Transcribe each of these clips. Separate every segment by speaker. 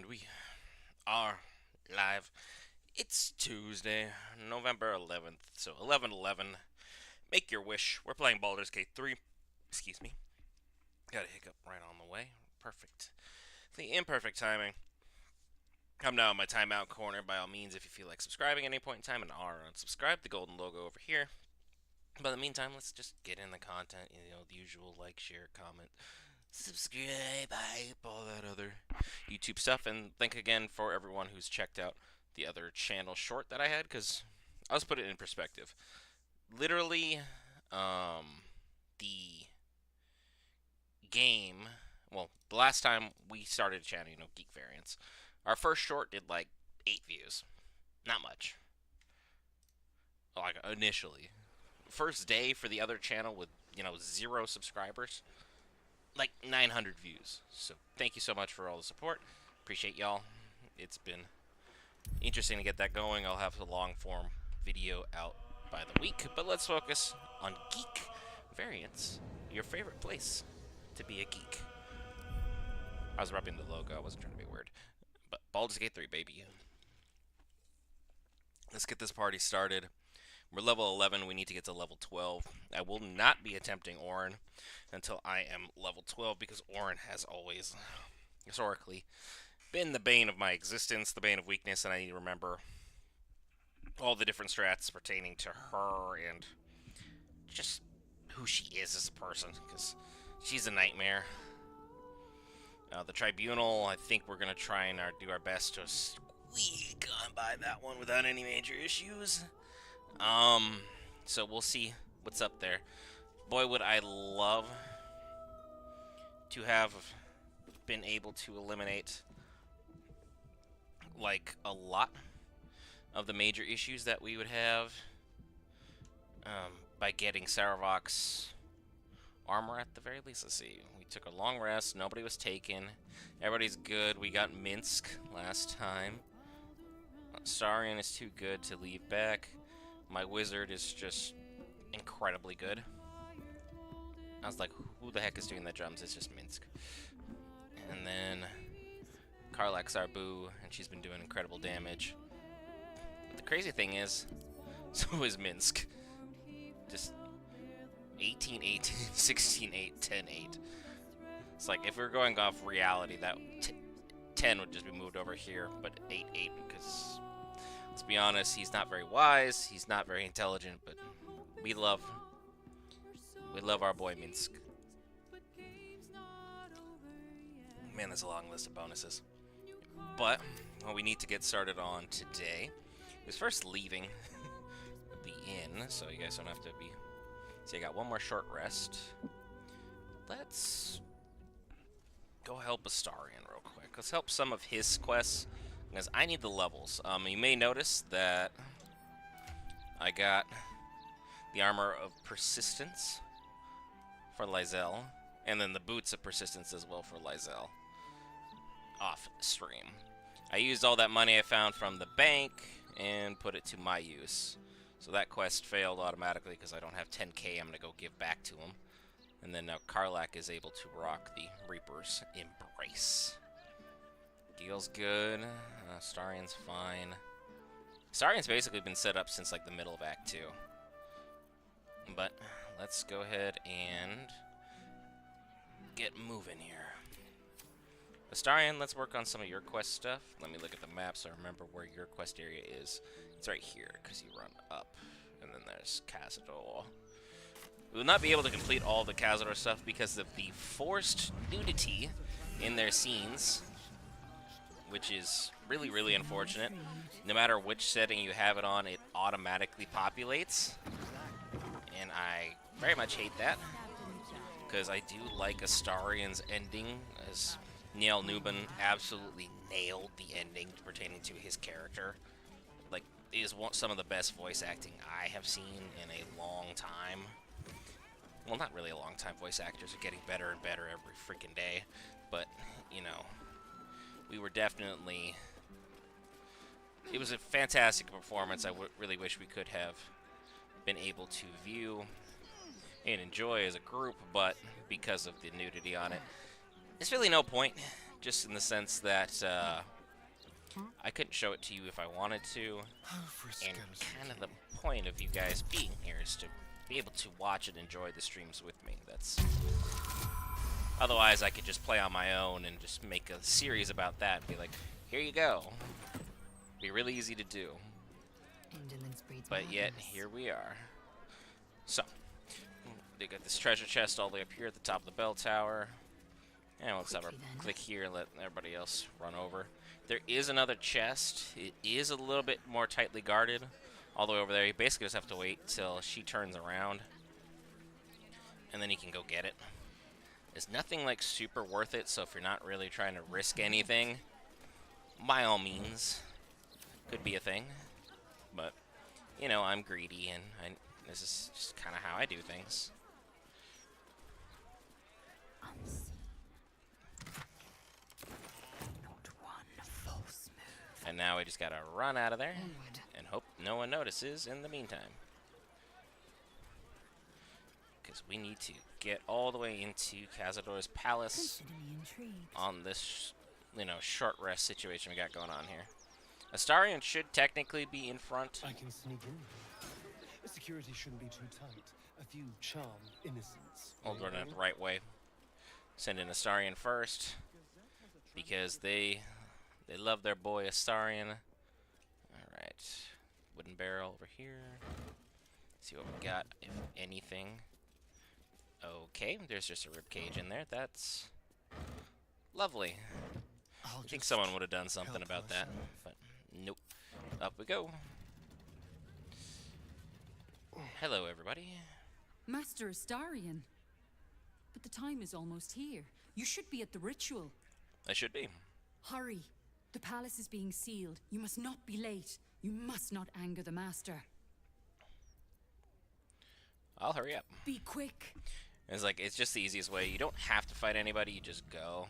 Speaker 1: And we are live. It's Tuesday, November 11th, so 11/11. Make your wish. We're playing Baldur's Gate 3. Excuse me. Got a hiccup right on the way. Perfect. The imperfect timing. Come down my timeout corner by all means if you feel like subscribing at any point in time and are unsubscribed. The golden logo over here. But in the meantime, let's just get in the content. The usual like, share, comment, subscribe, hype, all that other YouTube stuff. And thank again for everyone who's checked out the other channel short that I had, because I'll just put it in perspective. Literally, the game, well, the last time we started chatting, Geek Variants, our first short did like 8 views. Not much. Like, initially. First day for the other channel with, 0 subscribers, like 900 views. So thank you so much for all the support. Appreciate y'all. It's been interesting to get that going. I'll have a long form video out by the week, but let's focus on Geek Variants, your favorite place to be a geek. I was rubbing the logo. I wasn't trying to be weird. But Baldur's Gate 3, baby. Let's get this party started. We're level 11. We need to get to level 12. I will not be attempting Orin until I am level 12, because Orin has always, historically, been the bane of my existence, the bane of weakness, and I need to remember all the different strats pertaining to her and just who she is as a person, because she's a nightmare. The Tribunal, I think we're going to try and do our best to squeak on by that one without any major issues. So we'll see what's up there. Boy, would I love to have been able to eliminate, like, a lot of the major issues that we would have by getting Saravok's armor at the very least. Let's see. We took a long rest. Nobody was taken. Everybody's good. We got Minsk last time. Starion is too good to leave back. My wizard is just incredibly good. I was like, who the heck is doing the drums? It's just Minsk. And then Karlak's our boo, and she's been doing incredible damage. But the crazy thing is, so is Minsk. Just 18, 18, 16, 8, 10, 8. It's like, if we were going off reality, that 10 would just be moved over here, but 8, 8, because, let's be honest, he's not very wise, he's not very intelligent, but we love our boy Minsk. Man, there's a long list of bonuses. But what we need to get started on today is first leaving the inn, so you guys don't have to be... See, I got one more short rest. Let's go help Astarion real quick. Let's help some of his quests, because I need the levels. You may notice that I got the armor of persistence for Lysel, and then the boots of persistence as well for Lysel off stream. I used all that money I found from the bank and put it to my use. So that quest failed automatically because I don't have 10k I'm going to go give back to him. And then now Karlak is able to rock the Reaper's Embrace. Deal's good. Starion's fine. Starion's basically been set up since like the middle of Act 2. But let's go ahead and get moving here. Astarion, let's work on some of your quest stuff. Let me look at the map so I remember where your quest area is. It's right here, because you run up. And then there's Cazador. We will not be able to complete all the Cazador stuff because of the forced nudity in their scenes, which is really, really unfortunate. No matter which setting you have it on, it automatically populates. And I very much hate that, because I do like Astarion's ending, as Neil Newman absolutely nailed the ending pertaining to his character. Like, it is some of the best voice acting I have seen in a long time. Well, not really a long time. Voice actors are getting better and better every freaking day. But, we were definitely... It was a fantastic performance. I really wish we could have been able to view and enjoy as a group, but because of the nudity on it, there's really no point, just in the sense that I couldn't show it to you if I wanted to,
Speaker 2: Oh,
Speaker 1: and kind of the point of you guys being here is to be able to watch and enjoy the streams with me. That's otherwise I could just play on my own and just make a series about that and be like, here you go. Be really easy to do. But yet here we are. So they got this treasure chest all the way up here at the top of the bell tower. And let's have her click here and let everybody else run over. There is another chest. It is a little bit more tightly guarded. All the way over there. You basically just have to wait till she turns around. And then you can go get it. It's nothing like super worth it, so if you're not really trying to risk anything, by all means, could be a thing. But, you know, I'm greedy, and this is just kind of how I do things. And now we just gotta run out of there and hope no one notices in the meantime. Because we need to get all the way into Cazador's palace on this, you know, short rest situation we got going on here. Astarion should technically be in front.
Speaker 2: I can sneak in. The security shouldn't be too tight. A few charm innocents.
Speaker 1: We'll go it the right way. Send in Astarion first. Because they love their boy Astarion. Alright. Wooden barrel over here. See what we got, if anything. Okay, there's just a ribcage in there. That's lovely. I think someone would have done something about that, but nope. Up we go. Hello, everybody.
Speaker 3: Master Astarion. But the time is almost here. You should be at the ritual.
Speaker 1: I should be.
Speaker 3: Hurry. The palace is being sealed. You must not be late. You must not anger the master.
Speaker 1: I'll hurry up.
Speaker 3: Be quick.
Speaker 1: It's just the easiest way. You don't have to fight anybody, you just go.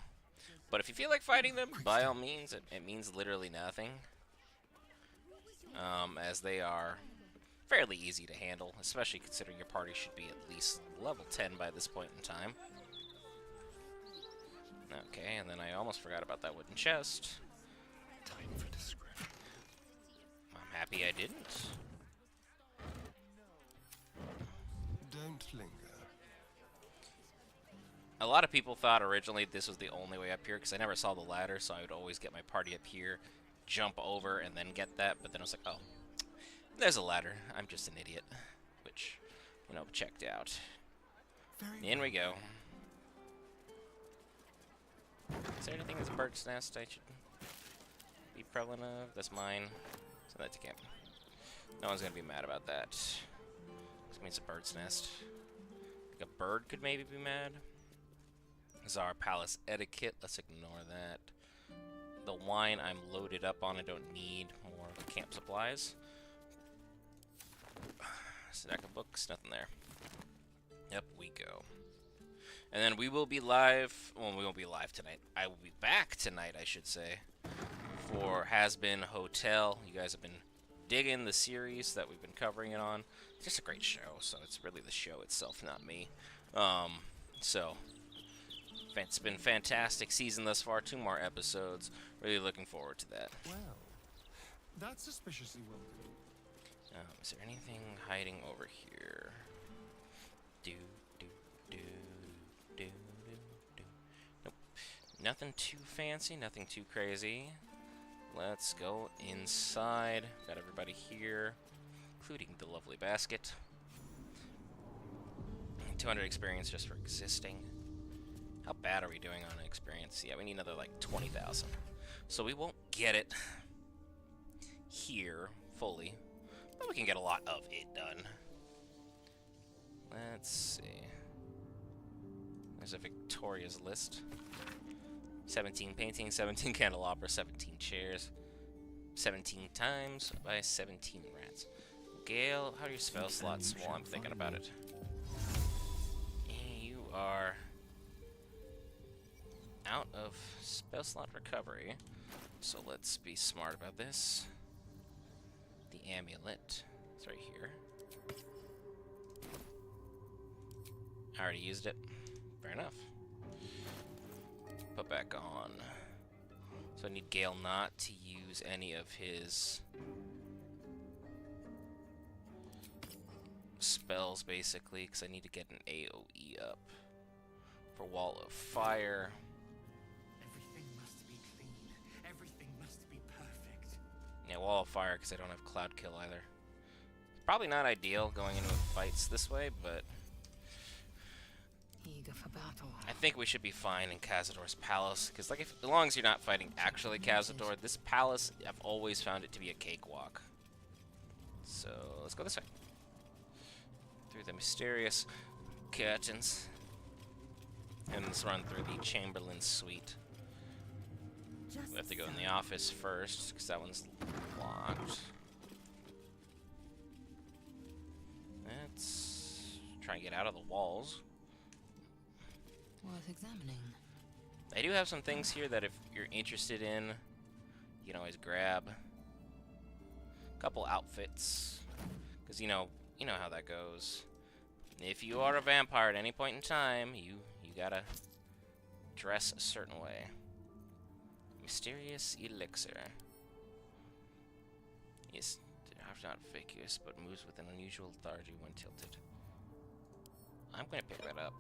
Speaker 1: But if you feel like fighting them, by all means, it means literally nothing. As they are fairly easy to handle, especially considering your party should be at least level 10 by this point in time. Okay, and then I almost forgot about that wooden chest.
Speaker 2: Time for discretion.
Speaker 1: I'm happy I didn't.
Speaker 2: Don't linger.
Speaker 1: A lot of people thought originally this was the only way up here because I never saw the ladder, so I would always get my party up here, jump over, and then get that. But then I was like, oh, there's a ladder. I'm just an idiot, which, you know, checked out. In we go. Is there anything that's a bird's nest I should be prevalent of? That's mine. So that's a camp. No one's gonna be mad about that. This means a bird's nest. Like a bird could maybe be mad. This is our palace etiquette. Let's ignore that. The wine I'm loaded up on. I don't need more camp supplies. Stack of books. Nothing there. Up we go. And then we will be live. Well, we won't be live tonight. I will be back tonight, I should say, for Has Been Hotel. You guys have been digging the series that we've been covering it on. It's just a great show, so it's really the show itself, not me. So it's been a fantastic season thus far. 2 more episodes. Really looking forward to that.
Speaker 2: Well, that's suspiciously well done.
Speaker 1: Is there anything hiding over here? Nope. Nothing too fancy, nothing too crazy. Let's go inside. Got everybody here, including the lovely basket. 200 experience just for existing. How bad are we doing on experience? Yeah, we need another like 20,000. So we won't get it here fully, but we can get a lot of it done. Let's see. There's a Victoria's list. 17 paintings, 17 candelabras, 17 chairs, 17 times by 17 rats. Gale, how do you spell slots? Well, I'm thinking about it. You are out of spell slot recovery, so let's be smart about this. The amulet is right here. I already used it. Fair enough. Put back on So I need Gale not to use any of his spells, basically, because I need to get an AoE up for Wall of Fire.
Speaker 2: Everything must be clean. Everything must be perfect.
Speaker 1: Yeah, Wall of Fire, because I don't have Cloud Kill either. Probably not ideal going into fights this way, but
Speaker 4: Eager for battle.
Speaker 1: I think we should be fine in Cazador's palace, because like, as long as you're not fighting actually Cazador, this palace, I've always found it to be a cakewalk. So, let's go this way. Through the mysterious curtains. And let's run through the Chamberlain's suite. We have to go in the office first, because that one's locked. Let's try and get out of the walls.
Speaker 4: Worth examining.
Speaker 1: I do have some things here that if you're interested in, you can always grab. A couple outfits. Because you know how that goes. If you are a vampire at any point in time, you gotta dress a certain way. Mysterious elixir. Yes, not vacuous, but moves with an unusual lethargy when tilted. I'm gonna pick that up.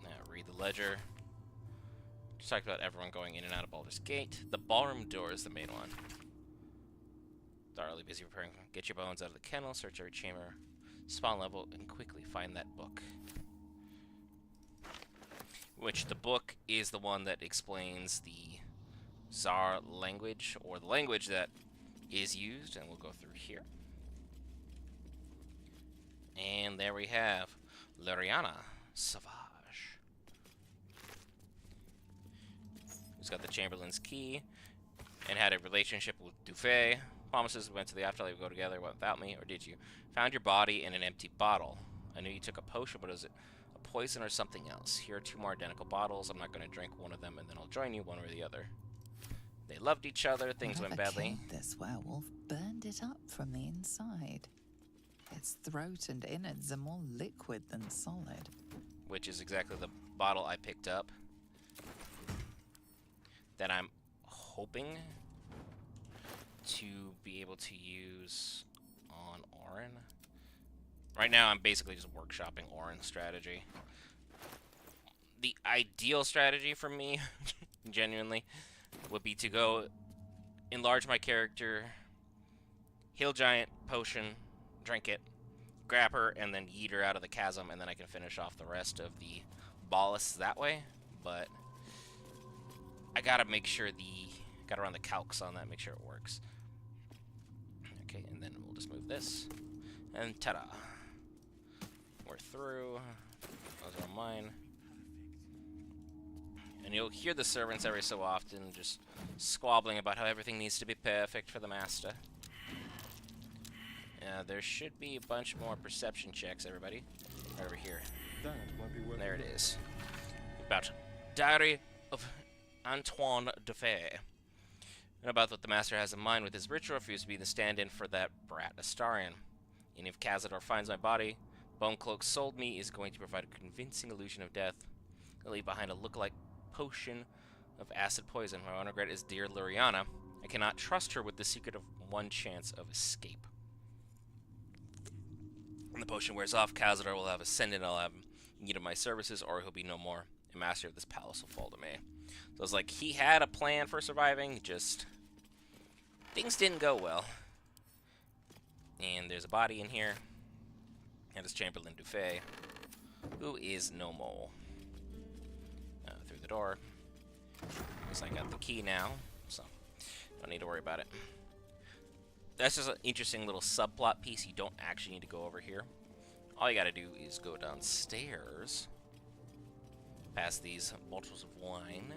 Speaker 1: Now read the ledger. Just talked about everyone going in and out of Baldur's Gate. The ballroom door is the main one. Thoroughly busy preparing. Get your bones out of the kennel, search every chamber, spawn level, and quickly find that book. Which the book is the one that explains the Tsar language, or the language that is used, and we'll go through here. And there we have Luriana Savage. Who's got the Chamberlain's key and had a relationship with Dufay. Promises went to the afterlife, go together, went without me, or did you? Found your body in an empty bottle. I knew you took a potion, but is it a poison or something else? Here are 2 more identical bottles. I'm not going to drink one of them, and then I'll join you, one or the other. They loved each other, things went badly.
Speaker 5: Killed this werewolf burned it up from the inside. Its throat and innards are more liquid than solid.
Speaker 1: Which is exactly the bottle I picked up. That I'm hoping to be able to use on Orin. Right now I'm basically just workshopping Orin's strategy. The ideal strategy for me, genuinely, would be to go enlarge my character, heal giant, potion, drink it, grab her, and then yeet her out of the chasm, and then I can finish off the rest of the ballists that way. But I gotta make sure gotta run the calcs on that, make sure it works. Okay, and then we'll just move this, and ta-da! We're through. Those are mine. And you'll hear the servants every so often just squabbling about how everything needs to be perfect for the master. There should be a bunch more perception checks, everybody. Right over here.
Speaker 2: That might be worth
Speaker 1: There it is. About Diary of Antoine de Fay. And about what the master has in mind with his ritual, refuse to be the stand-in for that brat Astarion. And if Cazador finds my body, Bone Cloak sold me is going to provide a convincing illusion of death. He'll leave behind a look-alike potion of acid poison. My one regret is dear Luriana. I cannot trust her with the secret of one chance of escape. When the potion wears off, Cazador will have ascended. I'll have need of my services, or he'll be no more. A master of this palace will fall to me. So it's like he had a plan for surviving, just things didn't go well. And there's a body in here. And it's Chamberlain Dufay, who is no more. Through the door. Guess I got the key now, so don't need to worry about it. That's just an interesting little subplot piece. You don't actually need to go over here. All you gotta do is go downstairs, past these bottles of wine,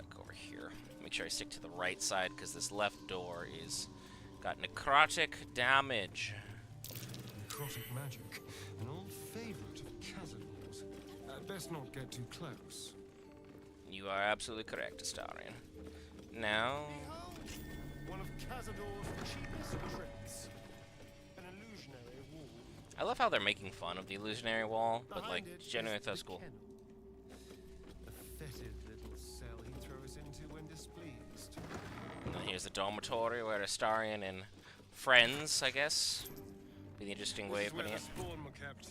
Speaker 1: go over here. Make sure I stick to the right side, because this left door is got necrotic damage.
Speaker 2: Necrotic magic, an old favorite of Cazador's. Best not get too close.
Speaker 1: You are absolutely correct, Astarion. Now,
Speaker 2: One of Cazador's cheapest tricks. An illusionary wall.
Speaker 1: I love how they're making fun of the illusionary wall, but like,
Speaker 2: Behind it
Speaker 1: genuinely
Speaker 2: is
Speaker 1: that's
Speaker 2: the
Speaker 1: cool.
Speaker 2: kennel. A fetid little cell. He
Speaker 1: There's a dormitory where Astarion and friends, I guess, be the interesting way of putting it.
Speaker 2: Spawn were kept.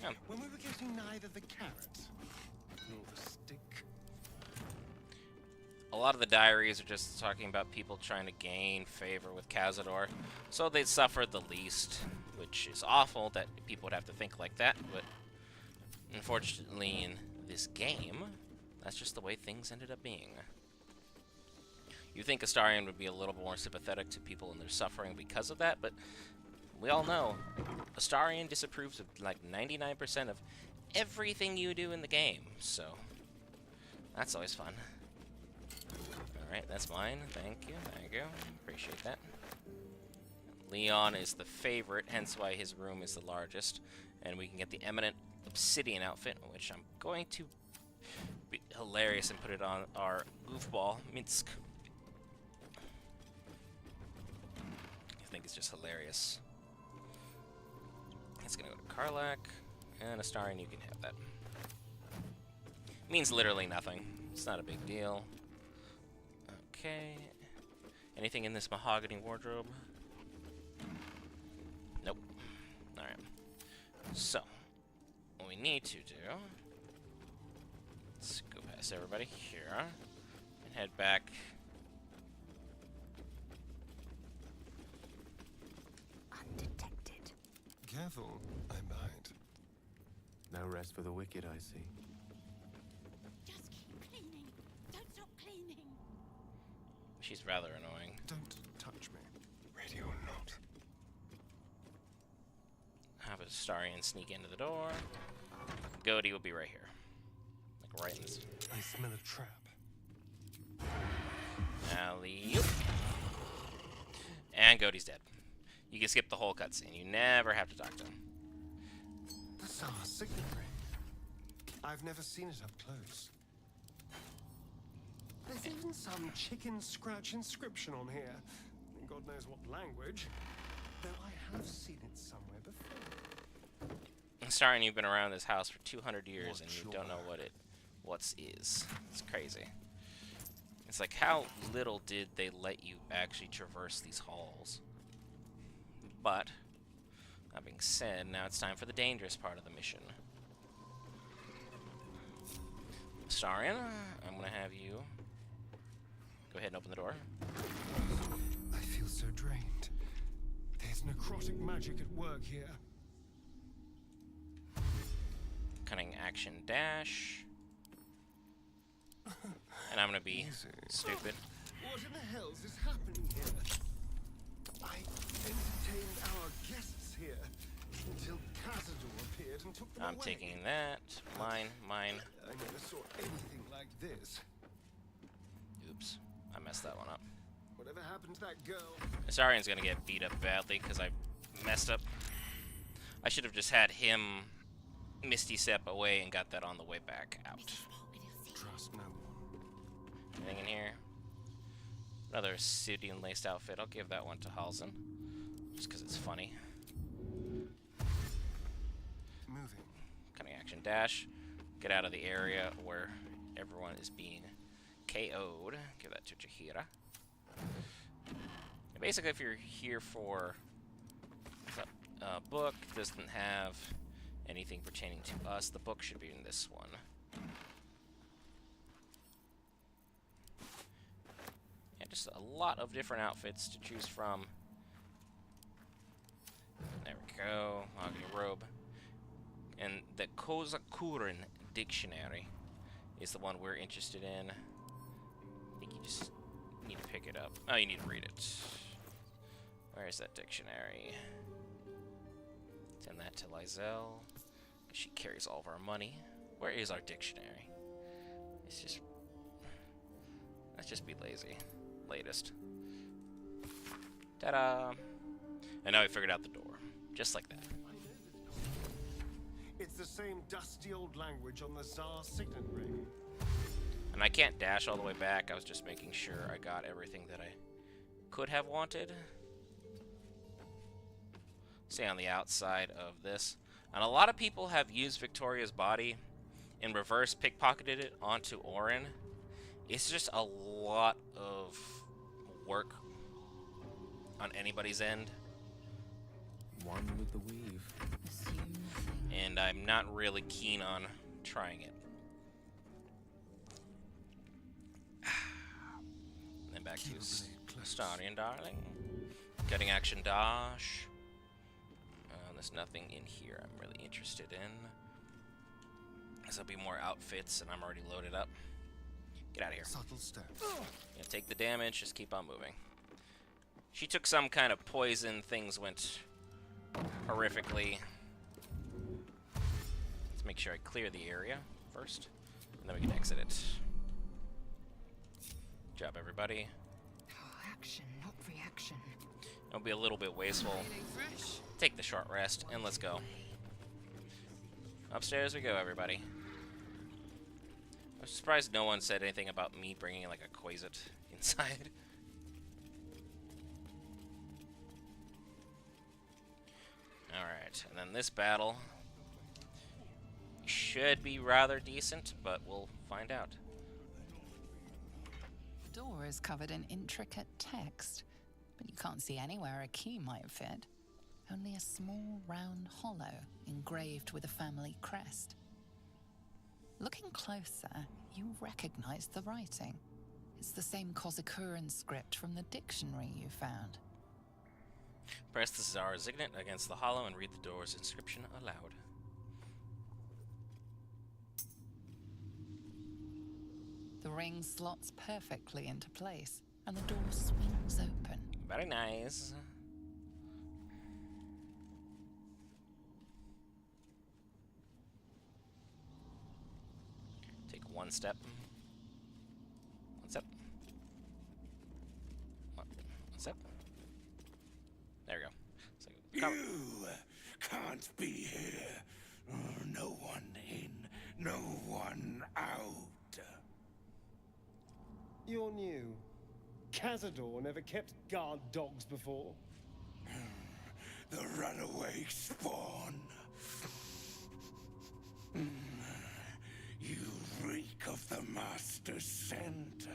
Speaker 1: Yeah.
Speaker 2: When we were getting neither the carrot nor the stick.
Speaker 1: A lot of the diaries are just talking about people trying to gain favor with Cazador, so they'd suffer the least, which is awful that people would have to think like that, but unfortunately in this game, that's just the way things ended up being. You think Astarion would be a little more sympathetic to people and their suffering because of that, but we all know Astarion disapproves of like 99% of everything you do in the game, so that's always fun. Alright, that's mine. Thank you. Appreciate that. Leon is the favorite, hence why his room is the largest. And we can get the Eminent Obsidian outfit, which I'm going to be hilarious and put it on our goofball, Minsk. I think it's just hilarious. It's gonna go to Karlak, and Astarion, you can have that. Means literally nothing. It's not a big deal. Okay. Anything in this mahogany wardrobe? Nope. Alright. So, what we need to do... Let's go past everybody here. And head back...
Speaker 4: Undetected.
Speaker 2: Careful, I might.
Speaker 6: No rest for the wicked, I see.
Speaker 4: Just keep cleaning. Don't stop cleaning.
Speaker 1: She's rather annoying.
Speaker 2: Don't touch me. Ready or not.
Speaker 1: Have a Astarion sneak into the door. Goaty will be right here. Like right in this.
Speaker 2: I smell a trap.
Speaker 1: Alley-oop. And Goaty's dead. You can skip the whole cutscene. You never have to talk to him.
Speaker 2: The Tsar signet ring. I've never seen it up close. There's even some chicken scratch inscription on here. In God knows what language. Though I have seen it somewhere before.
Speaker 1: Astarion, you've been around this house for 200 years
Speaker 2: What's
Speaker 1: and you
Speaker 2: your
Speaker 1: don't know what is. It's crazy. It's like, how little did they let you actually traverse these halls? But, that being said, now it's time for the dangerous part of the mission. Astarion, I'm gonna have you go ahead and open the door.
Speaker 2: I feel so drained. There's necrotic magic at work here.
Speaker 1: Cunning action dash. And I'm gonna be
Speaker 2: Easy.
Speaker 1: stupid.
Speaker 2: What in the hells is happening here? I entertained our guests here until Cazador appeared and took them
Speaker 1: I'm
Speaker 2: away.
Speaker 1: taking that. Mine.
Speaker 2: I never saw anything like this.
Speaker 1: Oops. I messed that one up.
Speaker 2: Whatever happened to that girl?
Speaker 1: Astarion's gonna get beat up badly because I messed up. I should have just had him Misty Step away and got that on the way back out.
Speaker 2: Trust no one.
Speaker 1: Anything in here? Another Sidian laced outfit. I'll give that one to Halzen. Just because it's funny.
Speaker 2: Moving.
Speaker 1: Cunning action dash. Get out of the area where everyone is being KO'd. Give that to Jaheira. And basically, if you're here for a book, doesn't have anything pertaining to us, the book should be in this one. Yeah, just a lot of different outfits to choose from. There we go. Mahogany robe. And the Kozakurin dictionary is the one we're interested in. I think you just need to pick it up. Oh, you need to read it. Where is that dictionary? Send that to Lizelle. She carries all of our money. Where is our dictionary? It's just... Let's just be lazy. Latest. Ta-da! And now we figured out the door. Just like that.
Speaker 2: It's the same dusty old language on the Tsar signet ring.
Speaker 1: And I can't dash all the way back. I was just making sure I got everything that I could have wanted. Stay on the outside of this. And a lot of people have used Victoria's body and reverse pickpocketed it onto Orin. It's just a lot of work on anybody's end.
Speaker 6: One with the weave.
Speaker 5: Assume nothing.
Speaker 1: And I'm not really keen on trying it. And then back to Starian, darling. Cutting action dash. There's nothing in here I'm really interested in. There'll be more outfits, and I'm already loaded up. Get out of here.
Speaker 2: Subtle step.
Speaker 1: Yeah, take the damage, just keep on moving. She took some kind of poison, things went horrifically. Let's make sure I clear the area first, and then we can exit it. Good job, everybody.
Speaker 5: Action, not reaction.
Speaker 1: It'll be a little bit wasteful. Take the short rest, and let's go. Upstairs we go, everybody. I'm surprised no one said anything about me bringing like a Quasit inside. Alright, and then this battle should be rather decent, but we'll find out.
Speaker 5: The door is covered in intricate text, but you can't see anywhere a key might fit. Only a small round hollow engraved with a family crest. Looking closer, you recognize the writing. It's the same Kozakuran script from the dictionary you found.
Speaker 1: Press the Czar signet against the hollow and read the door's inscription aloud.
Speaker 5: The ring slots perfectly into place, and the door swings open.
Speaker 1: Very nice. Take one step. One step. One step. There we go. So, come.
Speaker 7: You can't be here. No one in, no one out.
Speaker 2: You're new. Cazador never kept guard dogs before.
Speaker 7: The runaway spawn. You reek of the Master's scent.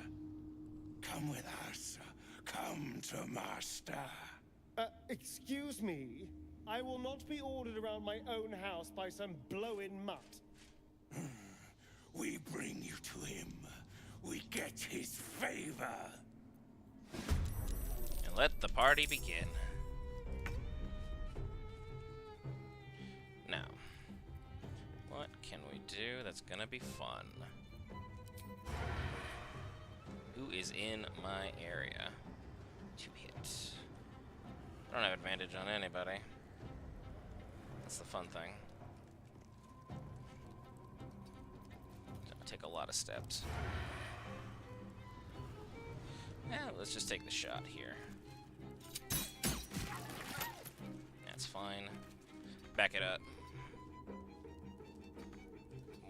Speaker 7: Come with us. Come to Master.
Speaker 2: Excuse me. I will not be ordered around my own house by some blow-in mutt.
Speaker 7: We bring you to him. We get his favor.
Speaker 1: And let the party begin. Now, what can we do that's gonna be fun? Who is in my area to hit? I don't have advantage on anybody. That's the fun thing. It'll take a lot of steps. Yeah, let's just take the shot here. That's fine. Back it up.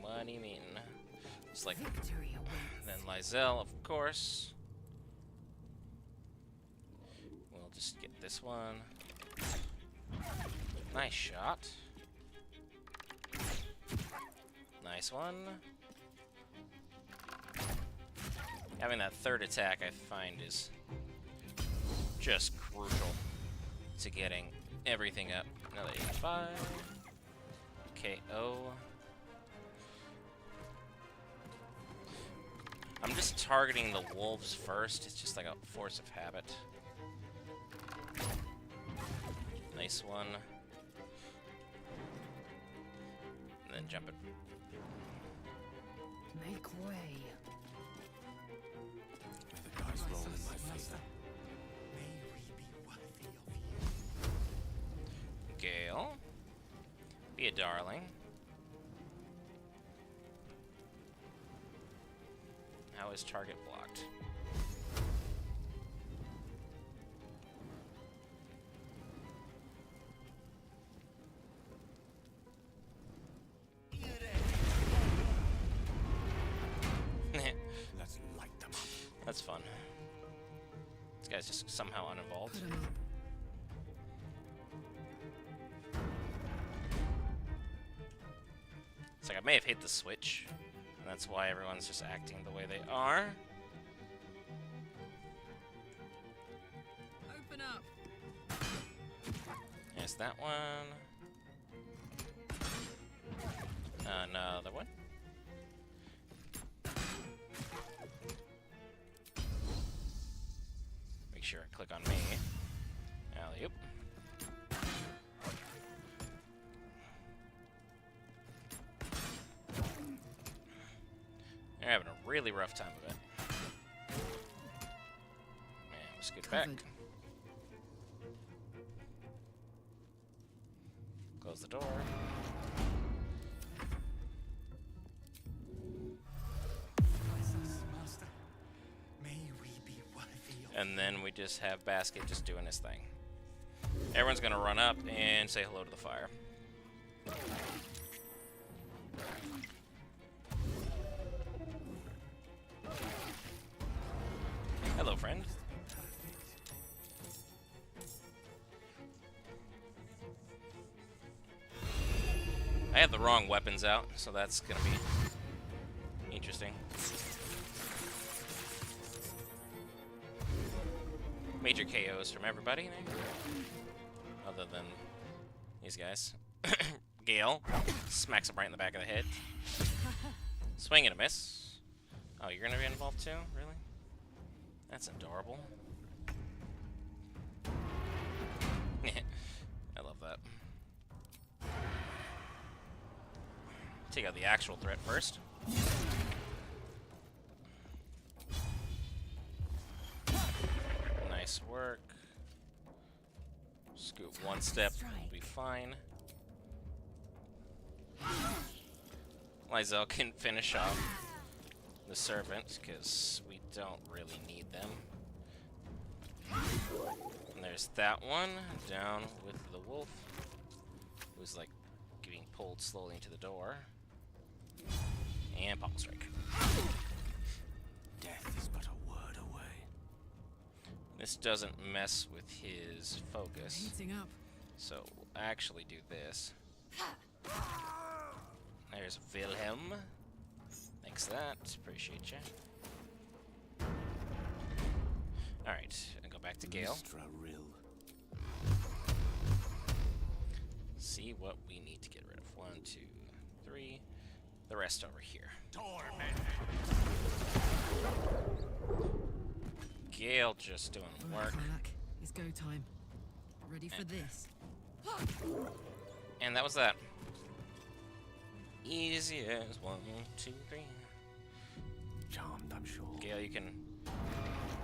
Speaker 1: What do you mean? It's like... Then Lysel, of course. We'll just get this one. Nice shot. Nice one. Having that third attack, I find, is just crucial to getting everything up. Another 85. KO. I'm just targeting the wolves first. It's just like a force of habit. Nice one. And then jump it.
Speaker 5: Make way.
Speaker 6: May the dice roll in my favor.
Speaker 2: May we be worthy of you.
Speaker 1: Gale. Be a darling. How is target blocked?
Speaker 7: Let's light them up.
Speaker 1: That's fun. This guy's just somehow uninvolved. It's like I may have hit the switch, and that's why everyone's just acting the way they are.
Speaker 3: Open up.
Speaker 1: Minimize that one. Another one. Make sure I click on me. Alley-oop. They're having a really rough time of it. Man, let's get back. Close the door.
Speaker 7: Master, may we be worthy of
Speaker 1: And then we just have Basket just doing his thing. Everyone's gonna run up and say hello to the fire. Hello, friend. I have the wrong weapons out, so that's gonna be interesting. Major KOs from everybody, other than these guys. Gale smacks him right in the back of the head. Swing and a miss. Oh, you're gonna be involved too? Really? That's adorable. I love that. Take out the actual threat first. Nice work. Scoot one step, we'll be fine. Lizelle can finish off the servant, because we don't really need them. And there's that one, down with the wolf, who's like getting pulled slowly into the door. And Pommel Strike.
Speaker 7: death is but a word away.
Speaker 1: This doesn't mess with his focus,
Speaker 3: Heating up.
Speaker 1: so we'll actually do this. There's Wilhelm. Thanks for that. Appreciate you. Alright, and go back to Gale. See what we need to get rid of. 1, 2, 3. The rest over here. Gale just doing work.
Speaker 3: It's go time. Ready for this?
Speaker 1: And that was that. Easy as 1, 2, 3.
Speaker 7: Charmed, I'm sure.
Speaker 1: Gale, you can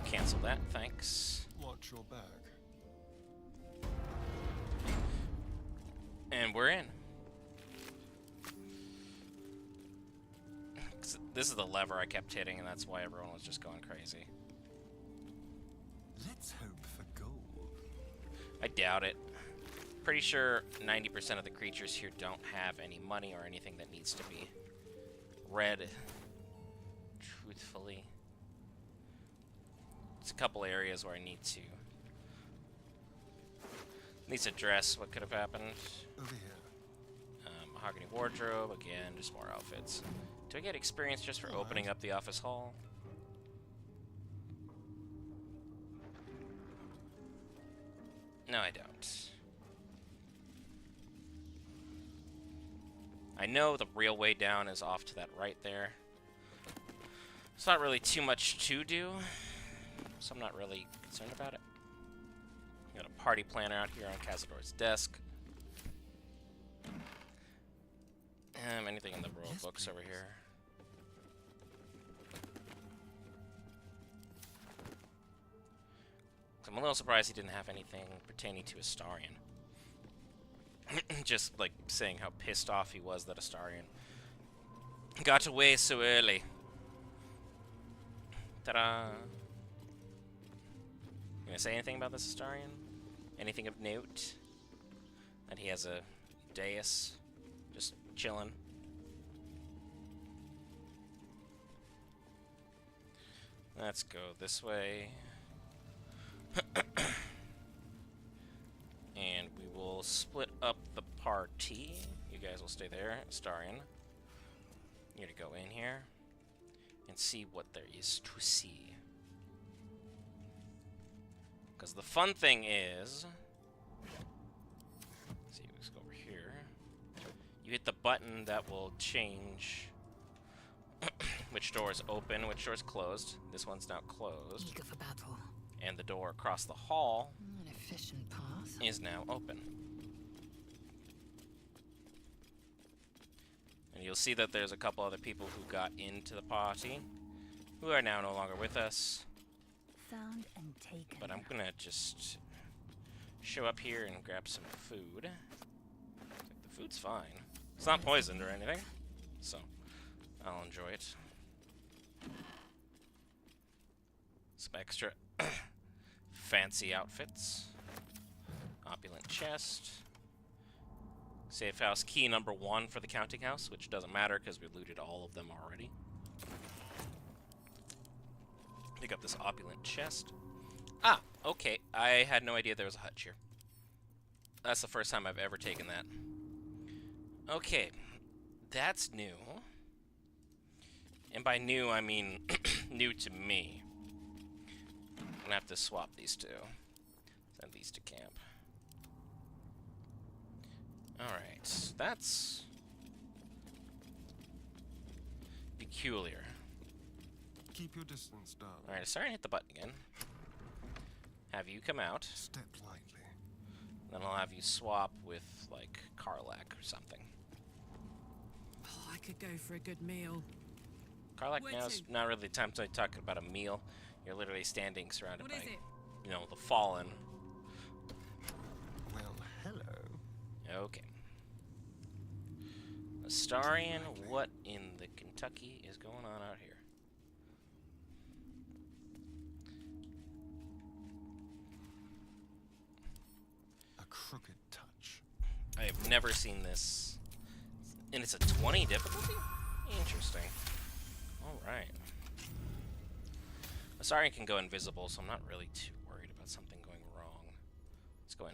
Speaker 1: cancel that. Thanks.
Speaker 2: Watch your back.
Speaker 1: And we're in. This is the lever I kept hitting, and that's why everyone was just going crazy.
Speaker 2: Let's hope for gold.
Speaker 1: I doubt it. Pretty sure 90% of the creatures here don't have any money or anything that needs to be read. Truthfully. It's a couple areas where I need to address what could have happened.
Speaker 2: Over here.
Speaker 1: Mahogany wardrobe, again, just more outfits. Do I get experience just for opening up the office hall? No, I don't. I know the real way down is off to that right there. It's not really too much to do, so I'm not really concerned about it. Got a party planner out here on Cazador's desk. Anything in the rule books over here? I'm a little surprised he didn't have anything pertaining to Astarion. Just like saying how pissed off he was that Astarion got away so early. Ta-da! You gonna say anything about this Astarion? Anything of note? That he has a dais, just chilling. Let's go this way. And we will split up the party. You guys will stay there. Astarion, you're to go in here and see what there is to see. Because the fun thing is, hit the button that will change which door is open, which door is closed. This one's now closed.
Speaker 5: Eager for battle.
Speaker 1: And the door across the hall
Speaker 5: An efficient path.
Speaker 1: is now open. And you'll see that there's a couple other people who got into the party who are now no longer with us.
Speaker 4: Found and taken.
Speaker 1: But I'm gonna just show up here and grab some food. The food's fine. It's not poisoned or anything, so I'll enjoy it. Some extra fancy outfits. Opulent chest. Safe house key number 1 for the counting house, which doesn't matter because we looted all of them already. Pick up this opulent chest. Ah, okay. I had no idea there was a hutch here. That's the first time I've ever taken that. Okay, that's new. And by new, I mean new to me. I'm gonna have to swap these two. Send these to camp. Alright, that's peculiar.
Speaker 2: Keep your distance, darling.
Speaker 1: Alright, sorry to hit the button again. Have you come out.
Speaker 2: Step lightly.
Speaker 1: Then I'll have you swap with, like, Karlak or something.
Speaker 8: Oh, I could go for a good meal.
Speaker 1: Karlak,
Speaker 8: Where
Speaker 1: now's
Speaker 8: to?
Speaker 1: not really the time to talk about a meal. You're literally standing surrounded
Speaker 8: What
Speaker 1: by,
Speaker 8: is it?
Speaker 1: you know, the fallen.
Speaker 2: Well, hello.
Speaker 1: Okay. Astarian, what in the Kentucky is going on out here?
Speaker 2: A crooked touch.
Speaker 1: I have never seen this. And it's a 20 difficulty? Interesting. Alright. Astarian can go invisible, so I'm not really too worried about something going wrong. Let's go in.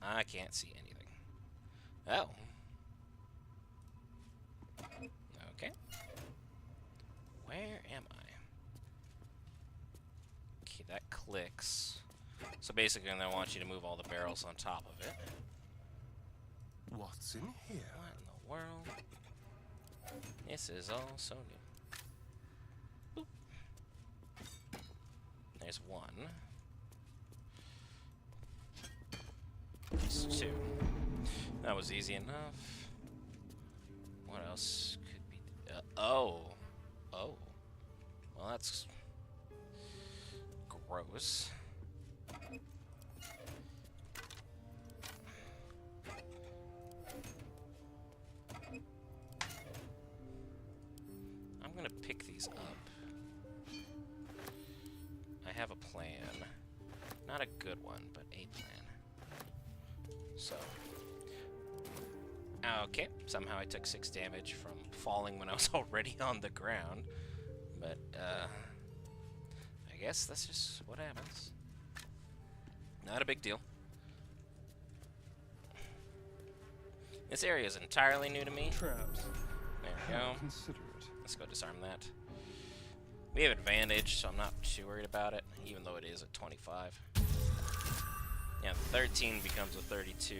Speaker 1: I can't see anything. Oh. Okay. Where am I? Okay, that clicks. So basically, I want you to move all the barrels on top of it.
Speaker 2: What's in here?
Speaker 1: What in the world? This is all so new. Boop. There's one. There's 2. That was easy enough. What else could be? Oh. Oh. Well, that's gross. I'm gonna pick these up. I have a plan. Not a good one, but a plan. So. Okay, somehow I took 6 damage from falling when I was already on the ground. But, I guess that's just what happens. Not a big deal. This area is entirely new to me.
Speaker 2: Traps.
Speaker 1: There we go.
Speaker 2: Consider it.
Speaker 1: Let's go disarm that. We have advantage, so I'm not too worried about it, even though it is at 25. Yeah, 13 becomes a 32.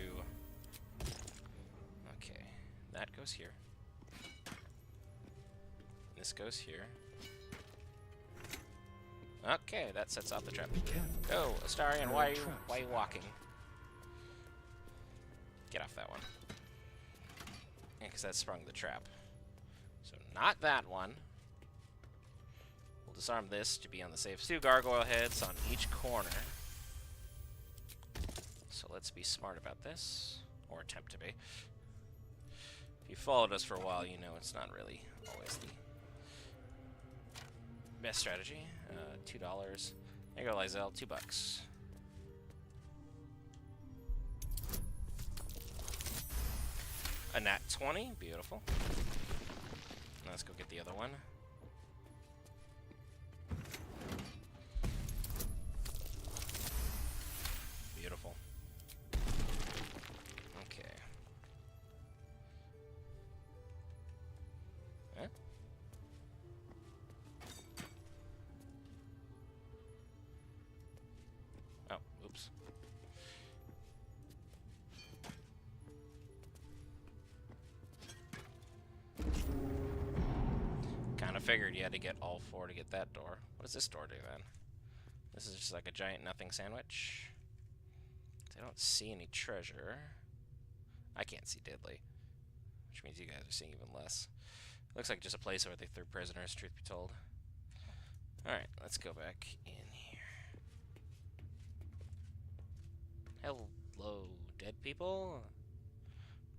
Speaker 1: Okay, that goes here. This goes here. Okay, that sets off the trap.
Speaker 2: Be careful.
Speaker 1: Go, Astarian,
Speaker 2: There
Speaker 1: why
Speaker 2: are
Speaker 1: are
Speaker 2: traps.
Speaker 1: you walking? Get off that one. Yeah, because that sprung the trap. So not that one. We'll disarm this to be on the safe. 2 gargoyle heads on each corner. So let's be smart about this. Or attempt to be. If you followed us for a while, you know it's not really always the best strategy. $2. There you go, Lizelle. $2. A nat 20. Beautiful. Now let's go get the other one. Beautiful. Okay. Huh? Oh, oops. figured you had to get all 4 to get that door. What does this door do then? This is just like a giant nothing sandwich. I don't see any treasure. I can't see diddly, which means you guys are seeing even less. Looks like just a place where they threw prisoners, truth be told. Alright, let's go back in here. Hello, dead people?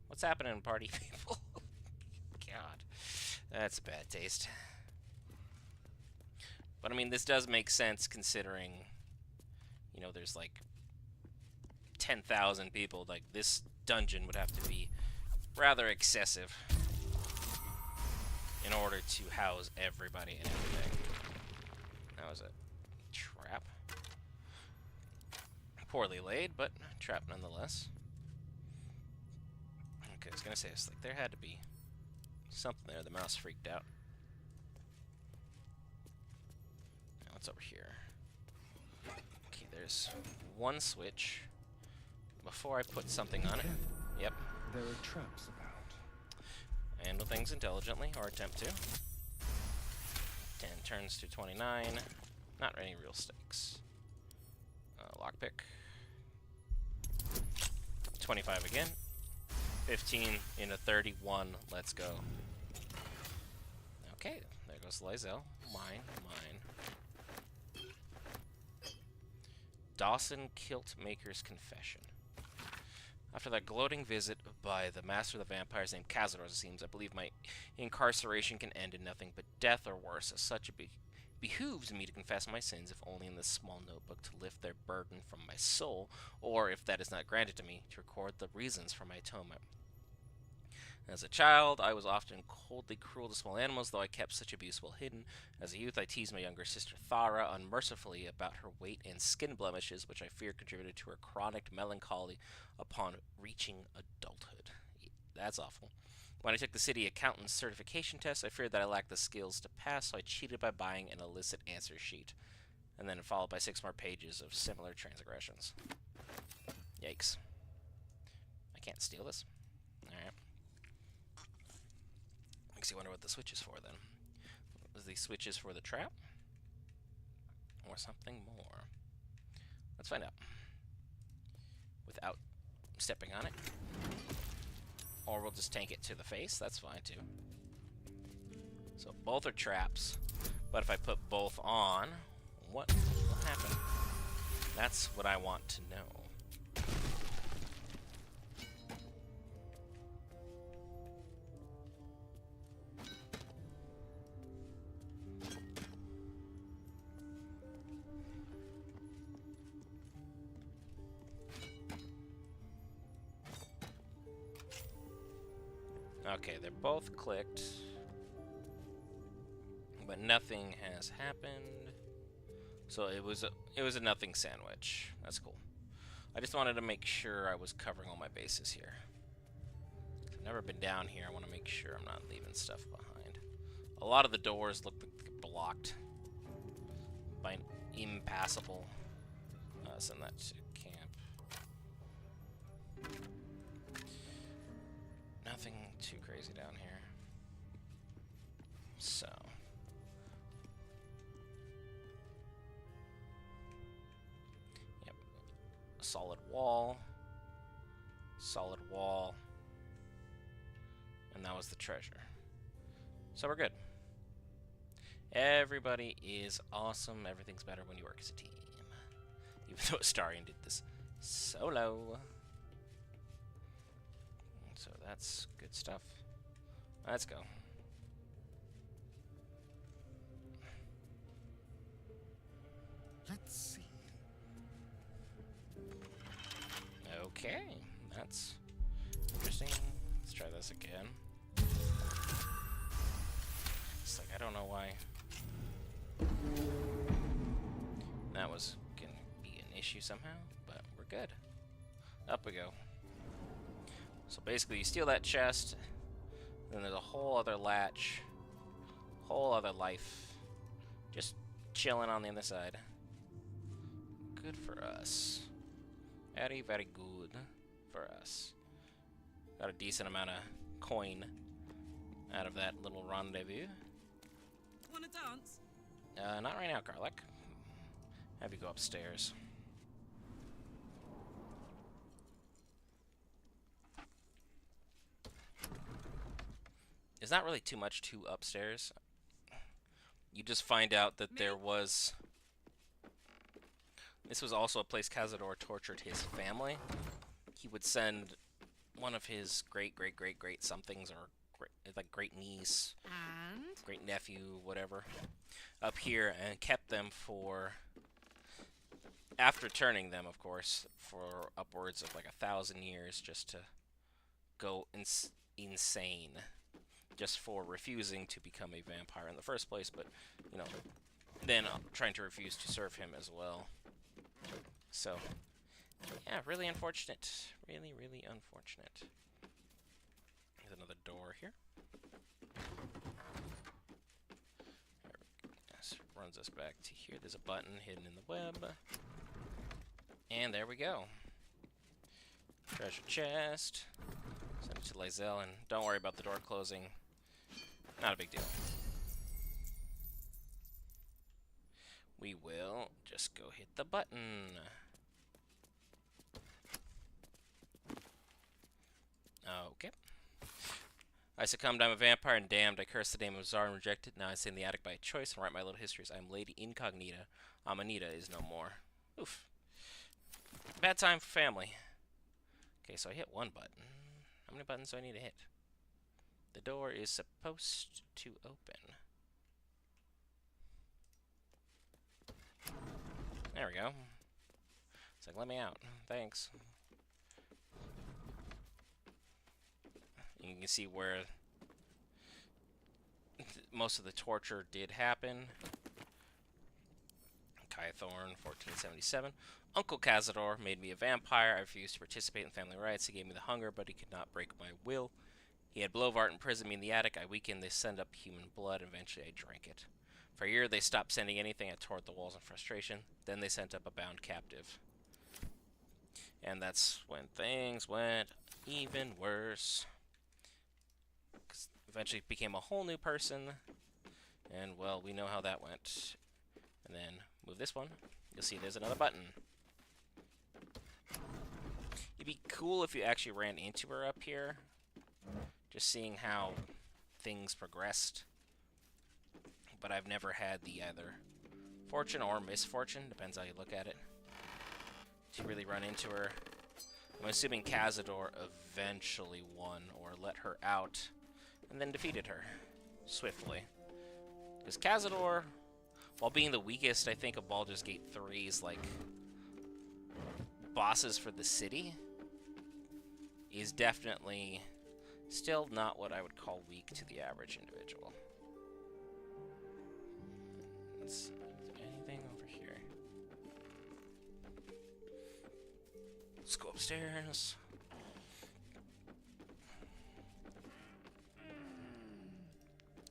Speaker 1: What's happening, party people? God, that's a bad taste. But I mean, this does make sense considering, you know, there's like 10,000 people. Like, this dungeon would have to be rather excessive in order to house everybody and everything. That was a trap. Poorly laid, but trap nonetheless. Okay, I was gonna say, it's like there had to be something there. The mouse freaked out. Now what's over here? Okay, there's one switch. Before I put something on it. Yep.
Speaker 6: There are traps about.
Speaker 1: Handle things intelligently, or attempt to. 10 turns to 29. Not any real stakes. Lockpick. 25 again. 15 into 31. Let's go. Okay, there goes Lysel. Mine. Dawson Kilt Maker's Confession. After that gloating visit by the master of the vampires named Cazador, it seems, I believe my incarceration can end in nothing but death or worse. As such, it behooves me to confess my sins, if only in this small notebook, to lift their burden from my soul, or, if that is not granted to me, to record the reasons for my atonement. As a child, I was often coldly cruel to small animals, though I kept such abuse well hidden. As a youth, I teased my younger sister Thara unmercifully about her weight and skin blemishes, which I feared contributed to her chronic melancholy upon reaching adulthood. That's awful. When I took the city accountant's certification test, I feared that I lacked the skills to pass, so I cheated by buying an illicit answer sheet, and then followed by 6 more pages of similar transgressions. Yikes. I can't steal this? Alright. Makes you wonder what the switch is for, then. Was the switch is for the trap? Or something more? Let's find out. Without stepping on it. Or we'll just tank it to the face. That's fine, too. So both are traps. But if I put both on, what will happen? That's what I want to know. Okay, they're both clicked, but nothing has happened. So it was a nothing sandwich. That's cool. I just wanted to make sure I was covering all my bases here. I've never been down here. I want to make sure I'm not leaving stuff behind. A lot of the doors look like they're blocked by an impassable. Send that to camp. Nothing too crazy down here. So. Yep. Solid wall. Solid wall. And that was the treasure. So we're good. Everybody is awesome. Everything's better when you work as a team. Even though Astarion did this solo. So that's good stuff. Let's go.
Speaker 2: Let's see.
Speaker 1: Okay, that's interesting. Let's try this again. It's like, I don't know why that was gonna be an issue somehow, but we're good. Up we go. So basically, you steal that chest, then there's a whole other latch, whole other life, just chilling on the other side. Good for us. Very, very good for us. Got a decent amount of coin out of that little rendezvous.
Speaker 8: Want to dance?
Speaker 1: Not right now, Garlic. Have you go upstairs. There's not really too much to upstairs. You just find out that there was... This was also a place Cazador tortured his family. He would send one of his great somethings, or great niece,
Speaker 8: And?
Speaker 1: great nephew, whatever, up here and kept them for, after turning them, of course, for upwards of like 1,000 years, just to go insane, just for refusing to become a vampire in the first place, but, you know, then trying to refuse to serve him as well. So, yeah, really unfortunate. Really unfortunate. There's another door here. This runs us back to here. There's a button hidden in the web. And there we go. Treasure chest. Send it to Lysel, and don't worry about the door closing. Not a big deal. We will just go hit the button. Okay. I succumbed, I'm a vampire and damned. I curse the name of Czar and rejected. Now I stay in the attic by choice and write my little histories. I am Lady Incognita. Amanita is no more. Oof. Bad time for family. Okay, so I hit one button. How many buttons do I need to hit? The door is supposed to open. There we go. It's like, let me out. Thanks. You can see where most of the torture did happen. Kai Thorn, 1477. Uncle Cazador made me a vampire. I refused to participate in family rites. He gave me the hunger, but he could not break my will. He had Blowvart imprison me in the attic. I weakened. They sent up human blood. Eventually, I drank it. For a year, they stopped sending anything. I tore at the walls in frustration. Then they sent up a bound captive. And that's when things went even worse. Eventually became a whole new person, and well, we know how that went. And then move this one, you'll see there's another button. It'd be cool if you actually ran into her up here, just seeing how things progressed. But I've never had the either fortune or misfortune, depends how you look at it, to really run into her. I'm assuming Cazador eventually won or let her out, and then defeated her swiftly. Because Cazador, while being the weakest, I think, of Baldur's Gate 3's, like, bosses for the city, is definitely still not what I would call weak to the average individual. Let's see, is there anything over here? Let's go upstairs.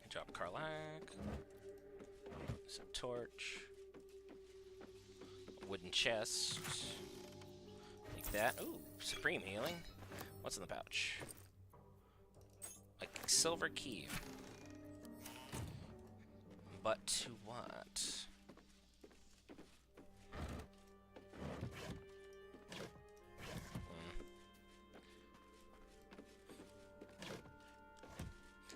Speaker 1: Drop Karlak. Some torch. A wooden chest. Like that. Ooh, supreme healing. What's in the pouch? Like a silver key. But to what?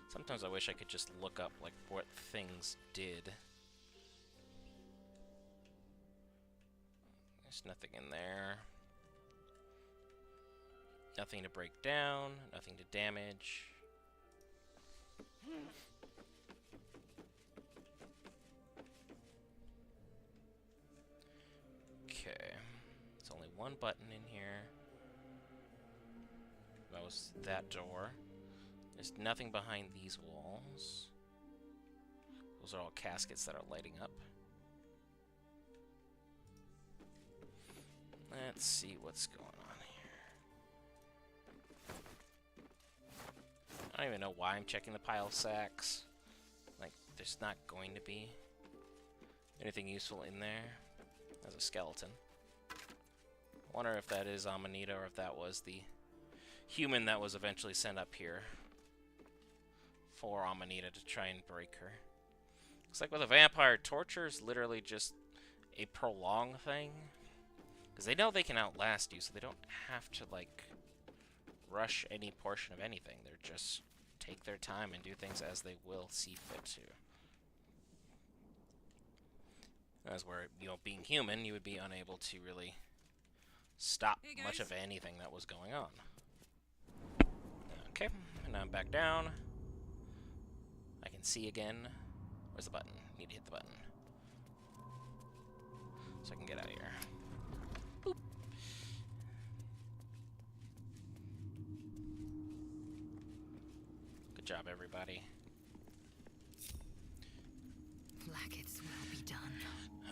Speaker 1: Sometimes I wish I could just look up, like, what things did. There's nothing in there. Nothing to break down, nothing to damage. Okay. There's only one button in here. That was that door. There's nothing behind these walls. Those are all caskets that are lighting up. Let's see what's going on here. I don't even know why I'm checking the pile of sacks. Like, there's not going to be anything useful in there. There's a skeleton. I wonder if that is Amanita or if that was the human that was eventually sent up here for Amanita to try and break her. Looks like with a vampire, torture is literally just a prolonged thing. Because they know they can outlast you, so they don't have to, like, rush any portion of anything. They're just take their time and do things as they will see fit to. As where, you know, being human, you would be unable to really stop much of anything that was going on. Okay, and now I'm back down. I can see again. Where's the button? Need to hit the button. So I can get out of here. Boop. Good job, everybody.
Speaker 3: Blackets will be done.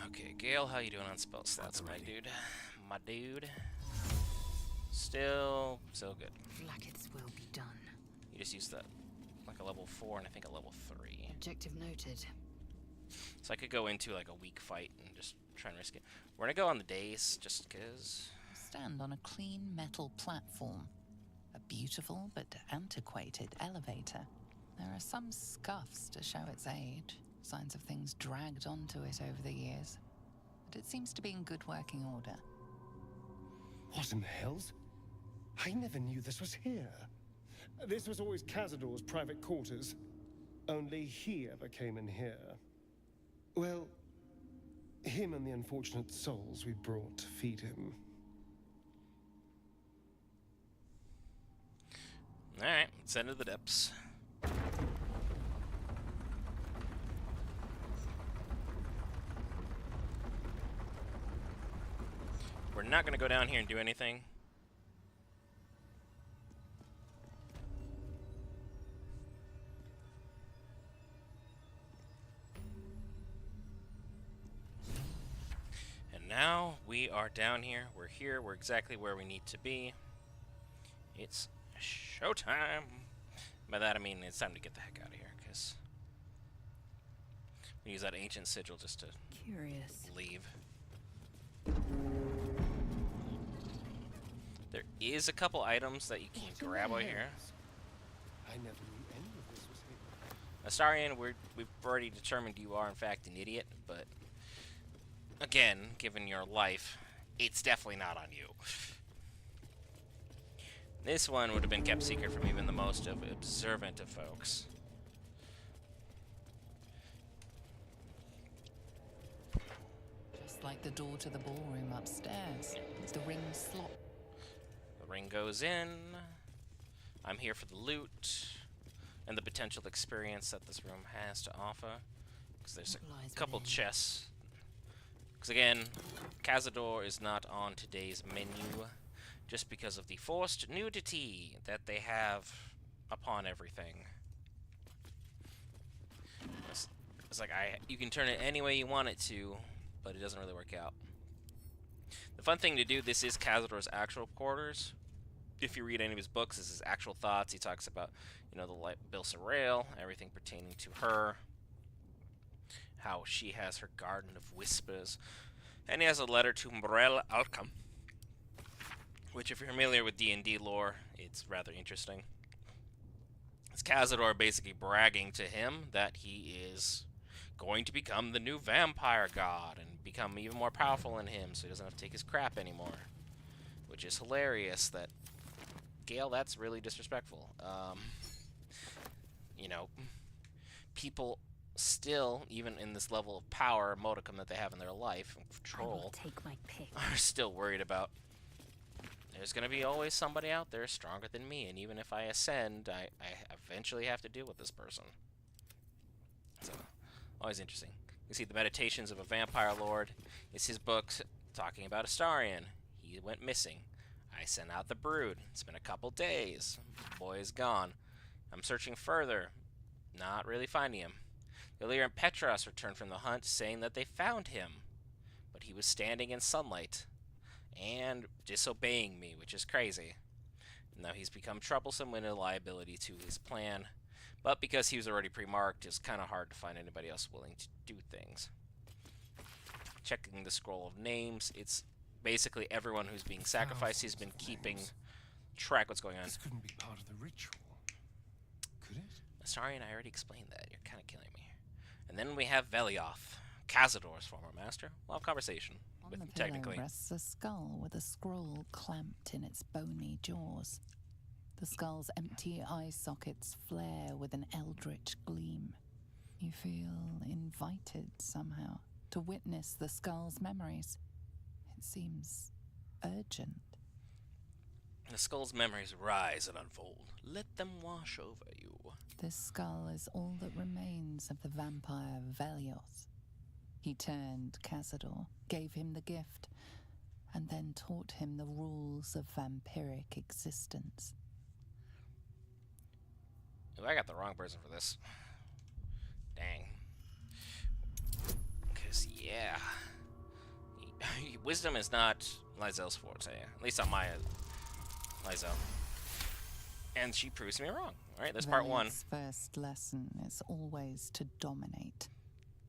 Speaker 1: Okay, Gale, how you doing on spell slots, my dude? My dude. Still good.
Speaker 3: Blackets will be done.
Speaker 1: You just used that, like a level 4 and I think a level 3.
Speaker 3: Objective noted.
Speaker 1: So I could go into like a weak fight and just try and risk it. We're gonna go on the days, just cause.
Speaker 5: Stand on a clean metal platform. A beautiful but antiquated elevator. There are some scuffs to show its age. Signs of things dragged onto it over the years. But it seems to be in good working order.
Speaker 6: What in the hells? I never knew this was here.
Speaker 2: This was always Cazador's private quarters. Only he ever came in here. Well, him and the unfortunate souls we brought to feed him.
Speaker 1: Alright, let's enter the depths. We're not gonna go down here and do anything. And now we are down here. We're here. We're exactly where we need to be. It's showtime. By that I mean it's time to get the heck out of here, because we use that ancient sigil just to
Speaker 3: Curious.
Speaker 1: leave. There is a couple items that you can grab out here.
Speaker 2: I never knew any of this was here.
Speaker 1: Astarion, we've already determined you are in fact an idiot, but again, given your life, it's definitely not on you. This one would have been kept secret from even the most observant of folks.
Speaker 5: Just like the door to the ballroom upstairs. The ring slot.
Speaker 1: The ring goes in. I'm here for the loot and the potential experience that this room has to offer. Because there's a couple chests. Because again, Cazador is not on today's menu just because of the forced nudity that they have upon everything. It's like you can turn it any way you want it to, but it doesn't really work out. The fun thing to do, this is Cazador's actual quarters. If you read any of his books, this is his actual thoughts. He talks about, you know, the Bilsa Rail, everything pertaining to her, how she has her Garden of Whispers, and he has a letter to Morel Alcam, which, if you're familiar with D&D lore, it's rather interesting. It's Cazador basically bragging to him that he is going to become the new vampire god and become even more powerful than him, so he doesn't have to take his crap anymore. Which is hilarious. That Gale, that's really disrespectful. You know, people still, even in this level of power modicum that they have in their life, control,
Speaker 4: Take my pick.
Speaker 1: are still worried about. There's going to be always somebody out there stronger than me, and even if I ascend, I eventually have to deal with this person. So, always interesting. You see the Meditations of a Vampire Lord. It's his book talking about Astarion. He went missing. I sent out the brood. It's been a couple days. Boy is gone. I'm searching further. Not really finding him. Illyr and Petros returned from the hunt, saying that they found him. But he was standing in sunlight and disobeying me, which is crazy. Now he's become troublesome and a liability to his plan. But because he was already pre-marked, it's kind of hard to find anybody else willing to do things. Checking the scroll of names, it's basically everyone who's being sacrificed. He's been keeping track of what's going on.
Speaker 2: This couldn't be part of the ritual, could it?
Speaker 1: Astarion, I already explained that. You're kind of killing me. And then we have Velioth, Cazador's former master. We'll have conversation
Speaker 5: On
Speaker 1: with
Speaker 5: the
Speaker 1: him,
Speaker 5: pillow
Speaker 1: technically.
Speaker 5: rests a skull with a scroll clamped in its bony jaws. The skull's empty eye sockets flare with an eldritch gleam. You feel invited somehow to witness the skull's memories. It seems urgent.
Speaker 1: The skull's memories rise and unfold. Let them wash over you.
Speaker 5: This skull is all that remains of the vampire Velioth. He turned Cazador, gave him the gift, and then taught him the rules of vampiric existence.
Speaker 1: Ooh, I got the wrong person for this. Dang. Because, yeah. Wisdom is not Lysel's forte. At least on my Lysel. And she proves me wrong. Alright, that's part one.
Speaker 5: Velioth's first lesson is always to dominate.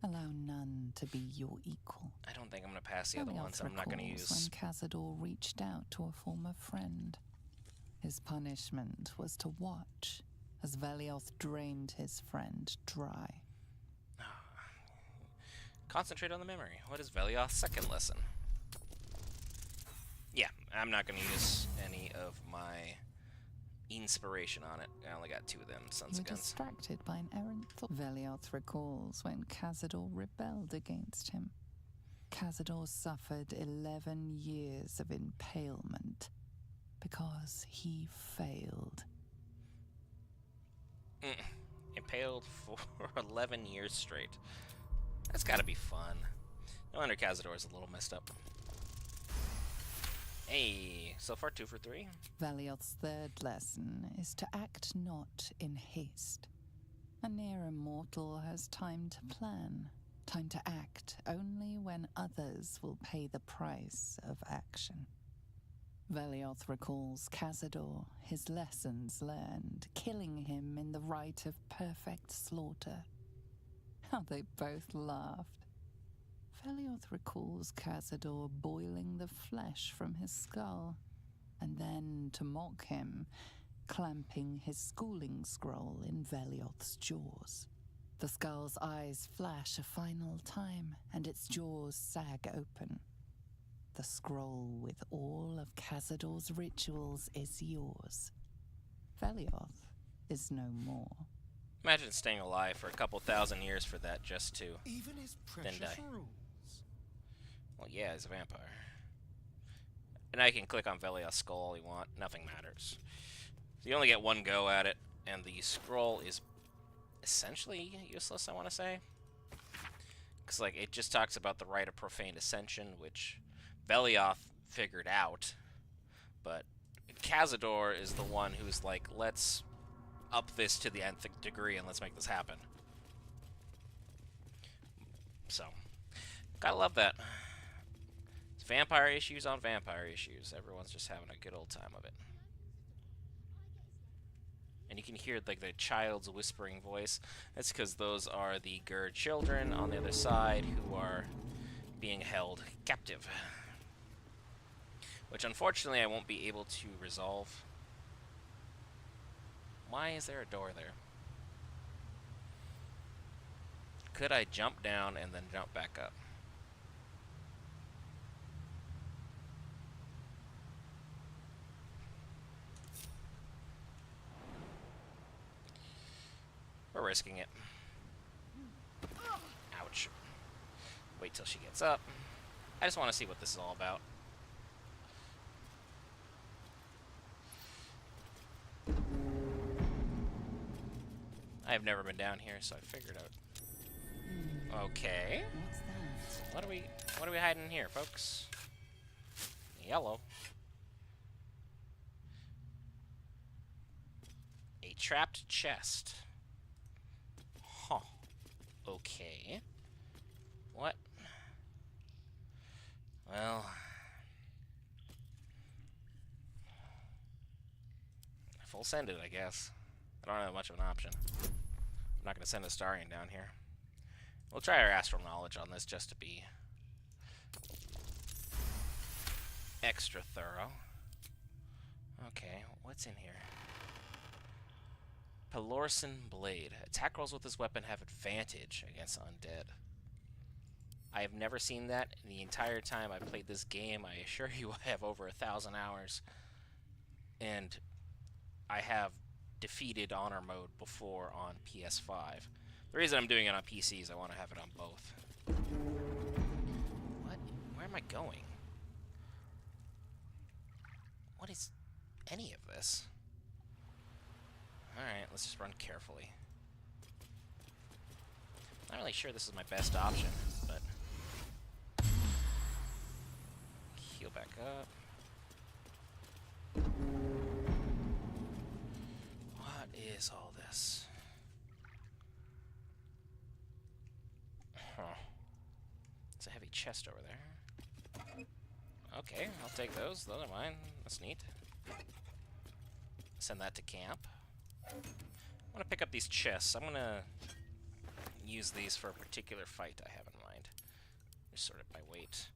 Speaker 5: Allow none to be your equal.
Speaker 1: I don't think I'm going to pass the other
Speaker 5: Velioth
Speaker 1: ones. I'm not going to
Speaker 5: recalls
Speaker 1: use...
Speaker 5: when Cazador reached out to a former friend. His punishment was to watch as Velioth drained his friend dry.
Speaker 1: Concentrate on the memory. What is Velioth's second lesson? Yeah, I'm not going to use any of my inspiration on it. I only got 2 of them, Sons
Speaker 5: You
Speaker 1: of
Speaker 5: were
Speaker 1: Guns.
Speaker 5: distracted by an errant thought. Velioth recalls when Cazador rebelled against him. Cazador suffered 11 years of impalement because he failed.
Speaker 1: Impaled for 11 years straight. That's gotta be fun. No wonder Cazador's a little messed up. Hey, so far 2 for 3.
Speaker 5: Velioth's third lesson is to act not in haste. A near immortal has time to plan, time to act only when others will pay the price of action. Velioth recalls Cazador, his lessons learned, killing him in the rite of perfect slaughter. How they both laughed. Velioth recalls Cazador boiling the flesh from his skull, and then, to mock him, clamping his schooling scroll in Velioth's jaws. The skull's eyes flash a final time, and its jaws sag open. The scroll with all of Cazador's rituals is yours. Velioth is no more.
Speaker 1: Imagine staying alive for a couple thousand years for that just to
Speaker 6: Even his
Speaker 1: then
Speaker 6: precious
Speaker 1: die.
Speaker 6: rules.
Speaker 1: Well, yeah, he's a vampire. And I can click on Velioth's skull all you want. Nothing matters. So you only get 1 go at it, and the scroll is essentially useless, I want to say. Because, like, it just talks about the rite of profane ascension, which Velioth figured out. But Cazador is the one who's like, let's up this to the nth degree and let's make this happen. So, gotta love that. It's vampire issues on vampire issues. Everyone's just having a good old time of it. And you can hear like the child's whispering voice. That's because those are the Gerd children on the other side who are being held captive. Which unfortunately I won't be able to resolve. Why is there a door there? Could I jump down and then jump back up? We're risking it. Ouch. Wait till she gets up. I just want to see what this is all about. I've never been down here, so I figured out. Okay.
Speaker 5: What's that?
Speaker 1: What are we hiding here, folks? Yellow. A trapped chest. Huh. Okay. What? Well, full send it, I guess. I don't have much of an option. I'm not going to send a Starian down here. We'll try our astral knowledge on this just to be extra thorough. Okay, what's in here? Pelorson Blade. Attack rolls with this weapon have advantage against undead. I have never seen that in the entire time I've played this game. I assure you I have over 1,000 hours. And I have defeated Honor Mode before on PS5. The reason I'm doing it on PC is I want to have it on both. What? Where am I going? What is any of this? Alright, let's just run carefully. Not really sure this is my best option, but... heal back up. What is all this? Huh. It's a heavy chest over there. Okay, I'll take those. Those are mine. That's neat. Send that to camp. I want to pick up these chests. I'm going to use these for a particular fight I have in mind. Just sort it by weight.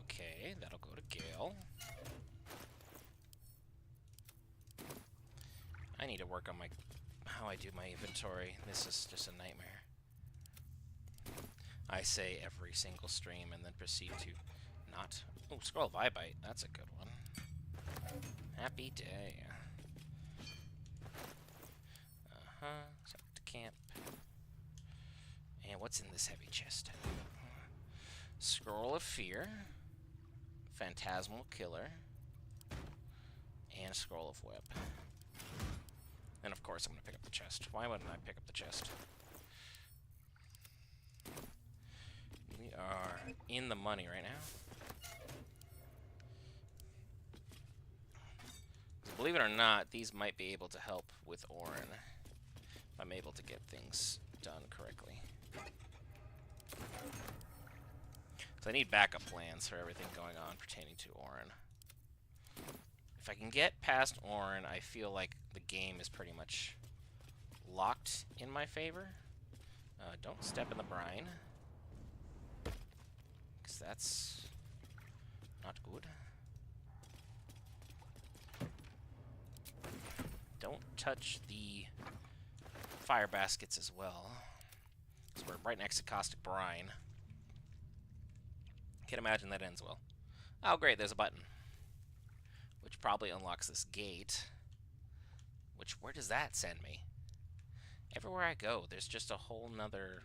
Speaker 1: Okay, that'll go to Gale. I need to work on how I do my inventory. This is just a nightmare. I say every single stream and then proceed to not... Oh, Scroll of Eyebite. That's a good one. Happy day. Send it to camp. And what's in this heavy chest? Scroll of Fear. Phantasmal Killer. And Scroll of Whip. And of course I'm going to pick up the chest. Why wouldn't I pick up the chest? We are in the money right now. Believe it or not, these might be able to help with Orin. If I'm able to get things done correctly. So I need backup plans for everything going on pertaining to Orin. If I can get past Orin, I feel like the game is pretty much locked in my favor. Don't step in the brine. Because that's not good. Don't touch the fire baskets as well. So we're right next to Caustic Brine. Can't imagine that ends well. Oh great, there's a button. Which probably unlocks this gate. Which, where does that send me? Everywhere I go, there's just a whole nother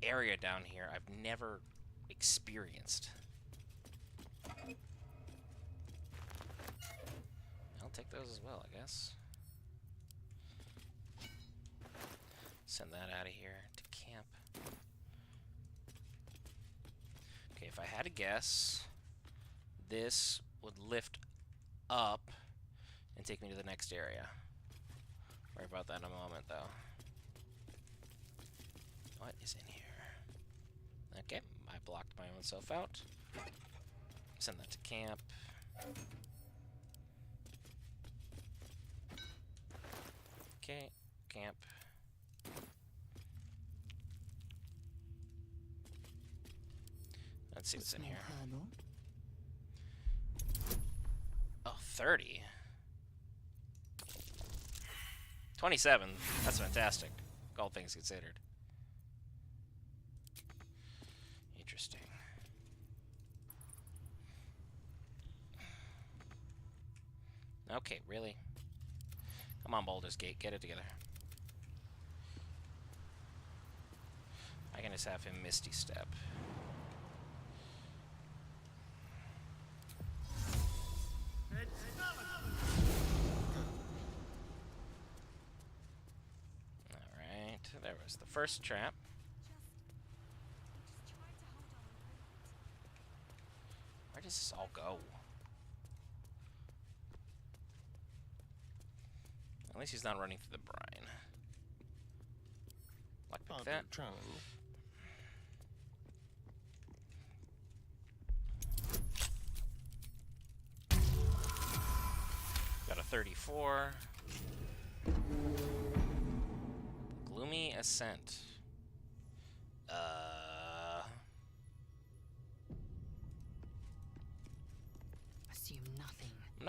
Speaker 1: area down here I've never experienced. I'll take those as well, I guess. Send that out of here to camp. Okay, if I had to guess, this would lift up and take me to the next area. Worry about that in a moment, though. What is in here? Okay, I blocked my own self out. Send that to camp. Okay, camp. Let's see what's in here. Oh, 30. 27. That's fantastic. All things considered. Interesting. Okay, really? Come on, Baldur's Gate, get it together. I can just have him Misty Step. Alright, there was the first trap. Where does this all go? At least he's not running through the brine. Like that. Got a 34. Gloomy Ascent.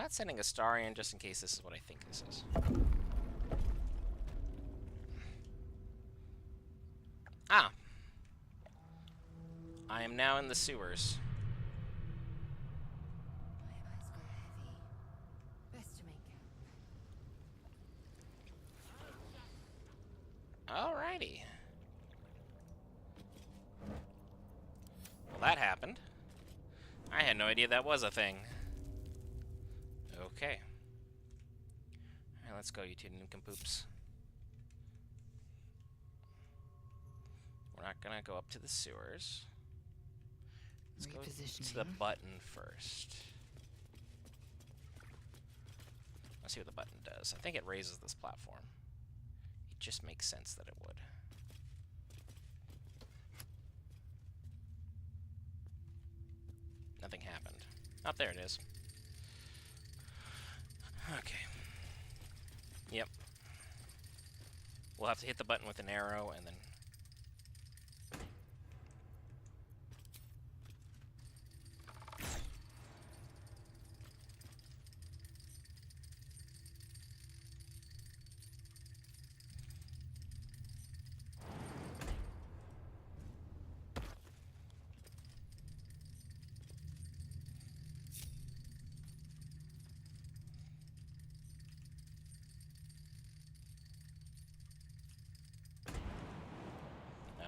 Speaker 1: not sending a Starion just in case this is what I think this is. Ah! I am now in the sewers.
Speaker 4: My eyes go heavy. Best to make
Speaker 1: Alrighty. Well, that happened. I had no idea that was a thing. Okay. Alright, let's go, you two nincompoops. We're not gonna go up to the sewers. Let's go to the button first. Let's see what the button does. I think it raises this platform. It just makes sense that it would. Nothing happened. Oh, there it is. Okay. Yep. We'll have to hit the button with an arrow and then...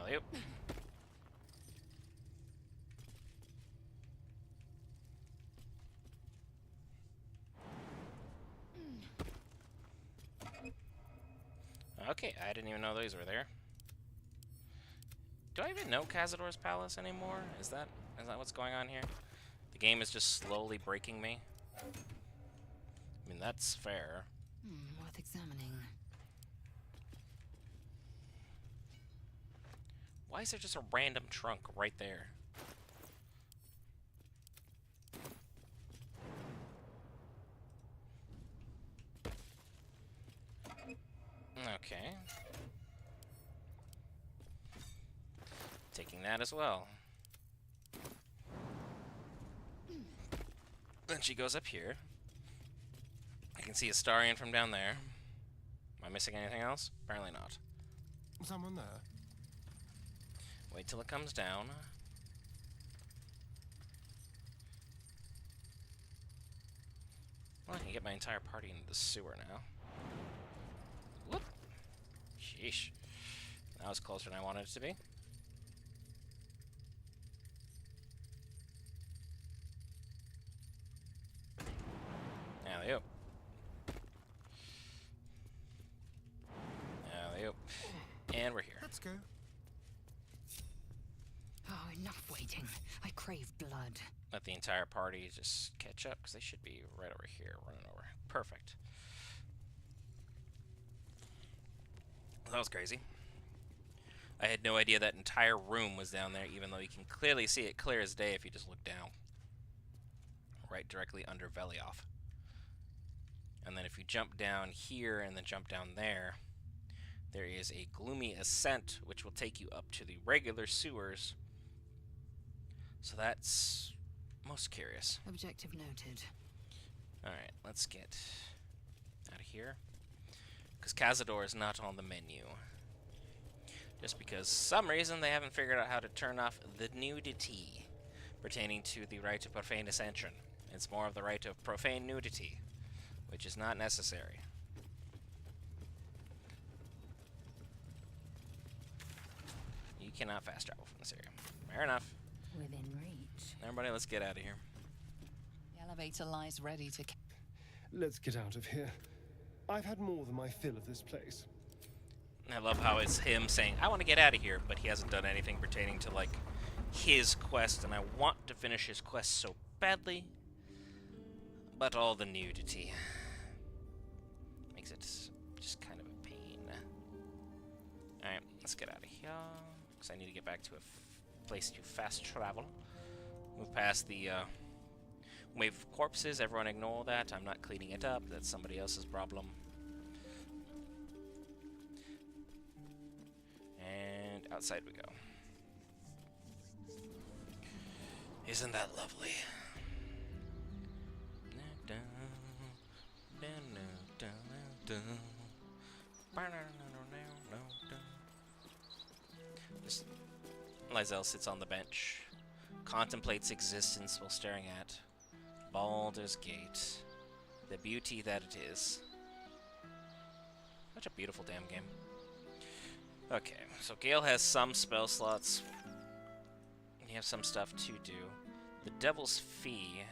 Speaker 1: Alley-oop. Okay, I didn't even know those were there. Do I even know Cazador's Palace anymore? Is that what's going on here? The game is just slowly breaking me. I mean, that's fair.
Speaker 4: worth examining.
Speaker 1: Why is there just a random trunk right there? Okay. Taking that as well. Then she goes up here. I can see a Starion from down there. Am I missing anything else? Apparently not.
Speaker 2: Someone there?
Speaker 1: Wait till it comes down. Well, I can get my entire party into the sewer now. Whoop! Sheesh. That was closer than I wanted it to be. Alley-oop. Alley-oop. And we're here.
Speaker 2: Let's go.
Speaker 4: Oh, enough waiting. I crave blood.
Speaker 1: Let the entire party just catch up, because they should be right over here, running over. Perfect. That was crazy. I had no idea that entire room was down there, even though you can clearly see it clear as day if you just look down. Right directly under Velioff. And then if you jump down here and then jump down there, there is a gloomy ascent, which will take you up to the regular sewers. So that's most curious.
Speaker 4: Objective noted.
Speaker 1: Alright, let's get out of here. Because Cazador is not on the menu. Just because some reason they haven't figured out how to turn off the nudity pertaining to the right to profane ascension. It's more of the right of profane nudity, which is not necessary. You cannot fast travel from this area. Fair enough.
Speaker 4: Within reach.
Speaker 1: Everybody, let's get out of here.
Speaker 5: The elevator lies ready to...
Speaker 2: Let's get out of here. I've had more than my fill of this place.
Speaker 1: I love how it's him saying, I want to get out of here, but he hasn't done anything pertaining to, like, his quest, and I want to finish his quest so badly, but all the nudity makes it just kind of a pain. Alright, let's get out of here, because I need to get back to a place to fast travel. Move past the wave of corpses, everyone ignore that, I'm not cleaning it up, that's somebody else's problem. And outside we go. Isn't that lovely? Just Lysel sits on the bench, contemplates existence while staring at Baldur's Gate, the beauty that it is. Such a beautiful damn game. Okay, so Gale has some spell slots. You have some stuff to do. The Devil's Fee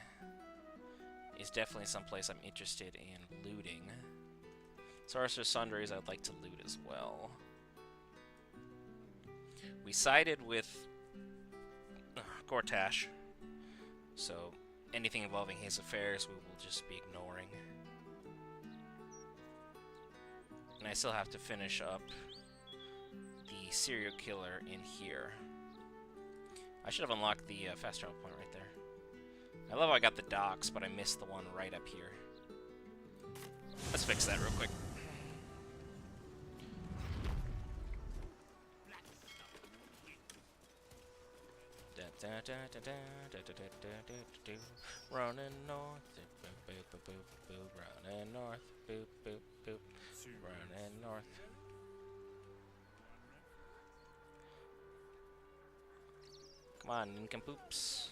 Speaker 1: is definitely someplace I'm interested in looting. Sorcerer's Sundries I'd like to loot as well. We sided with Gortash, so anything involving his affairs we will just be ignoring. And I still have to finish up the serial killer in here. I should have unlocked the fast travel point right there. I love how I got the docks, but I missed the one right up here. Let's fix that real quick. Running north, boop, boop, boop, boop, running north, boop, boop, boop, running north. Come on, nincompoops.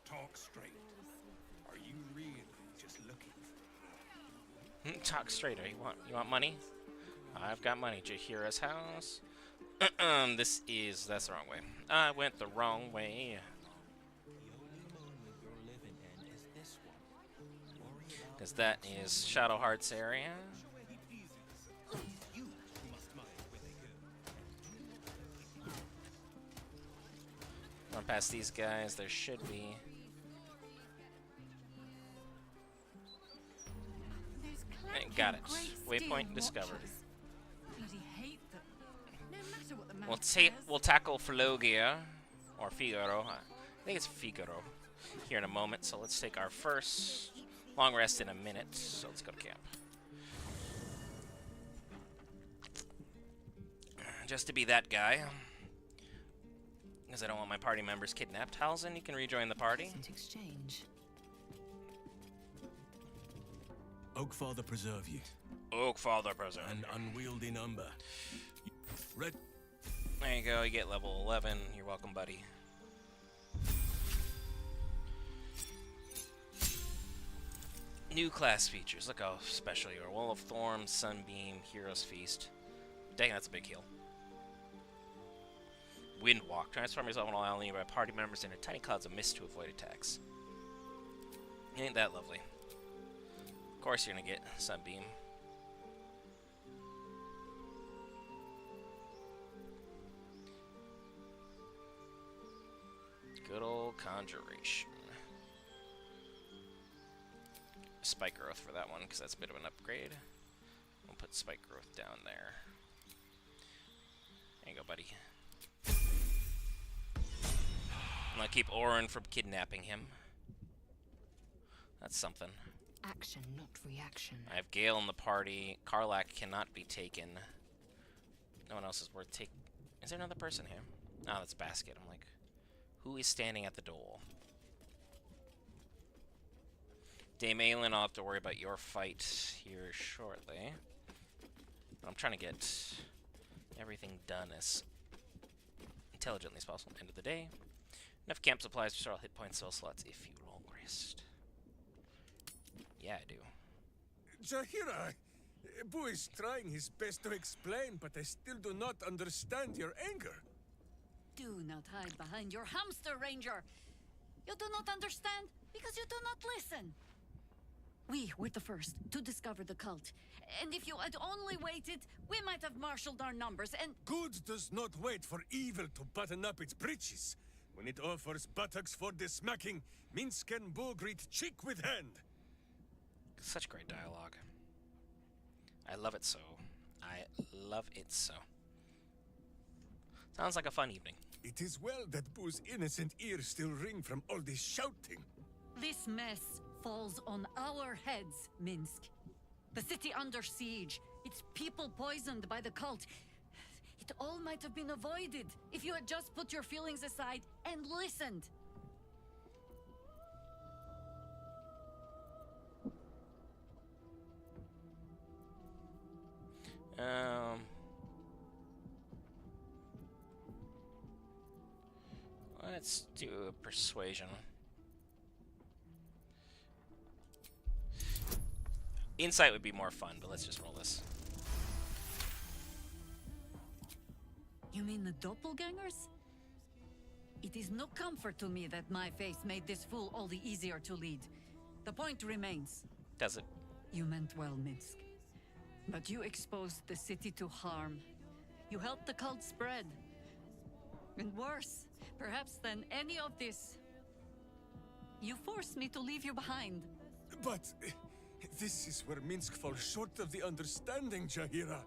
Speaker 7: Talk straight. Are you really just looking for
Speaker 1: Talk straighter. You want money? I've got money. Jahira's house. That's the wrong way. I went the wrong way. Because that is Shadowheart's area. Run past these guys. There should be. Got it. Waypoint discovered. We'll tackle Philogia, or Figaro. I think it's Figaro here in a moment. So let's take our first long rest in a minute. So let's go to camp. Just to be that guy, because I don't want my party members kidnapped. Halzen, you can rejoin the party.
Speaker 5: Exchange.
Speaker 9: Oakfather preserve you.
Speaker 1: Oakfather preserve.
Speaker 9: An unwieldy number. Red.
Speaker 1: There you go. You get level 11. You're welcome, buddy. New class features. Look how special you are. Wall of Thorns, Sunbeam, Hero's Feast. Dang, that's a big heal. Windwalk. Transform yourself on all island nearby party members into tiny clouds of mist to avoid attacks. Ain't that lovely? Of course you're gonna get Sunbeam. Good old Conjuration. Spike Growth for that one, because that's a bit of an upgrade. We'll put Spike Growth down there. There you go, buddy. I'm gonna keep Orin from kidnapping him. That's something.
Speaker 3: Action, not reaction.
Speaker 1: I have Gale in the party. Karlak cannot be taken. No one else is worth taking. Is there another person here? Oh, that's Basket. I'm like, who is standing at the door? Dame Aelin, I'll have to worry about your fight here shortly. But I'm trying to get everything done as intelligently as possible. End of the day. Enough camp supplies to restore all hit points, spell slots if you long rest. Yeah, I do.
Speaker 7: Jahira, Boo is trying his best to explain, but I still do not understand your anger.
Speaker 4: Do not hide behind your hamster, Ranger. You do not understand because you do not listen. We were the first to discover the cult. And if you had only waited, we might have marshaled our numbers and...
Speaker 7: Good does not wait for evil to button up its breeches. When it offers buttocks for the smacking, Minsk and Boo greet cheek with hand.
Speaker 1: Such great dialogue. I love it so. I love it so. Sounds like a fun evening.
Speaker 7: It is well that Boo's innocent ears still ring from all this shouting.
Speaker 4: This mess falls on our heads, Minsk. The city under siege, its people poisoned by the cult. It all might have been avoided if you had just put your feelings aside and listened.
Speaker 1: Let's do a persuasion. Insight would be more fun, but let's just roll this.
Speaker 4: You mean the doppelgangers? It is no comfort to me that my face made this fool all the easier to lead. The point remains.
Speaker 1: Does it?
Speaker 4: You meant well, Minsk. But you exposed the city to harm. You helped the cult spread. And worse, perhaps than any of this, you forced me to leave you behind.
Speaker 7: But this is where Minsk falls short of the understanding, Jahira.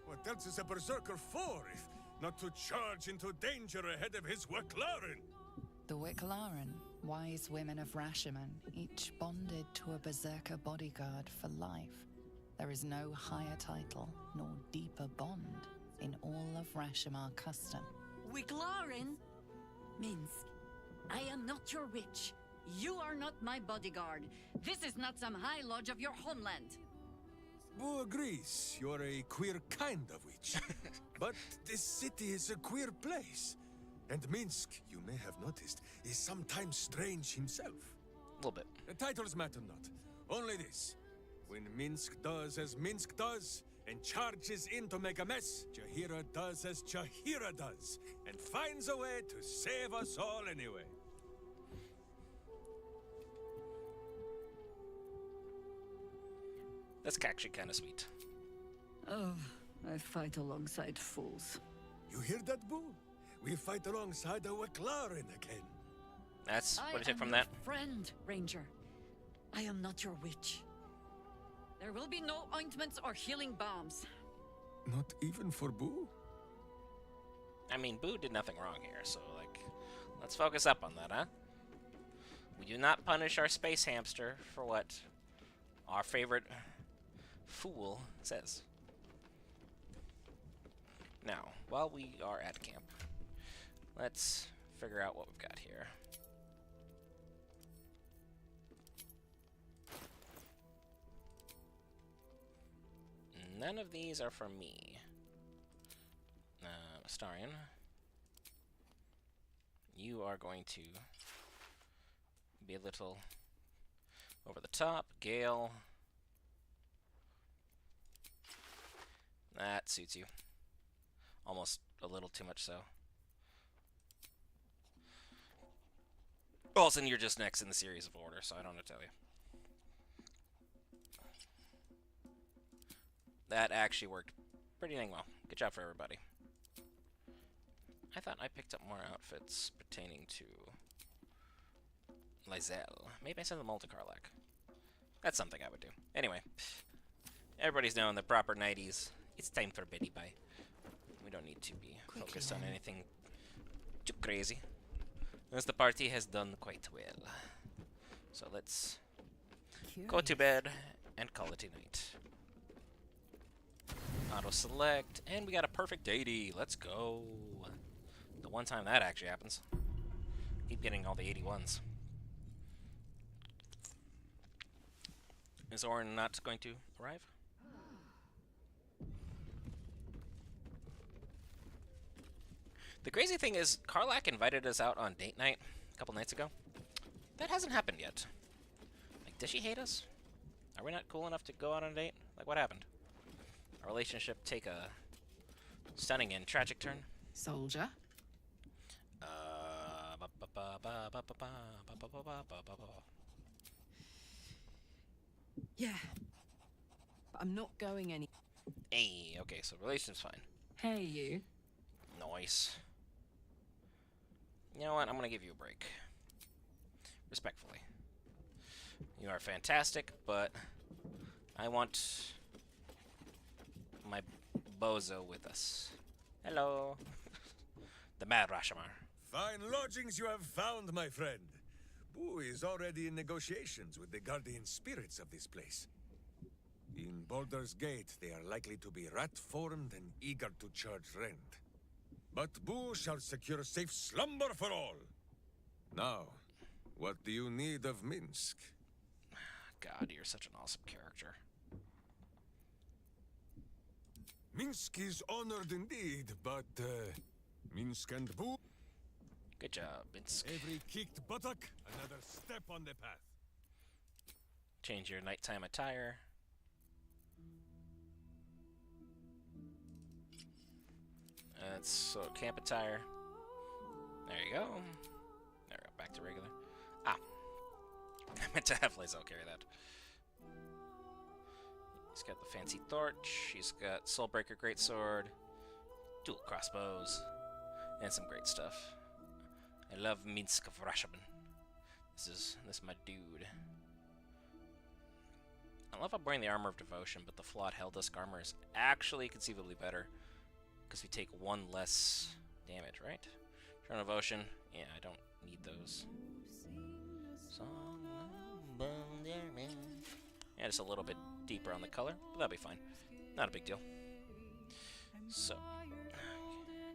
Speaker 7: What else is a berserker for, if not to charge into danger ahead of his Waklaren?
Speaker 5: The Wicklaren, wise women of Rashomon, each bonded to a berserker bodyguard for life. There is no higher title nor deeper bond in all of Rashomon custom.
Speaker 4: Wiglaren? Minsk, I am not your witch. You are not my bodyguard. This is not some high lodge of your homeland.
Speaker 7: Boo agrees you're a queer kind of witch. But this city is a queer place. And Minsk, you may have noticed, is sometimes strange himself.
Speaker 1: A little bit.
Speaker 7: The titles matter not. Only this. When Minsk does as Minsk does, and charges in to make a mess, Jahira does as Jahira does, and finds a way to save us all anyway.
Speaker 1: That's actually kind of sweet.
Speaker 4: Oh, I fight alongside fools.
Speaker 7: You hear that, Boo? We fight alongside a Waklaren again.
Speaker 1: That's what I took from
Speaker 4: your
Speaker 1: that.
Speaker 4: Friend, Ranger. I am not your witch. There will be no ointments or healing balms.
Speaker 7: Not even for Boo?
Speaker 1: I mean, Boo did nothing wrong here, so, like, let's focus up on that, huh? We do not punish our space hamster for what our favorite fool says. Now, while we are at camp, let's figure out what we've got here. None of these are for me. Astarion, you are going to be a little over the top. Gale, that suits you. Almost a little too much so. Olsen, you're just next in the series of order, so I don't know what to tell you. That actually worked pretty dang well. Good job for everybody. I thought I picked up more outfits pertaining to Lizelle. Maybe I sent them all to Karlak. That's something I would do. Anyway, everybody's now in the proper 90s. It's time for Betty Bye. We don't need to be focused on anything too crazy. As the party has done quite well. So let's go to bed and call it a night. Auto select, and we got a perfect 80. Let's go. The one time that actually happens. Keep getting all the 81s. Is Orin not going to arrive? The crazy thing is, Karlak invited us out on date night a couple nights ago. That hasn't happened yet. Like, does she hate us? Are we not cool enough to go out on a date? Like, what happened? Our relationship take a stunning and tragic turn.
Speaker 8: Soldier? Yeah. But I'm not going any...
Speaker 1: Hey, okay, so relation's fine.
Speaker 8: Hey, you.
Speaker 1: Nice. You know what? I'm gonna give you a break. Respectfully. You are fantastic, but I want my bozo with us. Hello. The Mad Rashomon.
Speaker 7: Fine lodgings you have found, my friend. Boo is already in negotiations with the guardian spirits of this place. In Baldur's Gate, they are likely to be rat-formed and eager to charge rent. But Boo shall secure safe slumber for all. Now, what do you need of Minsk?
Speaker 1: God, you're such an awesome character.
Speaker 7: Minsk is honored indeed, but Minsk and Boo...
Speaker 1: Good job, Minsk.
Speaker 7: Every kicked buttock, another step on the path.
Speaker 1: Change your nighttime attire. That's so camp attire. There you go. There we go. Back to regular. Ah. I meant to have Lae'zel carry that. He's got the fancy torch. He's got Soulbreaker Greatsword, dual crossbows, and some great stuff. I love Minsk of Rashaban. This is my dude. I love I'm wearing the Armor of Devotion, but the flawed Helldusk armor is actually conceivably better because we take one less damage, right? Turn Devotion. Yeah, I don't need those. Yeah, just a little bit deeper on the color, but that'll be fine. Not a big deal. So,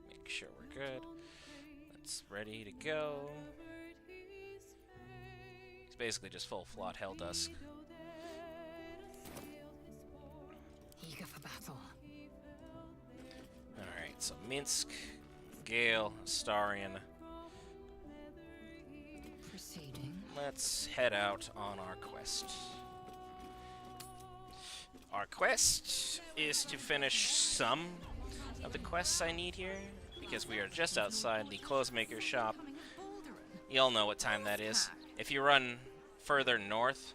Speaker 1: make sure we're good. That's ready to go. It's basically just full flawed Helldusk.
Speaker 5: Eager for battle.
Speaker 1: Alright, so Minsk, Gale, Astarion.
Speaker 5: Proceeding.
Speaker 1: Let's head out on our quest. Our quest is to finish some of the quests I need here, because we are just outside the clothesmaker shop. You'll know what time that is. If you run further north,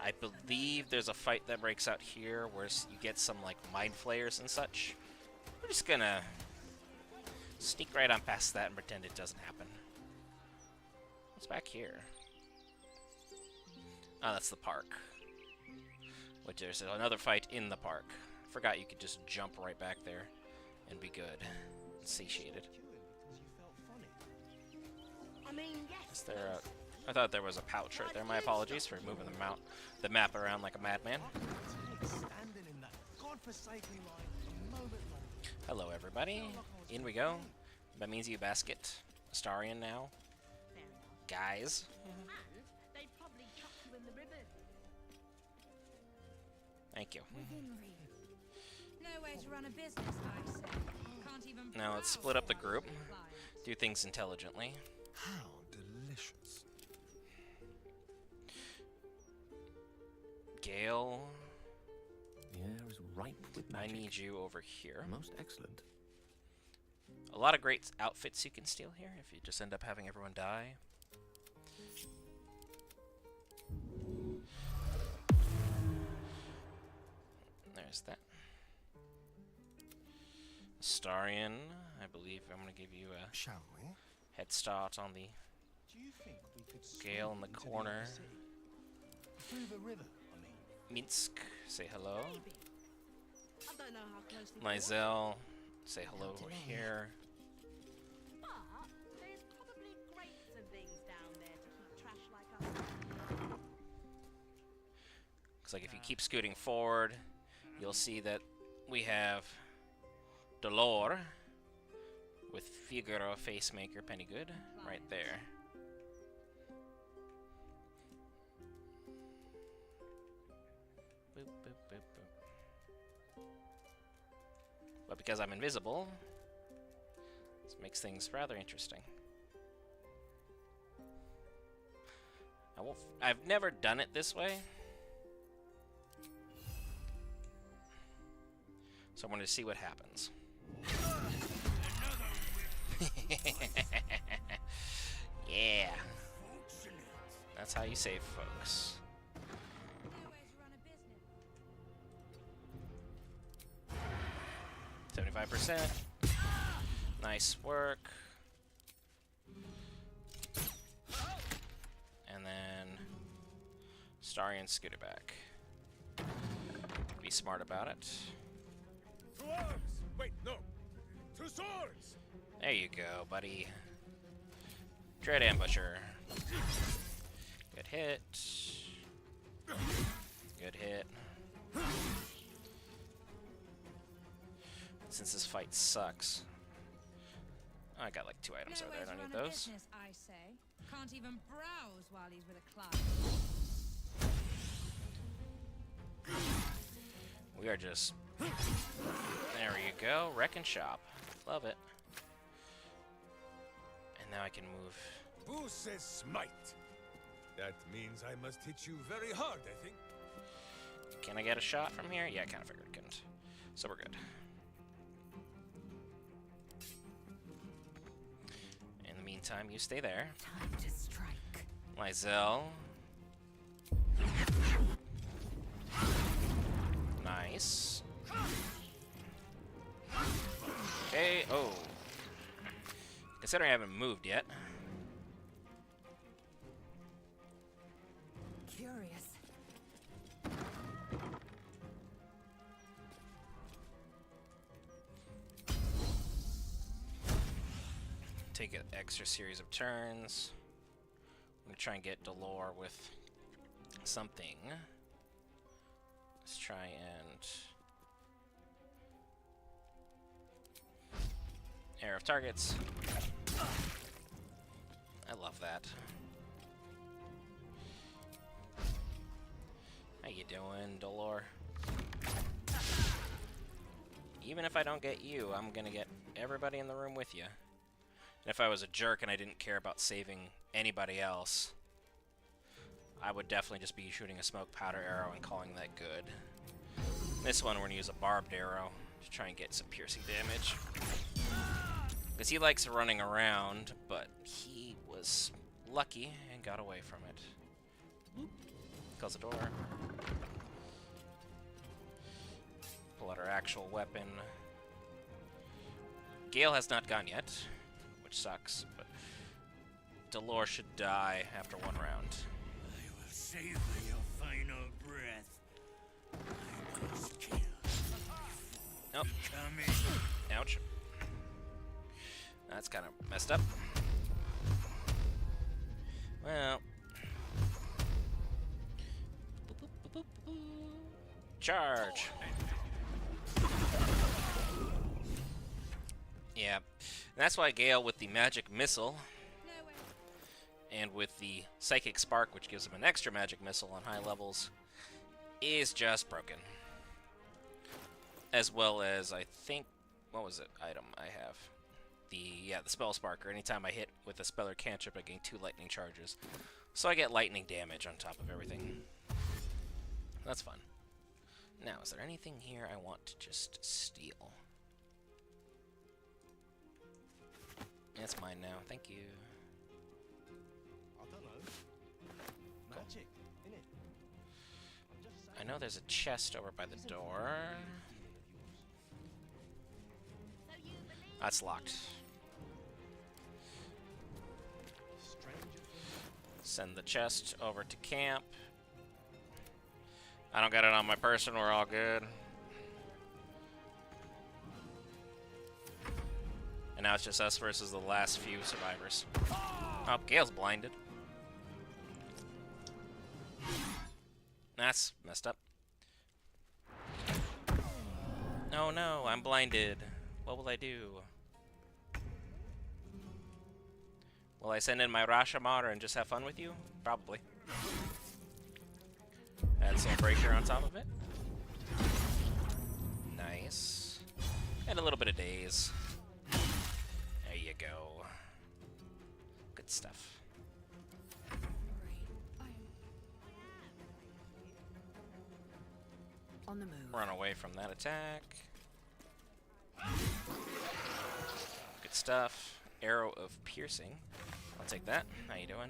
Speaker 1: I believe there's a fight that breaks out here where you get some like mind flayers and such. We're just gonna sneak right on past that and pretend it doesn't happen. What's back here? Oh, that's the park. Which there's another fight in the park. Forgot you could just jump right back there and be good. Satiated. Is there a... I thought there was a pouch right there. My apologies for moving the map around like a madman. Hello, everybody. In we go. That means you basket Astarion now. Guys. Thank you.
Speaker 10: No way to run a business, I say. Can't even
Speaker 1: Now let's split up the group. Do things intelligently.
Speaker 6: How delicious.
Speaker 1: Gale,
Speaker 11: The air is ripe with
Speaker 1: I
Speaker 11: magic.
Speaker 1: need you over here.
Speaker 11: Most excellent.
Speaker 1: A lot of great outfits you can steal here if you just end up having everyone die. There's that. Astarion, I believe I'm going to give you a
Speaker 6: Shall we?
Speaker 1: head start on the
Speaker 6: Do you think we could
Speaker 1: Gale in the corner.
Speaker 6: through the river? I mean,
Speaker 1: Minsk, say hello.
Speaker 10: I don't know how closely.
Speaker 1: Lae'zel, say hello over here.
Speaker 10: But there's probably crates and things down there to keep trash like us.
Speaker 1: Looks like if you keep scooting forward, you'll see that we have Dolor with Figaro Facemaker Pennygood right there. Boop, boop, boop, boop. But because I'm invisible, this makes things rather interesting. I've never done it this way. So I wanted to see what happens. Yeah. That's how you save folks. 75%. Nice work. And then Astarion scooter back. Be smart about it.
Speaker 7: To arms! Wait, no. To swords!
Speaker 1: There you go, buddy. Dread Ambusher. Good hit. Good hit. Since this fight sucks. I got like 2 items over there, I don't need those.
Speaker 10: Business, I say. Can't even browse while he's with a client.
Speaker 1: We are just... There you go, wreck and shop. Love it. And Now I can move.
Speaker 7: Boo says smite. That means I must hit you very hard, I think.
Speaker 1: Can I get a shot from here? Yeah, I kind of figured I couldn't. So we're good. In the meantime, you stay there.
Speaker 4: Time to strike.
Speaker 1: Lysel. Nice. Okay, oh. Considering I haven't moved yet.
Speaker 4: Curious.
Speaker 1: Take an extra series of turns. I'm gonna try and get Delore with something. Let's try and Air of targets. I love that. How you doing, Delore? Even if I don't get you, I'm gonna get everybody in the room with you. And if I was a jerk and I didn't care about saving anybody else, I would definitely just be shooting a smoke powder arrow and calling that good. This one we're gonna use a barbed arrow to try and get some piercing damage. Because he likes running around, but he was lucky and got away from it. Close the door. Pull out our actual weapon. Gale has not gone yet, which sucks, but Delore should die after one round.
Speaker 12: I will savor your final breath. I must kill
Speaker 1: Nope.
Speaker 12: becoming.
Speaker 1: Ouch. That's kind of messed up. Well. Charge. Yeah. And that's why Gale with the magic missile and with the psychic spark, which gives him an extra magic missile on high levels, is just broken. As well as, I think, what was it item I have? The spell sparker. Anytime I hit with a spell or cantrip, I gain 2 lightning charges. So I get lightning damage on top of everything. That's fun. Now, is there anything here I want to just steal? It's mine now. Thank you.
Speaker 11: I don't know. Magic, innit?
Speaker 1: I know there's a chest over by the door. That's locked. Send the chest over to camp. I don't got it on my person, we're all good. And now it's just us versus the last few survivors. Oh, Gale's blinded. That's messed up. Oh no, I'm blinded. What will I do? Will I send in my Rashomar and just have fun with you? Probably. Add some breaker on top of it. Nice. And a little bit of daze. There you go. Good stuff.
Speaker 8: On the move.
Speaker 1: Run away from that attack. Good stuff. Arrow of piercing. I'll take that. How you doing?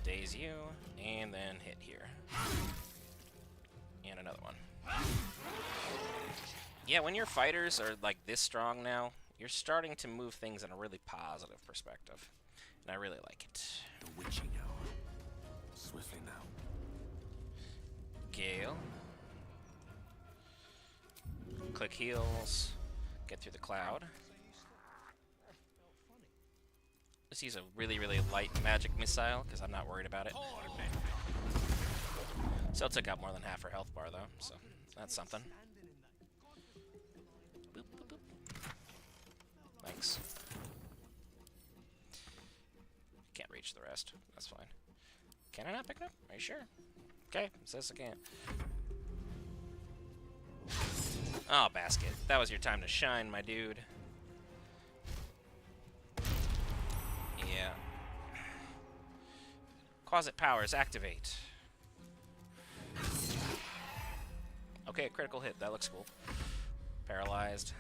Speaker 1: Daze you, and then hit here. And another one. Yeah, when your fighters are like this strong now, you're starting to move things in a really positive perspective. And I really like it.
Speaker 11: The witching hour. Swiftly now.
Speaker 1: Gale. Click heals. Get through the cloud. Let's use a really, really light magic missile, because I'm not worried about it. Still took out more than half her health bar, though, so that's something. Boop, boop, boop. Thanks. Can't reach the rest. That's fine. Can I not pick it up? Are you sure? Okay, says I can't. Oh, Basket. That was your time to shine, my dude. Yeah. Closet powers activate. Okay, critical hit. That looks cool. Paralyzed.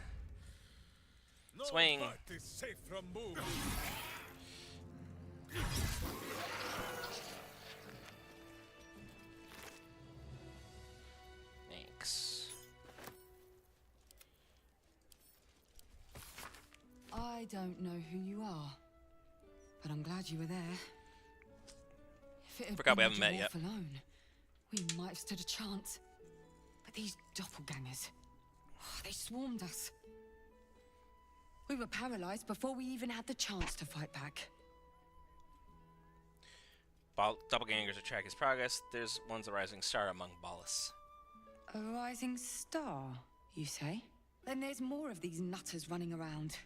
Speaker 1: Swing.
Speaker 7: No butt is safe from move.
Speaker 1: Thanks.
Speaker 13: I don't know who you are, but I'm glad you were there. If it had
Speaker 1: Forgot we
Speaker 13: been
Speaker 1: haven't met yet.
Speaker 13: alone, we might have stood a chance. But these doppelgangers, they swarmed us. We were paralyzed before we even had the chance to fight back.
Speaker 1: Doppelgangers are track his progress. There's one's a rising star among Ballas.
Speaker 13: A rising star, you say? Then there's more of these nutters running around.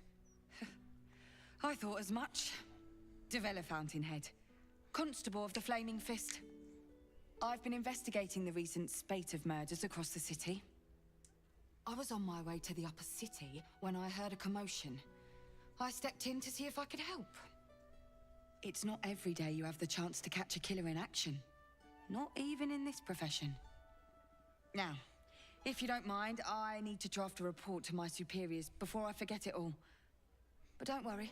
Speaker 13: I thought as much. Devella Fountainhead, Constable of the Flaming Fist. I've been investigating the recent spate of murders across the city. I was on my way to the upper city when I heard a commotion. I stepped in to see if I could help. It's not every day you have the chance to catch a killer in action. Not even in this profession. Now, if you don't mind, I need to draft a report to my superiors before I forget it all. But don't worry.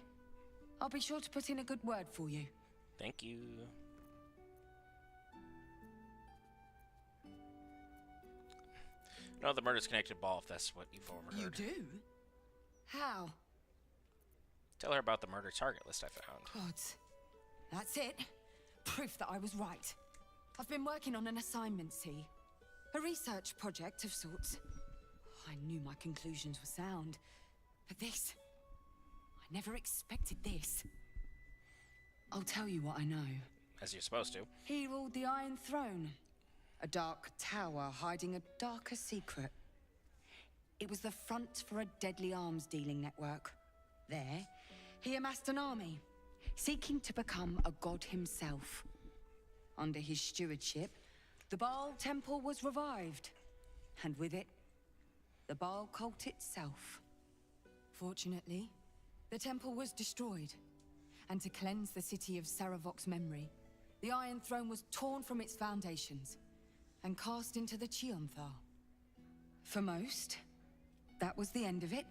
Speaker 13: I'll be sure to put in a good word for you.
Speaker 1: Thank you. No, the murder's connected Ball, if that's what you've overheard.
Speaker 13: You do? How?
Speaker 1: Tell her about the murder target list I found.
Speaker 13: Gods. That's it. Proof that I was right. I've been working on an assignment, see? A research project of sorts. I knew my conclusions were sound. But this... I never expected this. I'll tell you what I know.
Speaker 1: As you're supposed to.
Speaker 13: He ruled the Iron Throne. A dark tower hiding a darker secret. It was the front for a deadly arms dealing network. There, he amassed an army, seeking to become a god himself. Under his stewardship, the Baal Temple was revived. And with it, the Baal cult itself. Fortunately, the temple was destroyed. And to cleanse the city of Saravok's memory, the Iron Throne was torn from its foundations and cast into the Chionthar. For most, that was the end of it.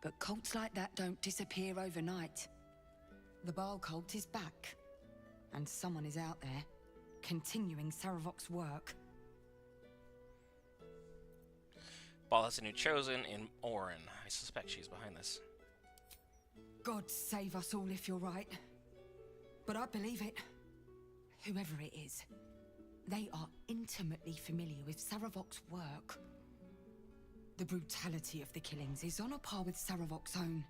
Speaker 13: But cults like that don't disappear overnight. The Baal cult is back, and someone is out there, continuing Saravok's work.
Speaker 1: Ball has a new chosen in Orin. I suspect she's behind this.
Speaker 13: God save us all if you're right. But I believe it. Whoever it is, they are intimately familiar with Saravok's work. The brutality of the killings is on a par with Saravok's own.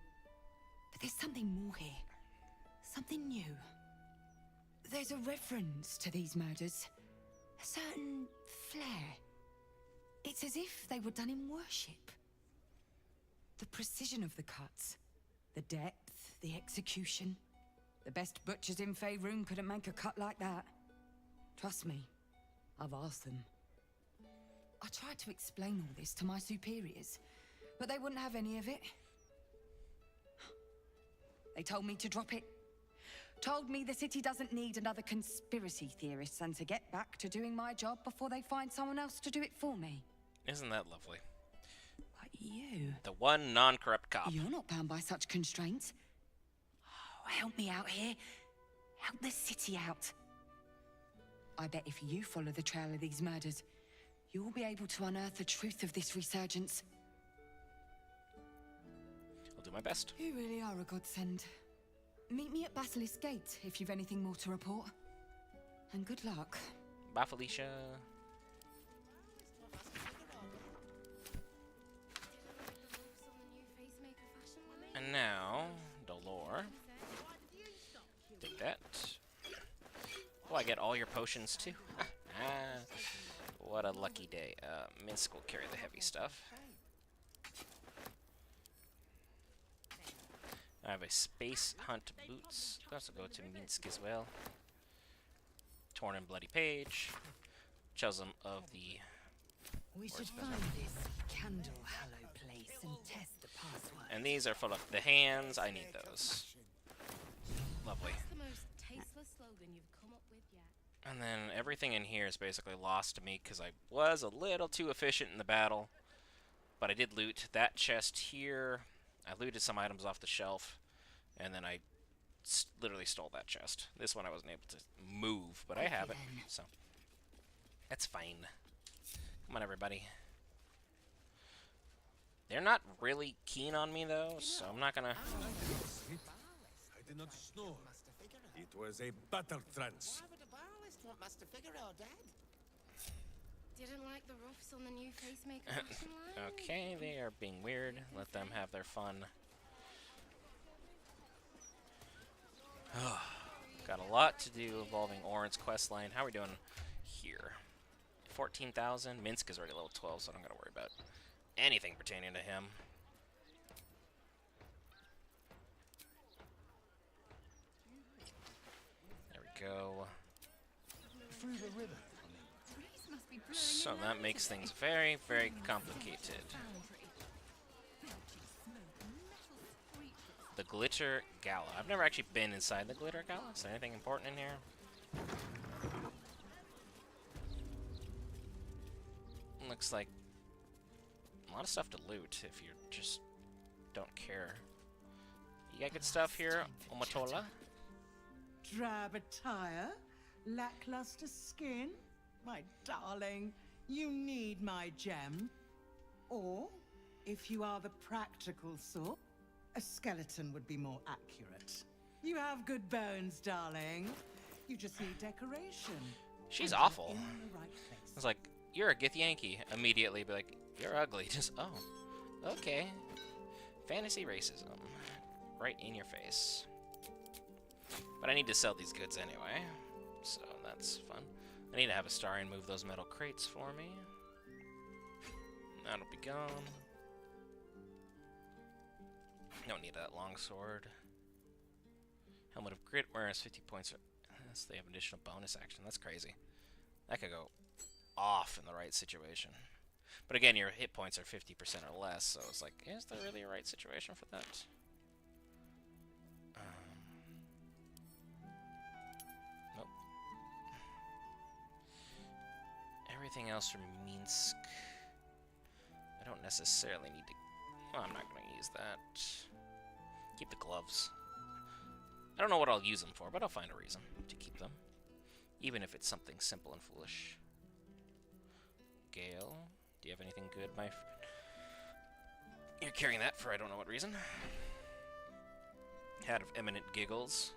Speaker 13: But there's something more here. Something new. There's a reverence to these murders. A certain flair. It's as if they were done in worship. The precision of the cuts. The depth, the execution. The best butchers in Faerun couldn't make a cut like that. Trust me, I've asked them. I tried to explain all this to my superiors, but they wouldn't have any of it. They told me to drop it. Told me the city doesn't need another conspiracy theorist and to get back to doing my job before they find someone else to do it for me.
Speaker 1: Isn't that lovely?
Speaker 13: But you...
Speaker 1: The one non-corrupt cop.
Speaker 13: You're not bound by such constraints. Oh, help me out here. Help the city out. I bet if you follow the trail of these murders, you'll be able to unearth the truth of this resurgence.
Speaker 1: I'll do my best.
Speaker 13: You really are a godsend. Meet me at Basilisk Gate if you've anything more to report. And good luck.
Speaker 1: Bye, Felicia. And now, Dolor. Take that. Oh, I get all your potions too. What a lucky day. Minsk will carry the heavy stuff. I have a Space Hunt Boots. Those will go to Minsk as well. Torn and Bloody Page. Chasm of the
Speaker 13: We should find this candle-hallow place and test the password.
Speaker 1: And these are full of the hands. I need those. Lovely.
Speaker 10: That's the most tasteless slogan you've come up with yet.
Speaker 1: And then everything in here is basically lost to me because I was a little too efficient in the battle. But I did loot that chest here. I looted some items off the shelf. And then I literally stole that chest. This one I wasn't able to move, but I have it. So that's fine. Come on, everybody. They're not really keen on me, though, so I'm not gonna...
Speaker 7: I did not snore. It was a battle trance.
Speaker 11: Why would a barlist want Master Figaro dead?
Speaker 10: Didn't like the roughs on the new facemaker fashion line?
Speaker 1: Okay, they are being weird. Let them have their fun. Got a lot to do involving Orin's questline. How are we doing here? 14,000. Minsk is already level 12, so I don't gotta worry about anything pertaining to him. There we go.
Speaker 11: Through the river.
Speaker 1: So that makes things very, very complicated. The Glitter Gala. I've never actually been inside the Glitter Gala. Is there anything important in here? Looks like a lot of stuff to loot if you just don't care. You got good stuff here, Omatola?
Speaker 14: Drab attire, lackluster skin. My darling, you need my gem. Or, if you are the practical sort, a skeleton would be more accurate. You have good bones, darling. You just need decoration.
Speaker 1: She's
Speaker 14: And
Speaker 1: awful.
Speaker 14: you're in the right place.
Speaker 1: I was like, you're a Githyanki. Immediately be like, you're ugly. Just, oh, okay. Fantasy racism. Right in your face. But I need to sell these goods anyway, so that's fun. I need to have Astarion move those metal crates for me. That'll be gone. Don't need that longsword. Helmet of Grit wears 50 points. Yes, they have additional bonus action. That's crazy. That could go off in the right situation. But again, your hit points are 50% or less, so it's like, is there really a right situation for that? Nope. Everything else from Minsk. I don't necessarily need to... Well, I'm not going to use that. Keep the gloves. I don't know what I'll use them for, but I'll find a reason to keep them. Even if it's something simple and foolish. Gale, do you have anything good, my friend? You're carrying that for I don't know what reason. Hat of Eminent Giggles.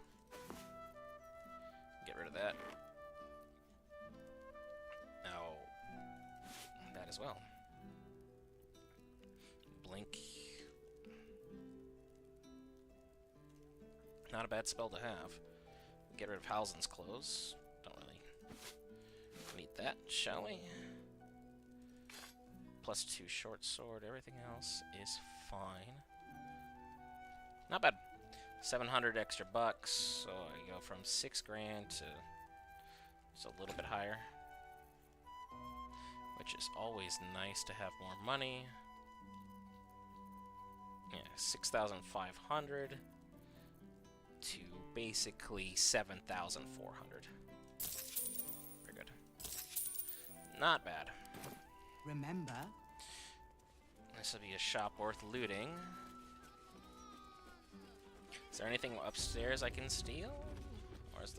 Speaker 1: Get rid of that. Now, that as well. Blink. Not a bad spell to have. Get rid of Halzin's clothes. Don't really need that, shall we? +2 short sword. Everything else is fine. Not bad. 700 extra bucks. So I go from 6 grand to just a little bit higher, which is always nice to have more money. Yeah, 6,500 to basically 7,400. Very good. Not bad.
Speaker 14: Remember,
Speaker 1: This will be a shop worth looting. Is there anything upstairs I can steal? Or is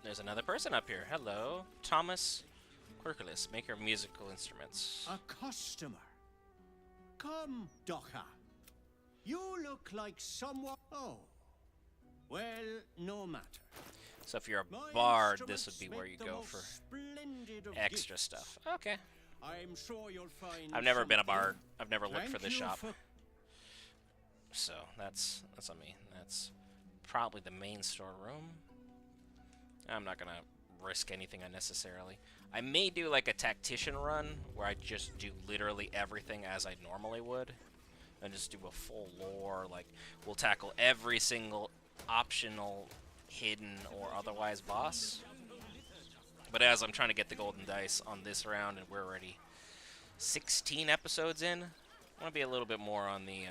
Speaker 1: there's another person up here. Hello, Thomas Quirkless, maker of musical instruments.
Speaker 15: A customer. Come, Docker. You look like someone... Oh. Well, no matter.
Speaker 1: So if you're a
Speaker 15: My
Speaker 1: bard, this would
Speaker 15: instruments
Speaker 1: be where
Speaker 15: make
Speaker 1: you
Speaker 15: the
Speaker 1: go
Speaker 15: most
Speaker 1: for
Speaker 15: splendid of
Speaker 1: extra
Speaker 15: gifts.
Speaker 1: stuff. Okay.
Speaker 15: I'm sure you'll find
Speaker 1: I've never been a
Speaker 15: something.
Speaker 1: bard. I've never looked for
Speaker 15: Thank
Speaker 1: this
Speaker 15: you
Speaker 1: shop.
Speaker 15: for-
Speaker 1: So that's on me. That's probably the main storeroom. I'm not gonna risk anything unnecessarily. I may do like a tactician run where I just do literally everything as I normally would, and just do a full lore. Like we'll tackle every single optional, hidden or otherwise boss. But as I'm trying to get the golden dice on this round, and we're already 16 episodes in. I want to be a little bit more on the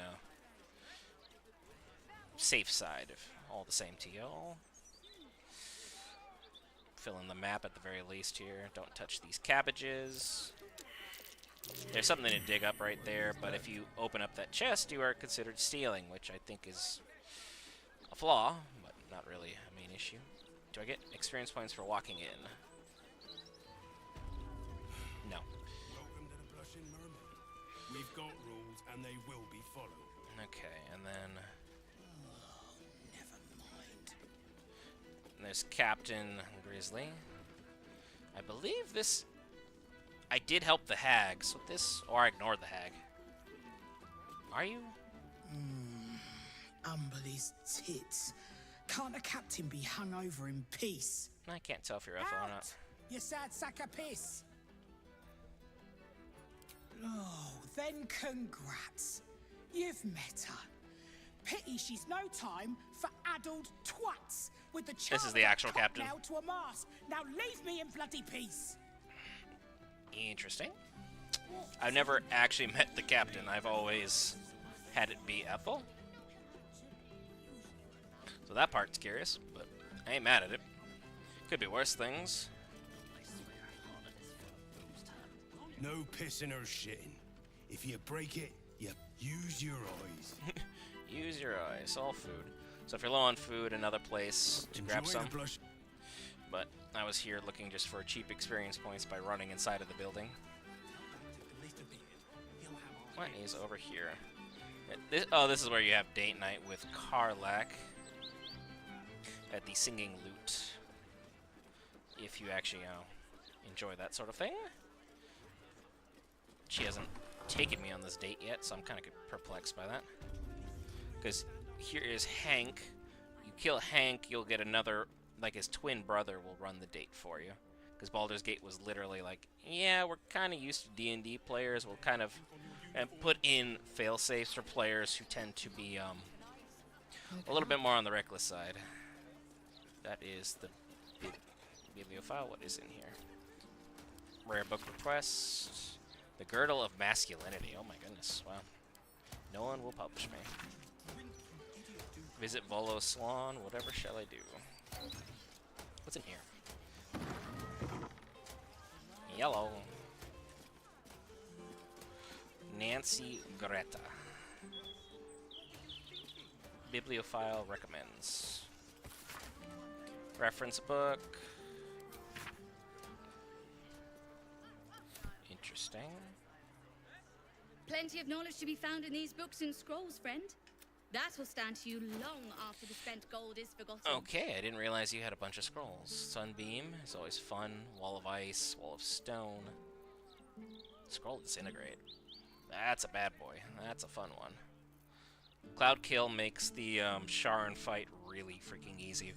Speaker 1: safe side, if all the same to y'all. Fill in the map at the very least here. Don't touch these cabbages. There's something to dig up right there, but if you open up that chest, you are considered stealing, which I think is a flaw, but not really a main issue. Do I get experience points for walking in? No.
Speaker 9: Welcome to the Blushing Mermaid. We've got rules, and they will be followed.
Speaker 1: Okay, and then... There's Captain Grizzly. I believe this... I did help the hags with this, or I ignored the hag. Are you?
Speaker 16: Umberly's tits. Can't a captain be hung over in peace?
Speaker 1: I can't tell if you're Ethel or not.
Speaker 16: You sad sack of piss. Oh, then congrats. You've met her. Pity she's no time for addled twats with the
Speaker 1: This is the actual captain.
Speaker 16: Now to a mast. Now leave me in bloody peace.
Speaker 1: Interesting. I've never actually met the captain. I've always had it be Ethel. So that part's curious, but I ain't mad at it. Could be worse things.
Speaker 9: No pissing or shitting. If you break it, you use your eyes.
Speaker 1: Use your eyes. All food. So if you're low on food, another place to grab some. But I was here looking just for cheap experience points by running inside of the building. What is over here? This is where you have date night with Karlak at the Singing Lute. If you actually enjoy that sort of thing. She hasn't taken me on this date yet, so I'm kind of perplexed by that. Because here is Hank. You kill Hank, you'll get another, like his twin brother will run the date for you. Because Baldur's Gate was literally like, yeah, we're kind of used to D&D players. We'll kind of put in fail-safes for players who tend to be a little bit more on the reckless side. That is the bibliophile. What is in here? Rare book request. The Girdle of Masculinity. Oh my goodness. Wow. No one will publish me. Visit Volo Swan. Whatever shall I do? What's in here? Yellow. Nancy Greta. Bibliophile recommends. Reference book. Interesting.
Speaker 17: Plenty of knowledge to be found in these books and scrolls, friend. That will stand to you long after the spent gold is forgotten.
Speaker 1: Okay, I didn't realize you had a bunch of scrolls. Sunbeam is always fun. Wall of Ice, Wall of Stone. Scroll Disintegrate. That's a bad boy. That's a fun one. Cloud Kill makes the Sharon fight really freaking easy.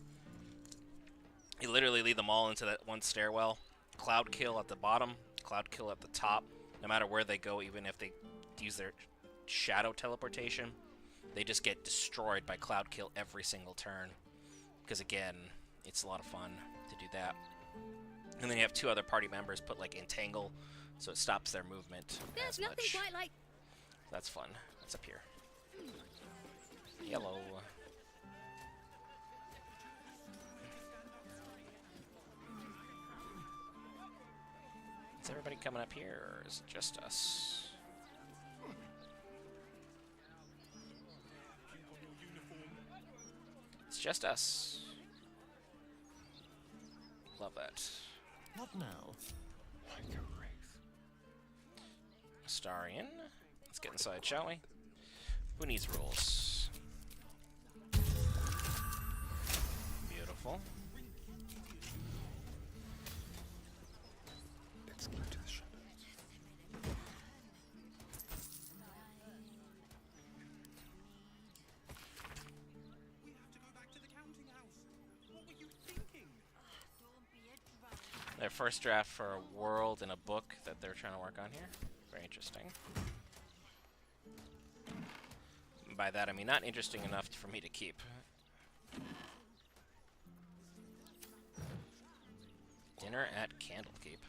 Speaker 1: You literally lead them all into that one stairwell. Cloud Kill at the bottom, Cloud Kill at the top. No matter where they go, even if they use their shadow teleportation, they just get destroyed by Cloud Kill every single turn. Because again, it's a lot of fun to do that. And then you have two other party members put like Entangle, so it stops their movement
Speaker 17: There's
Speaker 1: as
Speaker 17: nothing
Speaker 1: much.
Speaker 17: quite like...
Speaker 1: That's fun. That's up here. Yellow. Is everybody coming up here, or is it just us? It's just us. Love that.
Speaker 6: What now?
Speaker 1: Astarian. Let's get inside, shall we? Who needs rules? Beautiful.
Speaker 6: Let's go to the shadows.
Speaker 15: We have to go back to the counting house. What were you thinking?
Speaker 1: Their first draft for a world and a book that they're trying to work on here. Very interesting. By that I mean not interesting enough for me to keep. Dinner at Candlekeep.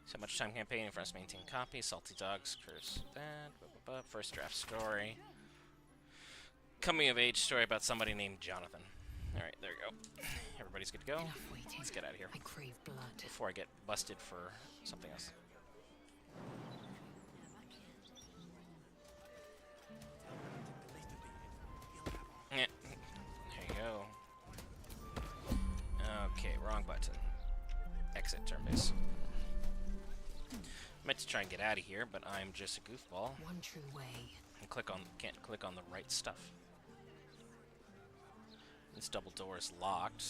Speaker 1: So much time campaigning for us to maintain copy. Salty dogs, curse that. Blah, blah, blah. First draft story. Coming of age story about somebody named Jonathan. Alright, there we go. Everybody's good to go. Let's get out of here.
Speaker 5: I crave blood.
Speaker 1: Before I get busted for something else. Yeah. There you go. Okay, wrong button. Exit turn base. I meant to try and get out of here, but I'm just a goofball.
Speaker 5: One true way.
Speaker 1: And can't click on the right stuff. This double door is locked.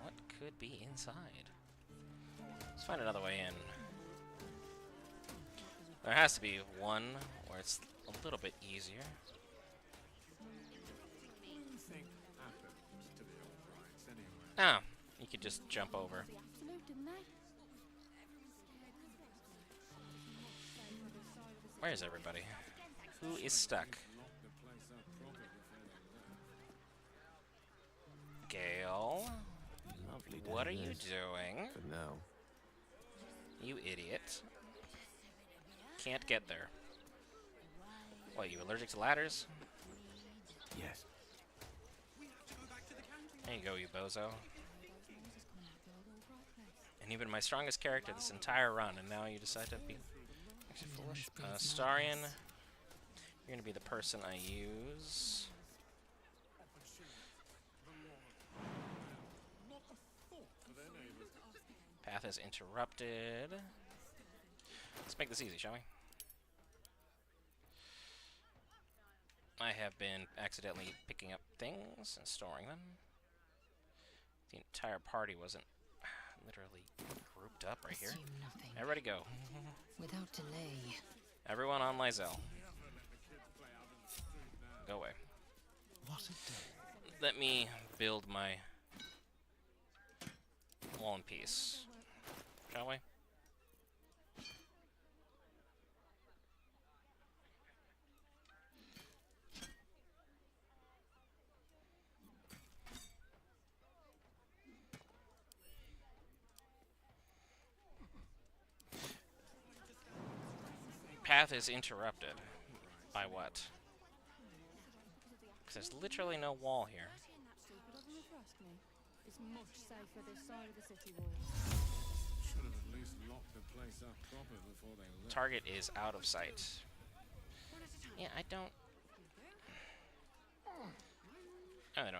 Speaker 1: What could be inside? Let's find another way in. There has to be one where it's a little bit easier. Ah, you could just jump over. Where is everybody? Who is stuck? Gale? What are you doing?
Speaker 6: For now.
Speaker 1: You idiot. Can't get there. What, you allergic to ladders?
Speaker 6: Yes.
Speaker 1: There you go, you bozo. And you've been my strongest character this entire run, and now you decide to be actually foolish. Starion, you're gonna be the person I use. Path is interrupted. Let's make this easy, shall we? I have been accidentally picking up things and storing them. The entire party wasn't literally grouped up right here. Everybody go.
Speaker 5: Without delay.
Speaker 1: Everyone on Lysel. Go away.
Speaker 6: What a day.
Speaker 1: Let me build my wall in peace. Shall we? Path is interrupted. By what? Because there's literally no wall here.
Speaker 17: It's much safer this side of the city wall.
Speaker 18: Should have at least locked the place up proper before they left.
Speaker 1: Target is out of sight. Yeah, I don't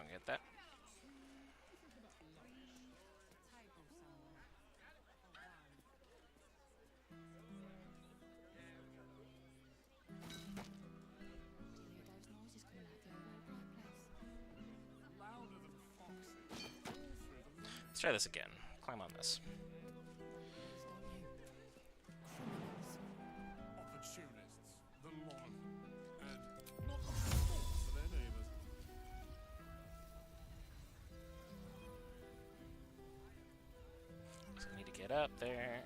Speaker 1: get that. Let's try this again. Climb on this.
Speaker 18: Opportunists, the law, and not a thought for their neighbors.
Speaker 1: So I need to get up there.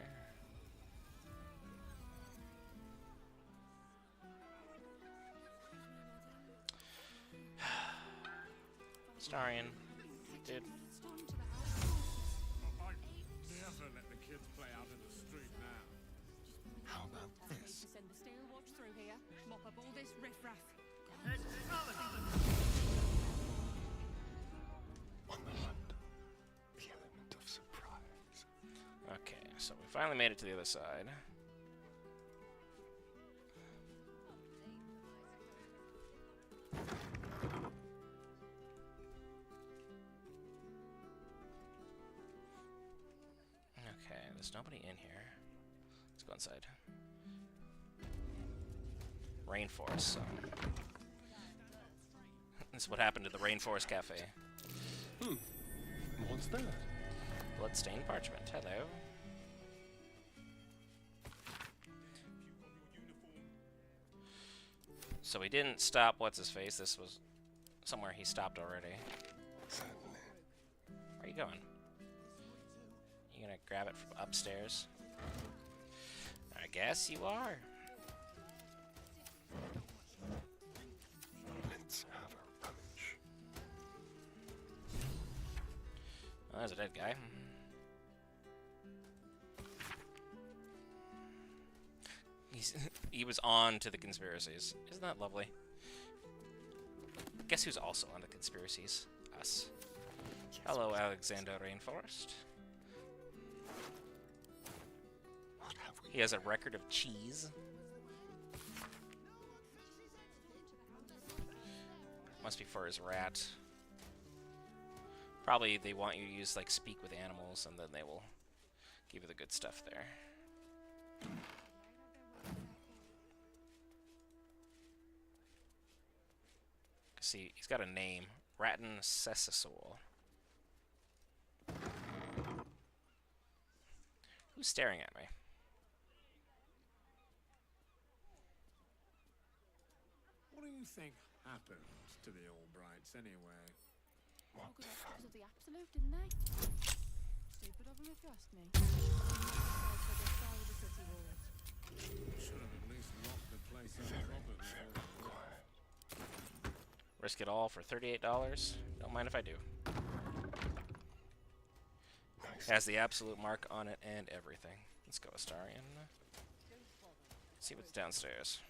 Speaker 1: Starion, dude.
Speaker 18: Never let the kids play out in the street now.
Speaker 6: How about this?
Speaker 17: Send the steel watch through here. Mop up all this riffraff.
Speaker 6: On the hunt. The element of surprise.
Speaker 1: Okay, so we finally made it to the other side. Okay, there's nobody in here. Let's go inside. Rainforest, so. This is what happened to the Rainforest Cafe.
Speaker 6: What's that?
Speaker 1: Bloodstained parchment. Hello. So we didn't stop what's-his-face. This was somewhere he stopped already.
Speaker 6: Certainly.
Speaker 1: Where are you going? You gonna grab it from upstairs? I guess you are.
Speaker 6: Let's have a rummage.
Speaker 1: Oh, there's a dead guy. he was on to the conspiracies. Isn't that lovely? Guess who's also on the conspiracies? Us. Hello, Alexander Rainforest. He has a record of cheese. Must be for his rat. Probably they want you to use, like, speak with animals, and then they will give you the good stuff there. See, he's got a name. Ratton Sessasaur. Who's staring at me?
Speaker 18: What do you think happened to the Albrights anyway?
Speaker 17: What the fuck? Of the absolute, didn't they? Stupid of them if you ask me.
Speaker 18: Should have at least locked the place up properly.
Speaker 1: Risk it all for $38. Don't mind if I do. Has the absolute mark on it and everything. Let's go, Astarion. See what's downstairs.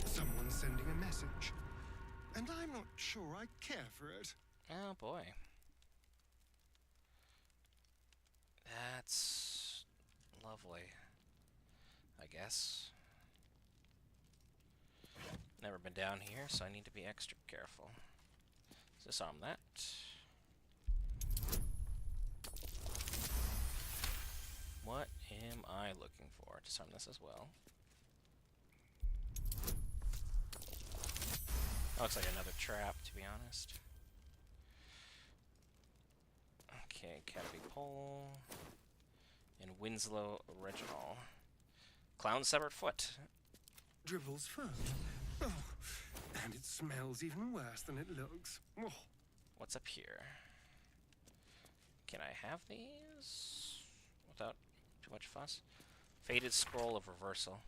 Speaker 2: Someone's sending a message. And I'm not sure I care for it.
Speaker 1: Oh boy. That's lovely, I guess. Never been down here, so I need to be extra careful. Disarm that. What am I looking for? Disarm this as well. Looks like another trap, to be honest. Okay, Cadby Pole. And Winslow Original. Clown Severed Foot.
Speaker 2: Dribble's foot. Oh, and it smells even worse than it looks. Oh.
Speaker 1: What's up here? Can I have these without too much fuss? Faded Scroll of Reversal.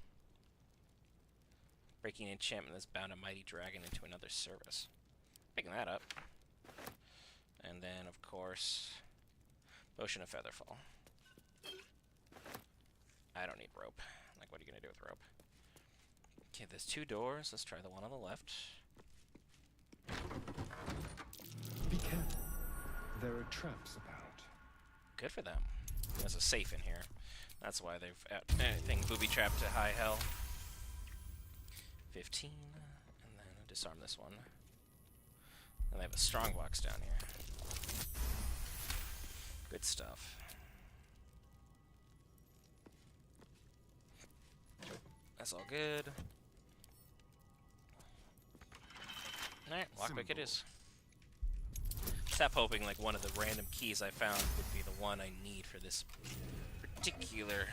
Speaker 1: Breaking enchantment that's bound a mighty dragon into another service. Picking that up. And then, of course, Potion of Featherfall. I don't need rope. Like, what are you going to do with rope? Okay, there's 2 doors. Let's try the one on the left.
Speaker 2: Be careful. There are traps about.
Speaker 1: Good for them. There's a safe in here. That's why they've anything booby-trapped to high hell. 15. And then disarm this one. And they have a strong box down here. Good stuff. That's all good. Alright, lockpick it is. Stop hoping like one of the random keys I found would be the one I need for this particular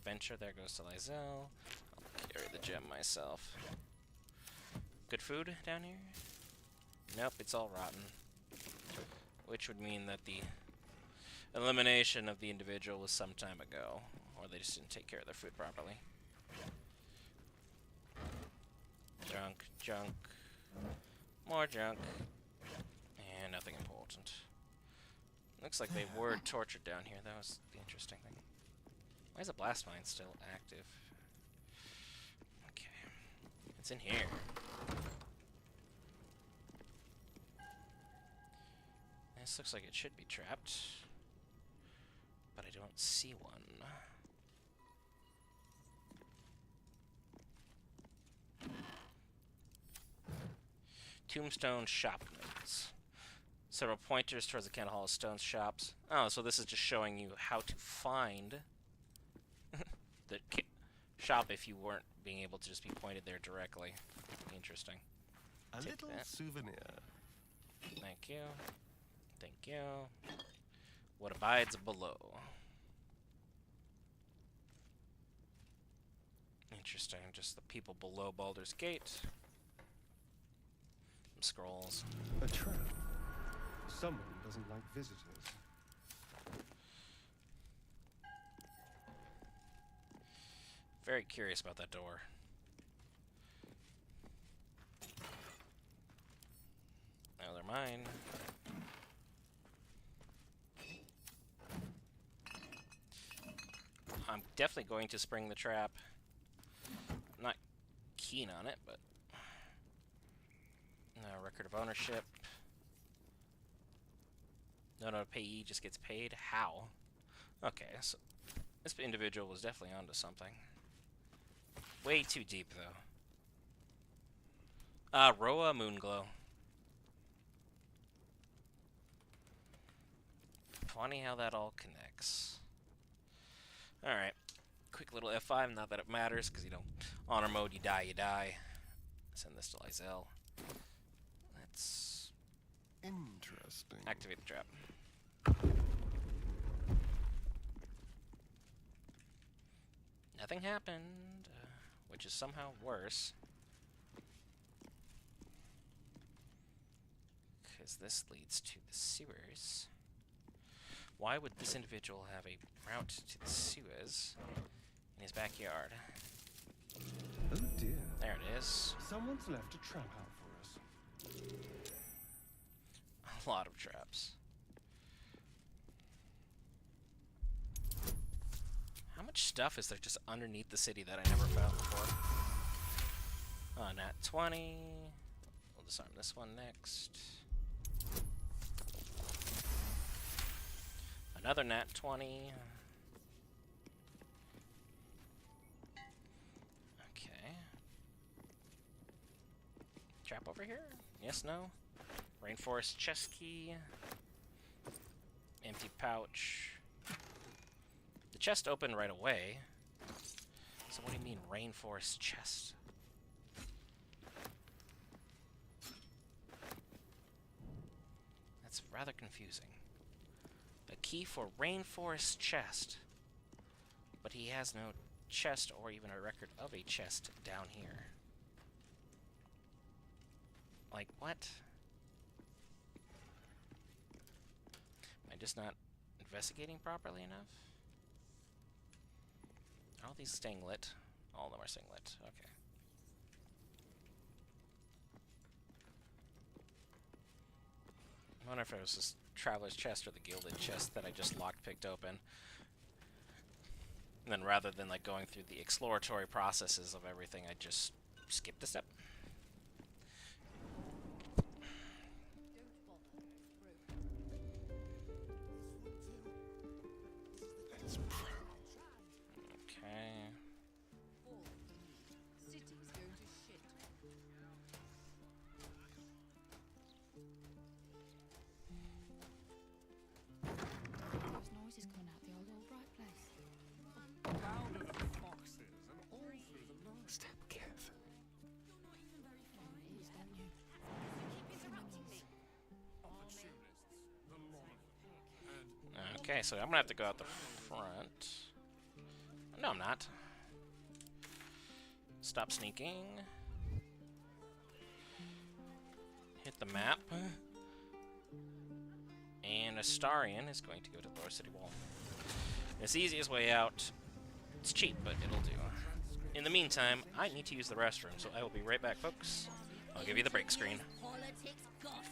Speaker 1: venture. There goes to Lizelle. I'll carry the gem myself. Good food down here? Nope, it's all rotten. Which would mean that the elimination of the individual was some time ago. Or they just didn't take care of their food properly. Junk, junk, more junk, and nothing important. Looks like they were tortured down here. That was the interesting thing. Why is the blast mine still active? Okay, it's in here. This looks like it should be trapped, but I don't see one. Tombstone Shop Notes. Several pointers towards the Kent Hall of Stones shops. Oh, so this is just showing you how to find the shop if you weren't being able to just be pointed there directly. Interesting.
Speaker 2: A
Speaker 1: Take
Speaker 2: little
Speaker 1: that.
Speaker 2: souvenir.
Speaker 1: Thank you. Thank you. What abides below? Interesting. Just the people below Baldur's Gate. Some scrolls.
Speaker 2: A trap. Someone doesn't like visitors.
Speaker 1: Very curious about that door. Now they're mine. I'm definitely going to spring the trap. I'm not keen on it, but... record of ownership. No payee just gets paid. How? Okay, so this individual was definitely onto something. Way too deep, though. Roa Moonglow. Funny how that all connects. Alright. Quick little F5, not that it matters, because, you know, honor mode, you die, you die. Send this to Lysel. Let's...
Speaker 2: Interesting.
Speaker 1: Activate the trap. Nothing happened, which is somehow worse. Because this leads to the sewers. Why would this individual have a route to the sewers in his backyard?
Speaker 2: Oh dear.
Speaker 1: There it is.
Speaker 2: Someone's left a trap out for us.
Speaker 1: A lot of traps. How much stuff is there just underneath the city that I never found before? Nat 20. We'll disarm this one next. Another Nat 20. Okay. Trap over here? Yes, no? Rainforest chest key. Empty pouch. The chest opened right away. So what do you mean, rainforest chest? That's rather confusing. A key for rainforest chest. But he has no chest or even a record of a chest down here. Like, what? Am I just not investigating properly enough? Are all these staying lit? All of them are staying lit. Okay. I wonder if it was this Traveler's Chest or the Gilded Chest that I just lockpicked open. And then rather than like going through the exploratory processes of everything, I just skipped a step. Okay.
Speaker 3: City's going to shit. Those noises coming out the old Albright place.
Speaker 18: Louder than foxes and all through the night.
Speaker 2: Step careful.
Speaker 3: You're not even very far east, aren't you?
Speaker 10: Keep interrupting me.
Speaker 18: Opportunists, the lot of them. And
Speaker 1: Okay, so I'm gonna have to go out the front. No, I'm not. Stop sneaking. Hit the map. And Astarion is going to go to the Lower City Wall. It's the easiest way out. It's cheap, but it'll do. In the meantime, I need to use the restroom, so I will be right back, folks. I'll give you the break screen.
Speaker 10: Politics gossip.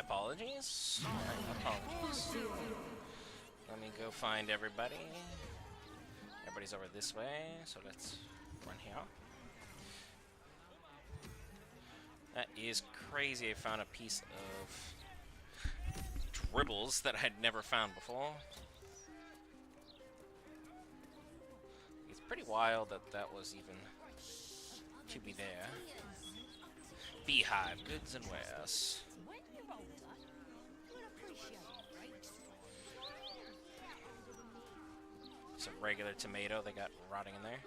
Speaker 1: apologies. My apologies. Let me go find everybody. Everybody's over this way, so let's run here. That is crazy. I found a piece of dribbles that I'd never found before. It's pretty wild that that was even to be there. Beehive, goods and wares. It's a regular tomato they got rotting in there.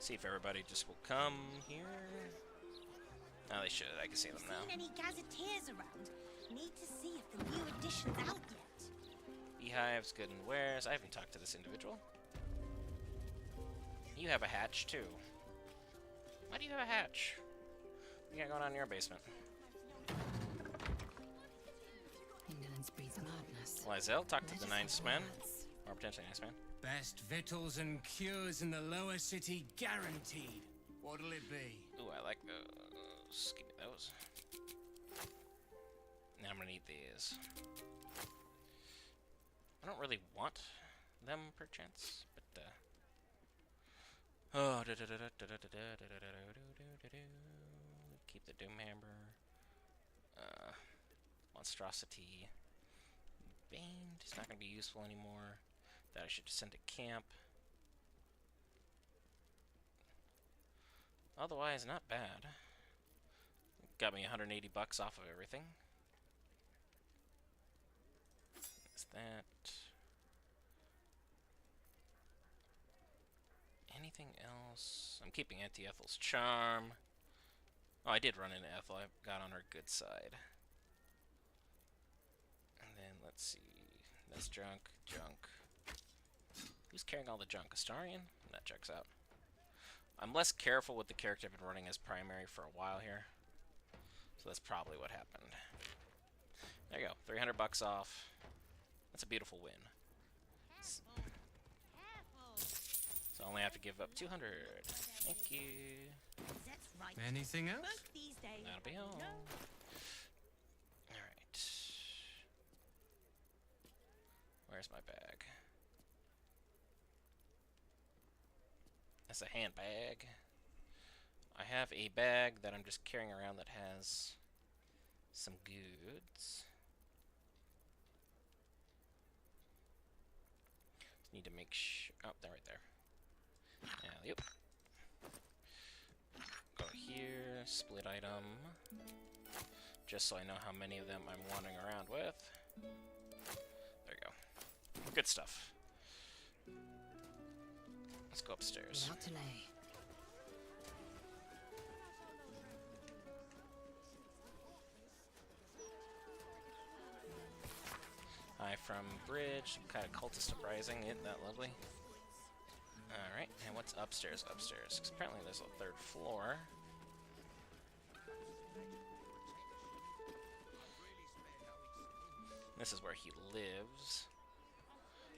Speaker 1: See if everybody just will come here. Oh, they should. I can see them now.
Speaker 10: Seen any gazetteers around? Need to see if the new edition's out yet.
Speaker 1: Beehives, good and wares. I haven't talked to this individual. You have a hatch too. Why do you have a hatch? What you got going on in your basement?
Speaker 5: Indolence breeds madness.
Speaker 1: Lizelle, talk to the ninth man. Or potentially ninth man.
Speaker 9: Best victuals and cures in the lower city guaranteed. What'll it be?
Speaker 1: Ooh, I like those. Give me those. Now I'm gonna need these. I don't really want them, perchance, but oh, keep the Doomhammer. Monstrosity. Bane is not gonna be useful anymore. That I should send to camp. Otherwise, not bad. Got me 180 bucks off of everything. Is that anything else? I'm keeping Auntie Ethel's charm. Oh, I did run into Ethel. I got on her good side. And then let's see. That's junk. Who's carrying all the junk? Astarion? That checks out. I'm less careful with the character I've been running as primary for a while here. So that's probably what happened. There you go. 300 bucks off. That's a beautiful win. So I only have to give up 200. Thank you.
Speaker 10: That's right.
Speaker 9: Anything else?
Speaker 10: Both these days.
Speaker 1: That'll be all. Alright. Where's my bag? That's a handbag. I have a bag that I'm just carrying around that has some goods. Just need to make sure. Oh, they're right there. Yeah, yep. Go here, split item. Just so I know how many of them I'm wandering around with. There you go. Good stuff. Let's go upstairs.
Speaker 5: Without delay.
Speaker 1: Hi from Bridge. Some kind of cultist uprising. Isn't that lovely? Alright, and what's upstairs? Upstairs. 'Cause apparently there's a third floor. This is where he lives.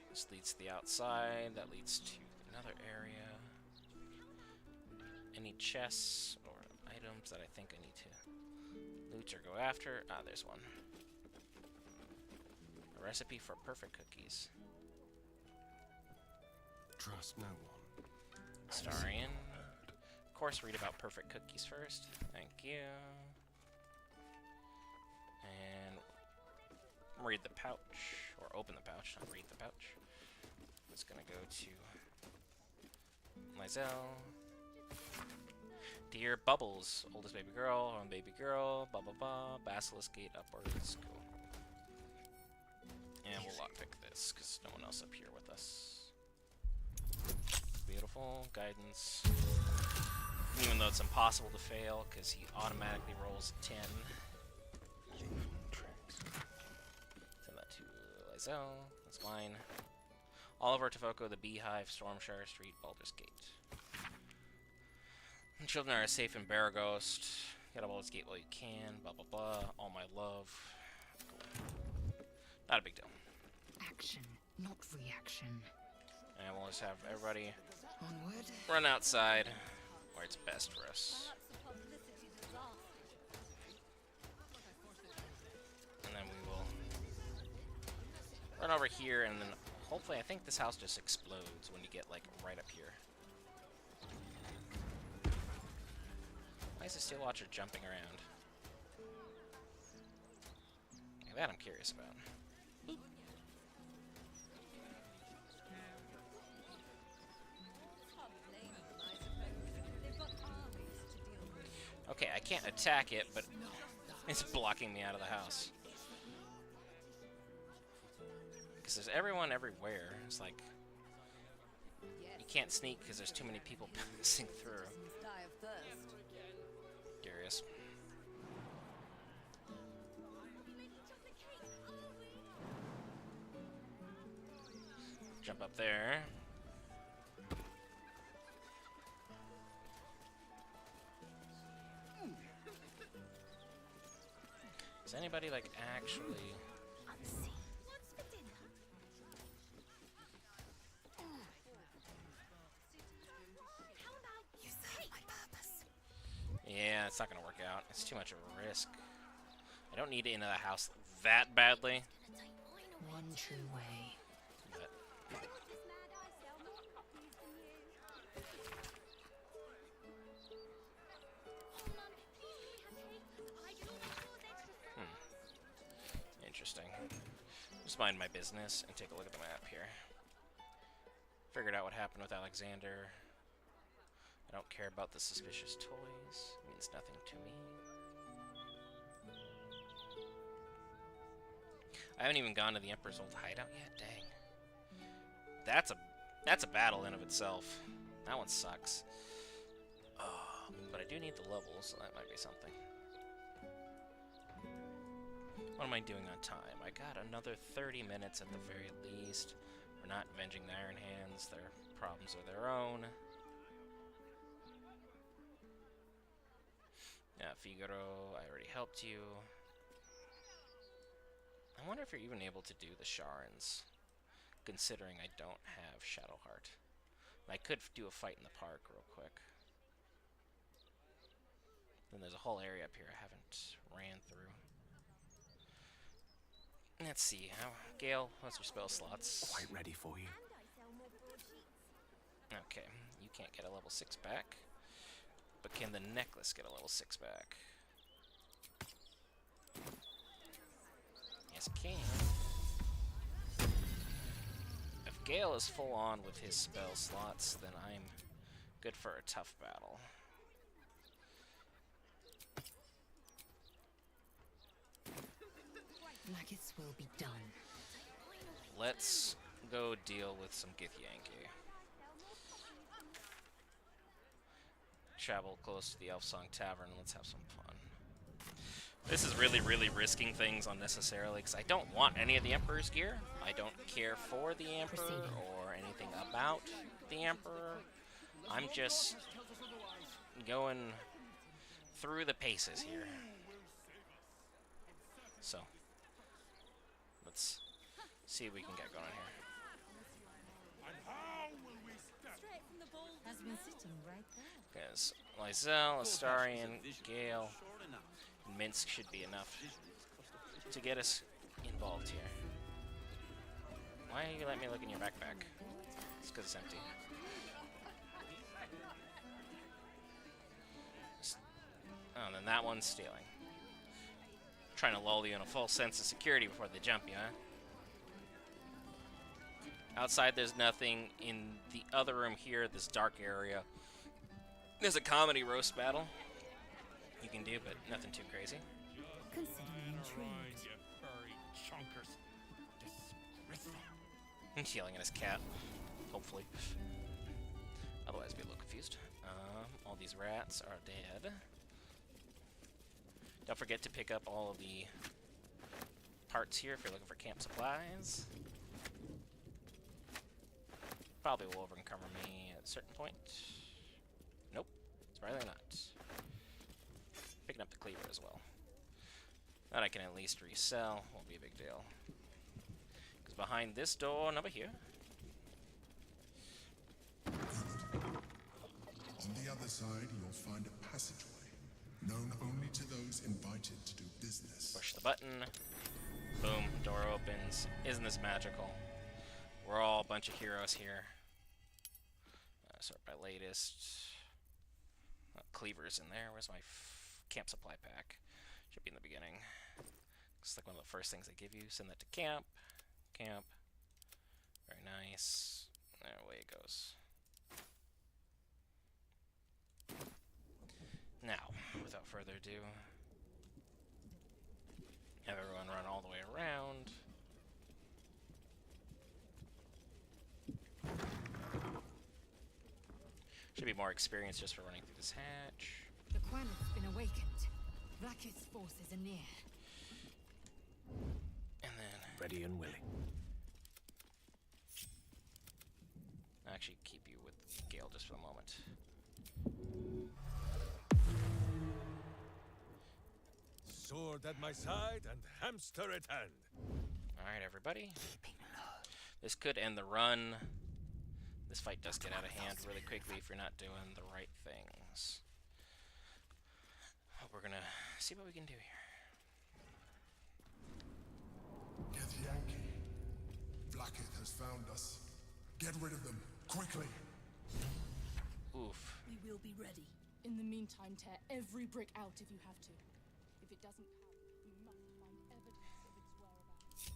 Speaker 1: This leads to the outside. That leads to another area. Any chests or items that I think I need to loot or go after? Ah, there's one. A recipe for perfect cookies.
Speaker 6: Trust no one.
Speaker 1: Astarion. Of course, read about perfect cookies first. Thank you. And read the pouch, or open the pouch, not read the pouch. It's gonna go to Lizelle. Dear Bubbles, oldest baby girl, own baby girl, blah blah blah, Basilisk Gate upwards, cool. And we'll lockpick this, because no one else up here with us. Beautiful, guidance. Even though it's impossible to fail, because he automatically rolls 10. Send that to Lizelle, that's fine. Oliver, Tofoko, the Beehive, Stormshire Street, Baldur's Gate. The children are safe in Baraghost. Get up Baldur's Gate while you can, blah blah blah. All my love. Cool. Not a big deal.
Speaker 5: Action, not reaction.
Speaker 1: And we'll just have everybody
Speaker 5: Onward.
Speaker 1: run outside where it's best for us. Run over here, and then hopefully, I think this house just explodes when you get, like, right up here. Why is the Steel Watcher jumping around? Yeah, that I'm curious about. Boop. Okay, I can't attack it, but it's blocking me out of the house. Because there's everyone everywhere. It's like, you can't sneak because there's too many people passing through. Curious. Jump up there. Is anybody, like, actually... Yeah, it's not gonna work out. It's too much of a risk. I don't need to enter the house that badly.
Speaker 5: One true way.
Speaker 1: But interesting. Just mind my business and take a look at the map here. Figured out what happened with Alexander. I don't care about the suspicious toys. It means nothing to me. I haven't even gone to the Emperor's old hideout yet. Dang. That's a battle in of itself. That one sucks. But I do need the levels, so that might be something. What am I doing on time? I got another 30 minutes at the very least. We're not avenging the Iron Hands. Their problems are their own. Figaro, I already helped you. I wonder if you're even able to do the Sharns, considering I don't have Shadowheart. I could do a fight in the park real quick. Then there's a whole area up here I haven't ran through. Let's see. Gale, what's your spell slots?
Speaker 19: Quite ready for you.
Speaker 1: Okay, you can't get a level 6 back. But can the necklace get a level 6 back? Yes, it can. If Gale is full on with his spell slots, then I'm good for a tough battle.
Speaker 5: Nuggets will be done.
Speaker 1: Let's go deal with some Githyanki. Travel close to the Elfsong Tavern. Let's have some fun. This is really, really risking things unnecessarily because I don't want any of the Emperor's gear. I don't care for the Emperor or anything about the Emperor. I'm just going through the paces here. So, let's see what we can get going here.
Speaker 4: Has been sitting right there.
Speaker 1: Because Lysel, Astarion, Gale, and Minsk should be enough to get us involved here. Why are you letting me look in your backpack? It's because it's empty. Oh, and then that one's stealing. Trying to lull you in a false sense of security before they jump you, huh? Outside, there's nothing. In the other room here, this dark area, there's a comedy roast battle you can do, but nothing too crazy. He's yelling at his cat, hopefully. Otherwise, I'd be a little confused. All these rats are dead. Don't forget to pick up all of the parts here if you're looking for camp supplies. Probably will overcover me at a certain point. Nope, surprisingly not. Picking up the cleaver as well. That I can at least resell, won't be a big deal. Because behind this door, and over here.
Speaker 20: On the other side, you'll find a passageway, known only to those invited to do business.
Speaker 1: Push the button. Boom, door opens. Isn't this magical? We're all a bunch of heroes here. Sort by latest. Cleaver's in there. Where's my camp supply pack? Should be in the beginning. It's like one of the first things they give you. Send that to camp. Camp. Very nice. There, away it goes. Now, without further ado, have everyone run all the way around. Should be more experience just for running through this hatch.
Speaker 4: The Quan has been awakened. Vlaakith's forces are near.
Speaker 1: And then
Speaker 7: Ready and willing.
Speaker 1: I'll actually keep you with Gale just for the moment.
Speaker 7: Sword at my side and hamster at hand.
Speaker 1: Alright, everybody. This could end the run. This fight does get out of hand really quickly if you're not doing the right things. But we're gonna see what we can do here.
Speaker 20: Get Yankee. Vlaakith has found us. Get rid of them, quickly.
Speaker 1: Oof.
Speaker 19: We will be ready. In the meantime, tear every brick out if you have to. If it doesn't count, we must find evidence of its whereabouts.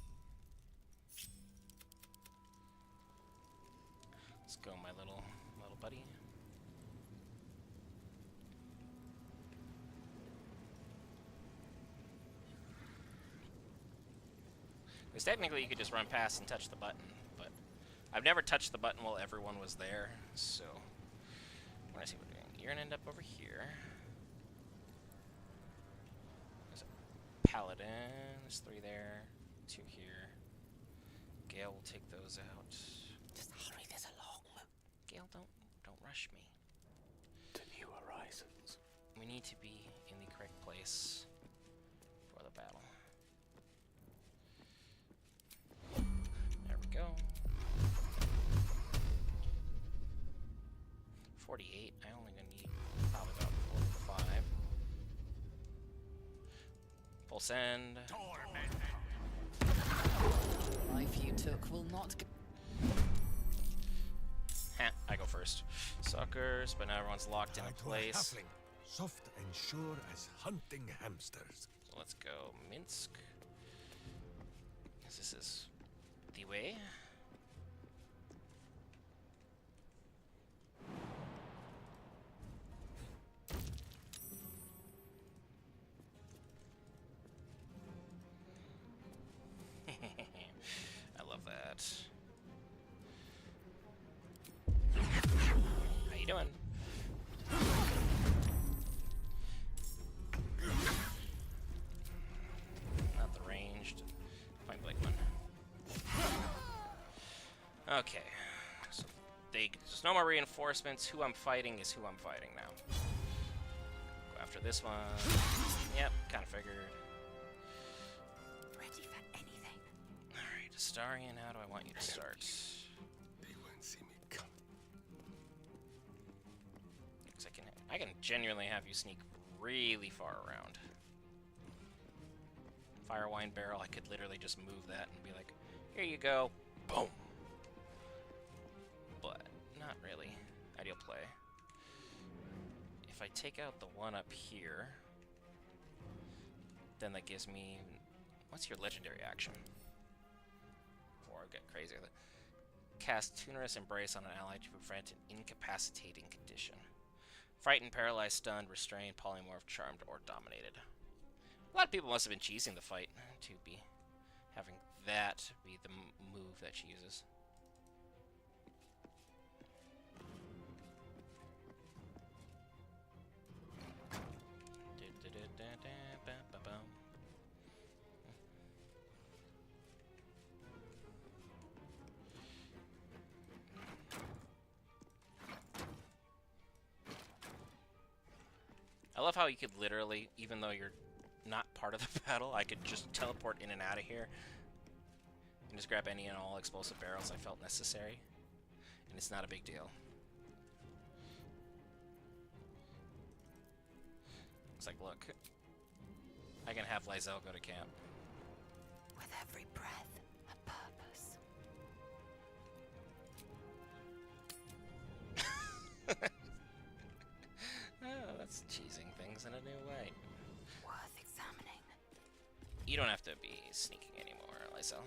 Speaker 1: Let's go, my little buddy. Because technically you could just run past and touch the button, but I've never touched the button while everyone was there, so I want to see what we're doing. You're gonna end up over here. There's a paladin. There's 3 there, 2 here. Gale will take those out.
Speaker 11: Just hurry this along.
Speaker 1: Gale, don't rush me.
Speaker 7: To new horizons.
Speaker 1: We need to be in the correct place for the battle. There we go. 48. I only gonna need probably about 4 or 5. Full send.
Speaker 5: Life you took will not.
Speaker 1: I go first. Suckers, but now everyone's locked into place.
Speaker 7: Halfling, soft and sure as hunting hamsters.
Speaker 1: So let's go Minsk. This is the way. I love that. How you doing? Not the ranged. Point blank one. Okay. So there's no more reinforcements. Who I'm fighting is who I'm fighting now. Go after this one. Yep, kind of figured.
Speaker 4: Ready for anything.
Speaker 1: Alright, Astarion, how do I want you to start?
Speaker 7: They won't see me come.
Speaker 1: Because I can genuinely have you sneak really far around. Firewine barrel, I could literally just move that and be like, here you go. Boom. But not really. Ideal play. If I take out the one up here, then that gives me... What's your legendary action? Before I get crazy with it. Cast Tunerous Embrace on an ally to prevent an incapacitating condition. Frightened, paralyzed, stunned, restrained, polymorph, charmed, or dominated. A lot of people must have been cheesing the fight to be having that be the move that she uses. I love how you could literally, even though you're not part of the battle, I could just teleport in and out of here and just grab any and all explosive barrels I felt necessary, and it's not a big deal. It's like, look, I can have Lysel go to camp.
Speaker 4: When
Speaker 5: With every breath, a purpose.
Speaker 1: Oh, that's cheesing things in a new way.
Speaker 5: Worth examining.
Speaker 1: You don't have to be sneaking anymore, Lysel.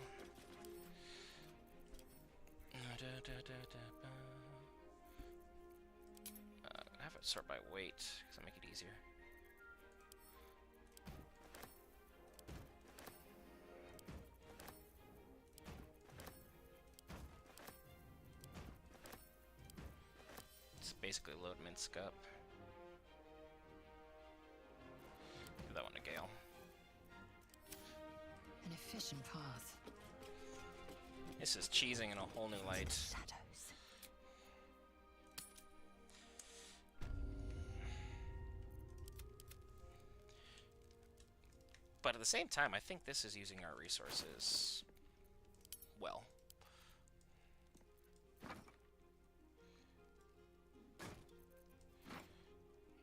Speaker 1: Have it sort by weight, because that'll make it easier. It's basically load Minsk up. Give that one to Gale.
Speaker 5: An efficient path.
Speaker 1: This is cheesing in a whole new light.
Speaker 5: Shadows.
Speaker 1: But at the same time, I think this is using our resources well.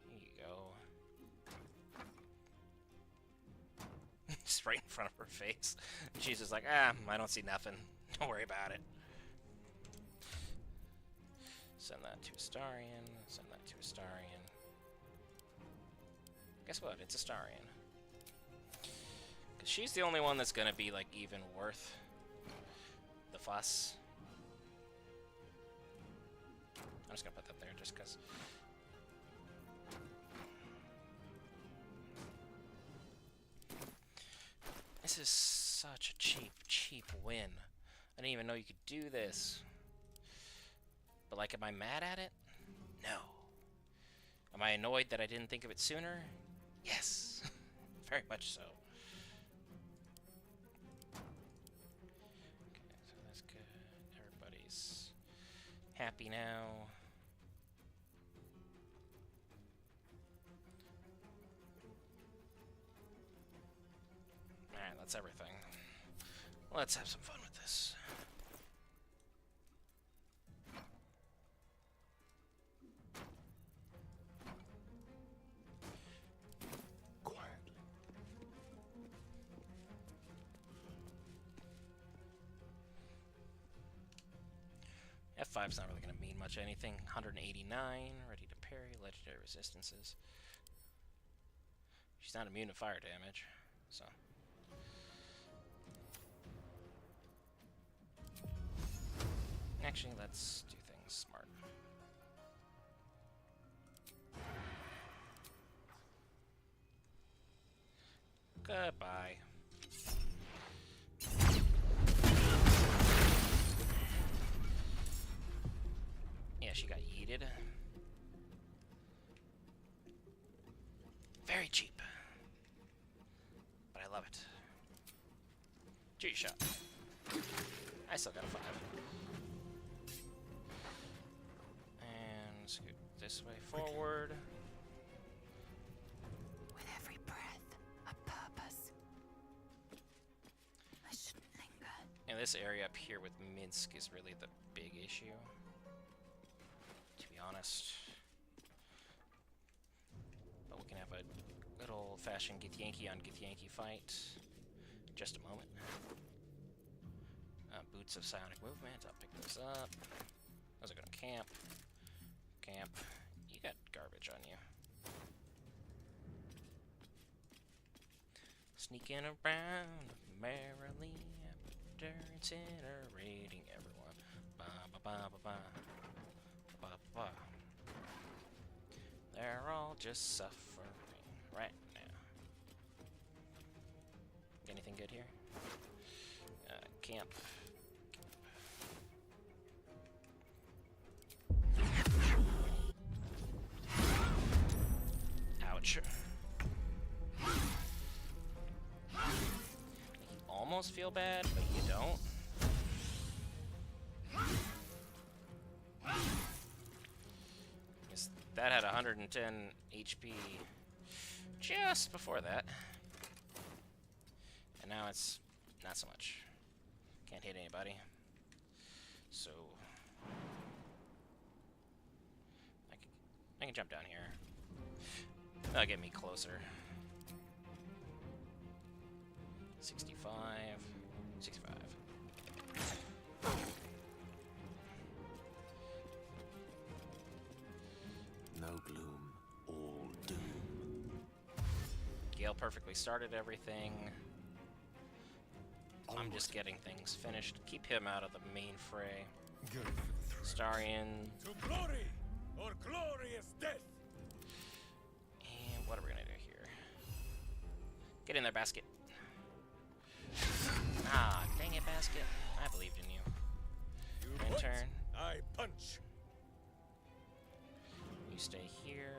Speaker 1: Here you go. Just right in front of her face. She's just like, I don't see nothing. Don't worry about it. Send that to Astarion. Send that to Astarion. Guess what? It's Astarion. Because she's the only one that's going to be, like, even worth the fuss. I'm just going to put that there just because. This is such a cheap win. I didn't even know you could do this. But, like, am I mad at it? No. Am I annoyed that I didn't think of it sooner? Yes. Very much so. Okay, so that's good. Everybody's happy now. Alright, that's everything. Let's have some fun with this.
Speaker 2: Quietly.
Speaker 1: F5's not really going to mean much anything. 189, ready to parry, legendary resistances. She's not immune to fire damage, so. Actually, let's do things smart. Goodbye. Yeah, she got yeeted. Very cheap. But I love it. G-shot. I still got a 5. And scoot this way forward.
Speaker 5: With every breath, a purpose. I shouldn't linger.
Speaker 1: And this area up here with Minsk is really the big issue. To be honest. But we can have a good old-fashioned Githyanki on Githyanki fight. In just a moment. Boots of Psionic Movement. I'll pick those up. Those are gonna camp. Camp. You got garbage on you. Sneaking around merrily after incinerating everyone. Ba ba ba ba ba. Ba ba. They're all just suffering right now. Anything good here? Camp. Ouch. You almost feel bad, but you don't. Yes, that had 110 HP just before that. And now it's not so much. Can't hit anybody. So I can jump down here. That'll get me closer. 65. 65.
Speaker 12: No gloom, all doom.
Speaker 1: Gale perfectly started everything. I'm just getting things finished. Keep him out of the main fray.
Speaker 2: Go for the throat.
Speaker 1: Starion.
Speaker 7: To glory or glorious death.
Speaker 1: And what are we gonna do here? Get in there, basket. Ah, dang it, basket. I believed in you.
Speaker 7: You
Speaker 1: In turn.
Speaker 7: I punch.
Speaker 1: You stay here.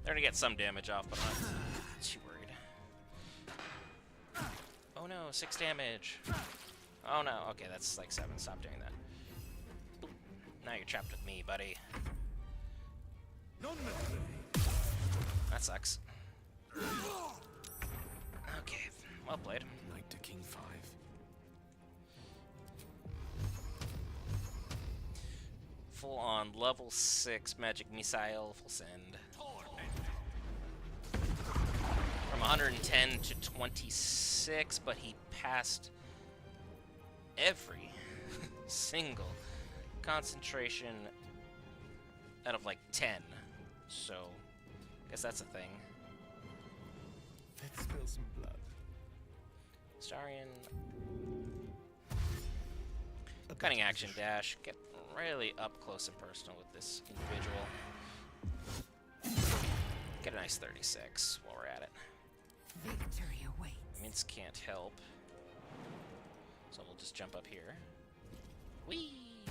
Speaker 1: They're gonna get some damage off, but I'm not too worried. Oh no, 6 damage. Oh no, okay, that's like 7. Stop doing that. Boop. Now you're trapped with me, buddy. That sucks. Okay, well played.
Speaker 12: Knight to King 5.
Speaker 1: Full on level 6 magic missile, full send. From 110 to 26, but he passed every single concentration out of like 10. So, I guess that's a thing.
Speaker 2: Let's spill some blood.
Speaker 1: Starion. Cutting action dash. Get really up close and personal with this individual. Get a nice 36 while we're at it.
Speaker 4: Victory awaits.
Speaker 1: Mince can't help. So we'll just jump up here. Whee!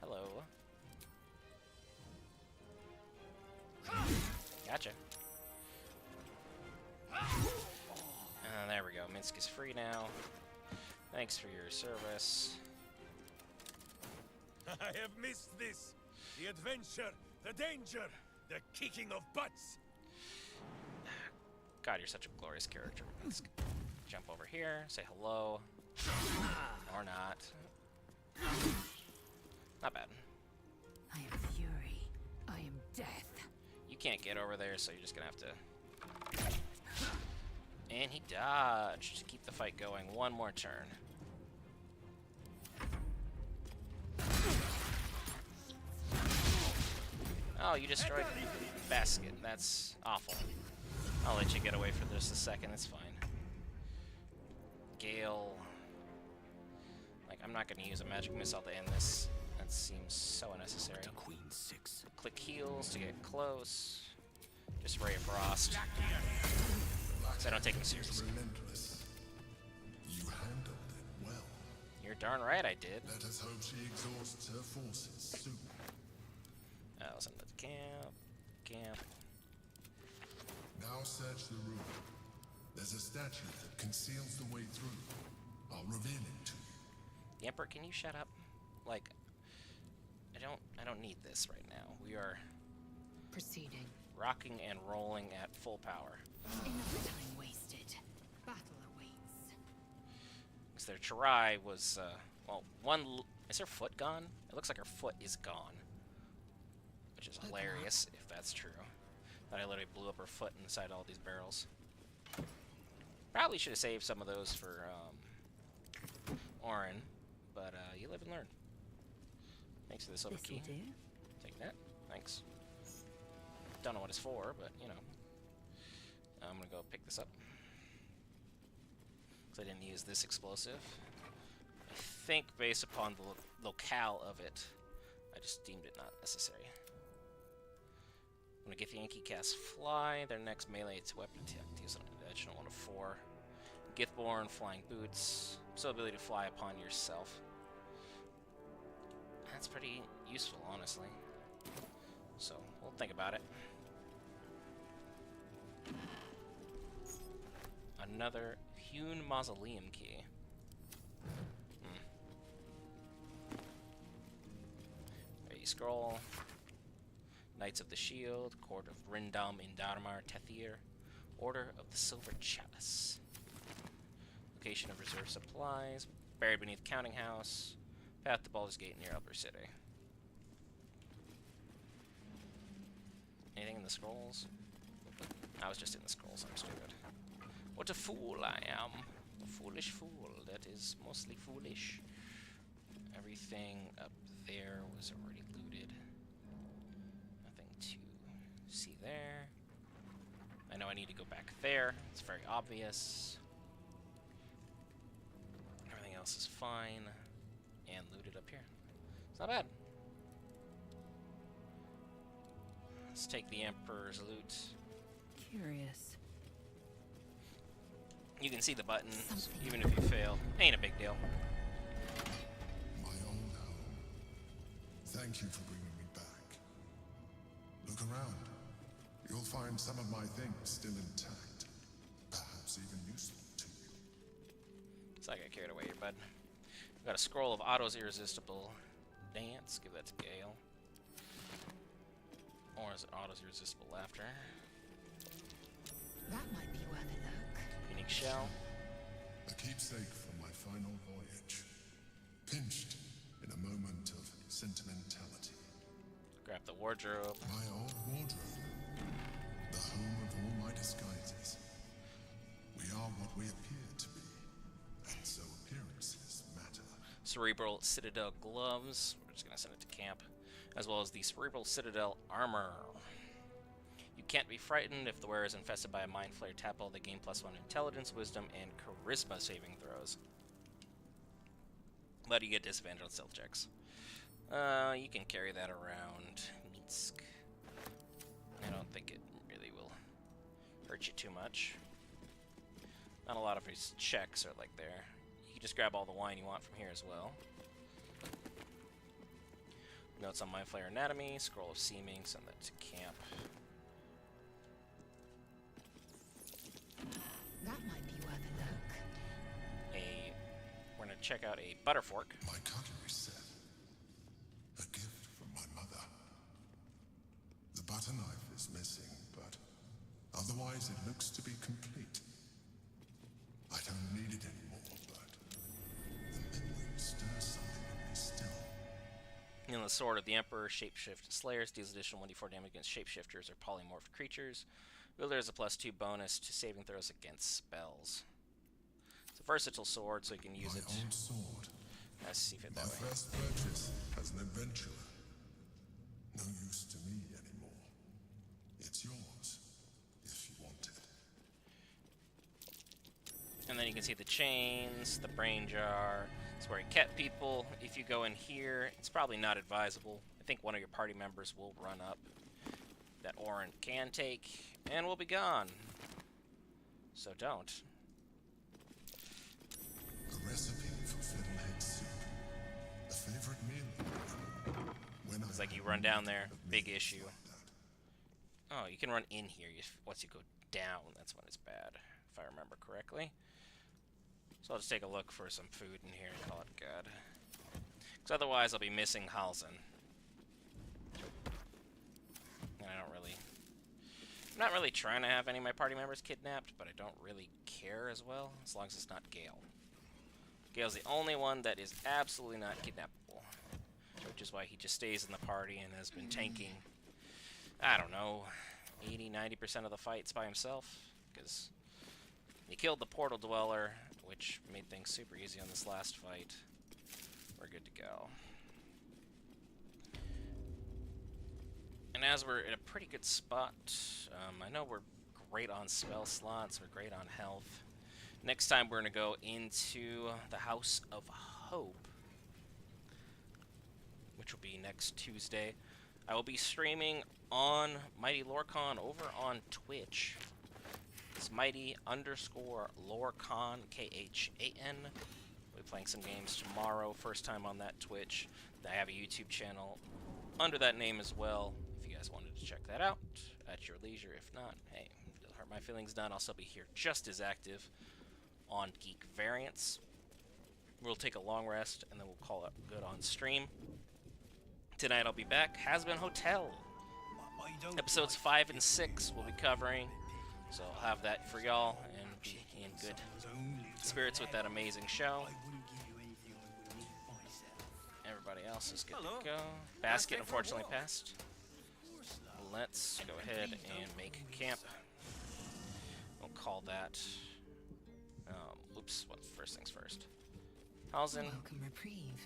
Speaker 1: Hello. Gotcha. There we go. Minsk is free now. Thanks for your service.
Speaker 7: I have missed this. The adventure, the danger, the kicking of butts.
Speaker 1: God, you're such a glorious character. Minsk. Jump over here, say hello. Or not. Not bad.
Speaker 4: I am fury. I am death.
Speaker 1: You can't get over there, so you're just gonna have to... And he dodged to keep the fight going. One more turn. Oh, you destroyed the basket. That's awful. I'll let you get away for just a second. It's fine. Gale. Like, I'm not going to use a magic missile to end this. That seems so unnecessary.
Speaker 12: Queen 6.
Speaker 1: Click heals to get close. Just Ray of Frost. So I don't take him seriously.
Speaker 20: Relentless. You handled it well.
Speaker 1: You're darn right I did.
Speaker 20: Let us hope she exhausts her forces soon.
Speaker 1: I'll send it to camp.
Speaker 20: Now search the room. There's a statue that conceals the way through. I'll reveal it to you.
Speaker 1: The Emperor, can you shut up? Like, I don't need this right now. We are
Speaker 5: Proceeding.
Speaker 1: rocking and rolling at full power.
Speaker 4: Enough time wasted. Battle awaits.
Speaker 1: Because their Chirai was, well, is her foot gone? It looks like her foot is gone. Which is hilarious, if that's true. That I literally blew up her foot inside all these barrels. Probably should have saved some of those for, Orin. But, you live and learn. Thanks for the silver key. Take that. Thanks. Don't know what it's for, but, you know. I'm gonna go pick this up. Because I didn't use this explosive. I think based upon the locale of it, I just deemed it not necessary. I'm gonna get the Yankee cast Fly. Their next melee it's weapon attack deals an additional 1 of 4. Githborn, Flying Boots. So ability to fly upon yourself. That's pretty useful, honestly. So, we'll think about it. Another hewn mausoleum key. There you scroll. Knights of the Shield, Court of Rindam Indarmar Tethir, Order of the Silver Chalice. Location of reserve supplies, buried beneath Counting House, path to Baldur's Gate near Upper City. Anything in the scrolls? I was just in the scrolls, I'm stupid. What a fool I am. A foolish fool. That is mostly foolish. Everything up there was already looted. Nothing to see there. I know I need to go back there. It's very obvious. Everything else is fine. And looted up here. It's not bad. Let's take the Emperor's loot.
Speaker 4: Curious.
Speaker 1: You can see the buttons, even if you fail. Ain't a big deal.
Speaker 20: My old home. Thank you for bringing me back. Look around. You'll find some of my things still intact. Perhaps even useful to you.
Speaker 1: It's like I carried away your bud. We've got a scroll of Otto's irresistible dance. Give that to Gale. Or is it Otto's irresistible laughter?
Speaker 5: That might be worth a look.
Speaker 1: Unique shell.
Speaker 20: A keepsake from my final voyage. Pinched in a moment of sentimentality.
Speaker 1: Grab the wardrobe.
Speaker 20: My old wardrobe. The home of all my disguises. We are what we appear to be. And so appearances matter.
Speaker 1: Cerebral Citadel gloves. We're just going to send it to camp. As well as the Cerebral Citadel armor. You can't be frightened if the wearer is infested by a mind flare. Tap all the gain +1 intelligence, wisdom, and charisma saving throws. But you get disadvantage on stealth checks. You can carry that around Minsk. I don't think it really will hurt you too much. Not a lot of his checks are like there. You can just grab all the wine you want from here as well. Notes on Mind Flayer Anatomy, Scroll of Seeming, send that to camp.
Speaker 5: That might be worth a look.
Speaker 1: We're gonna check out a butter fork.
Speaker 20: My cutlery set. A gift from my mother. The butter knife is missing, but otherwise it looks to be complete. I don't need it anymore, but the memory stirs something in me still.
Speaker 1: And the Sword of the Emperor, Shapeshift Slayers, deals additional 1d4 damage against shapeshifters or polymorphed creatures. Wielder has a +2 bonus to saving throws against spells. It's a versatile sword, so you can use it.
Speaker 20: My old sword.
Speaker 1: Let's see if it that
Speaker 20: My
Speaker 1: way.
Speaker 20: first purchase as an adventurer. No use to me anymore. It's yours, if you want it.
Speaker 1: And then you can see the chains, the brain jar. It's where he kept people. If you go in here, it's probably not advisable. I think one of your party members will run up. That Orin can take, and will be gone. So don't.
Speaker 20: A recipe for fiddlehead soup. A favorite meal. When
Speaker 1: It's like you run down there, big issue. Oh, you can run in here. Once you go down, that's when it's bad, if I remember correctly. So I'll just take a look for some food in here and call it good. Because otherwise I'll be missing Halsen. And I'm not really trying to have any of my party members kidnapped, but I don't really care as well, as long as it's not Gale. Gale's the only one that is absolutely not kidnappable. Which is why he just stays in the party and has been tanking, I don't know, 80-90% of the fights by himself. Because he killed the Portal Dweller, which made things super easy on this last fight. We're good to go. And as we're in a pretty good spot, I know we're great on spell slots, we're great on health. Next time we're going to go into the House of Hope, which will be next Tuesday. I will be streaming on Mighty Lorcon over on Twitch. It's Mighty_Lorcon, K-H-A-N. We'll be playing some games tomorrow, first time on that Twitch. I have a YouTube channel under that name as well, if you guys wanted to check that out at your leisure. If not, hey, doesn't hurt my feelings none. I'll still be here just as active on Geek Variants. We'll take a long rest, and then we'll call it good on stream. Tonight I'll be back. Has Been Hotel. Episodes 5 and 6 we'll be covering. So I'll have that for y'all and be in good spirits with that amazing show. Everybody else is good to go. Basket unfortunately passed. Let's go ahead and make camp. We'll call that. Oops. oops, well, first things first. Halsin.
Speaker 5: Welcome reprieve.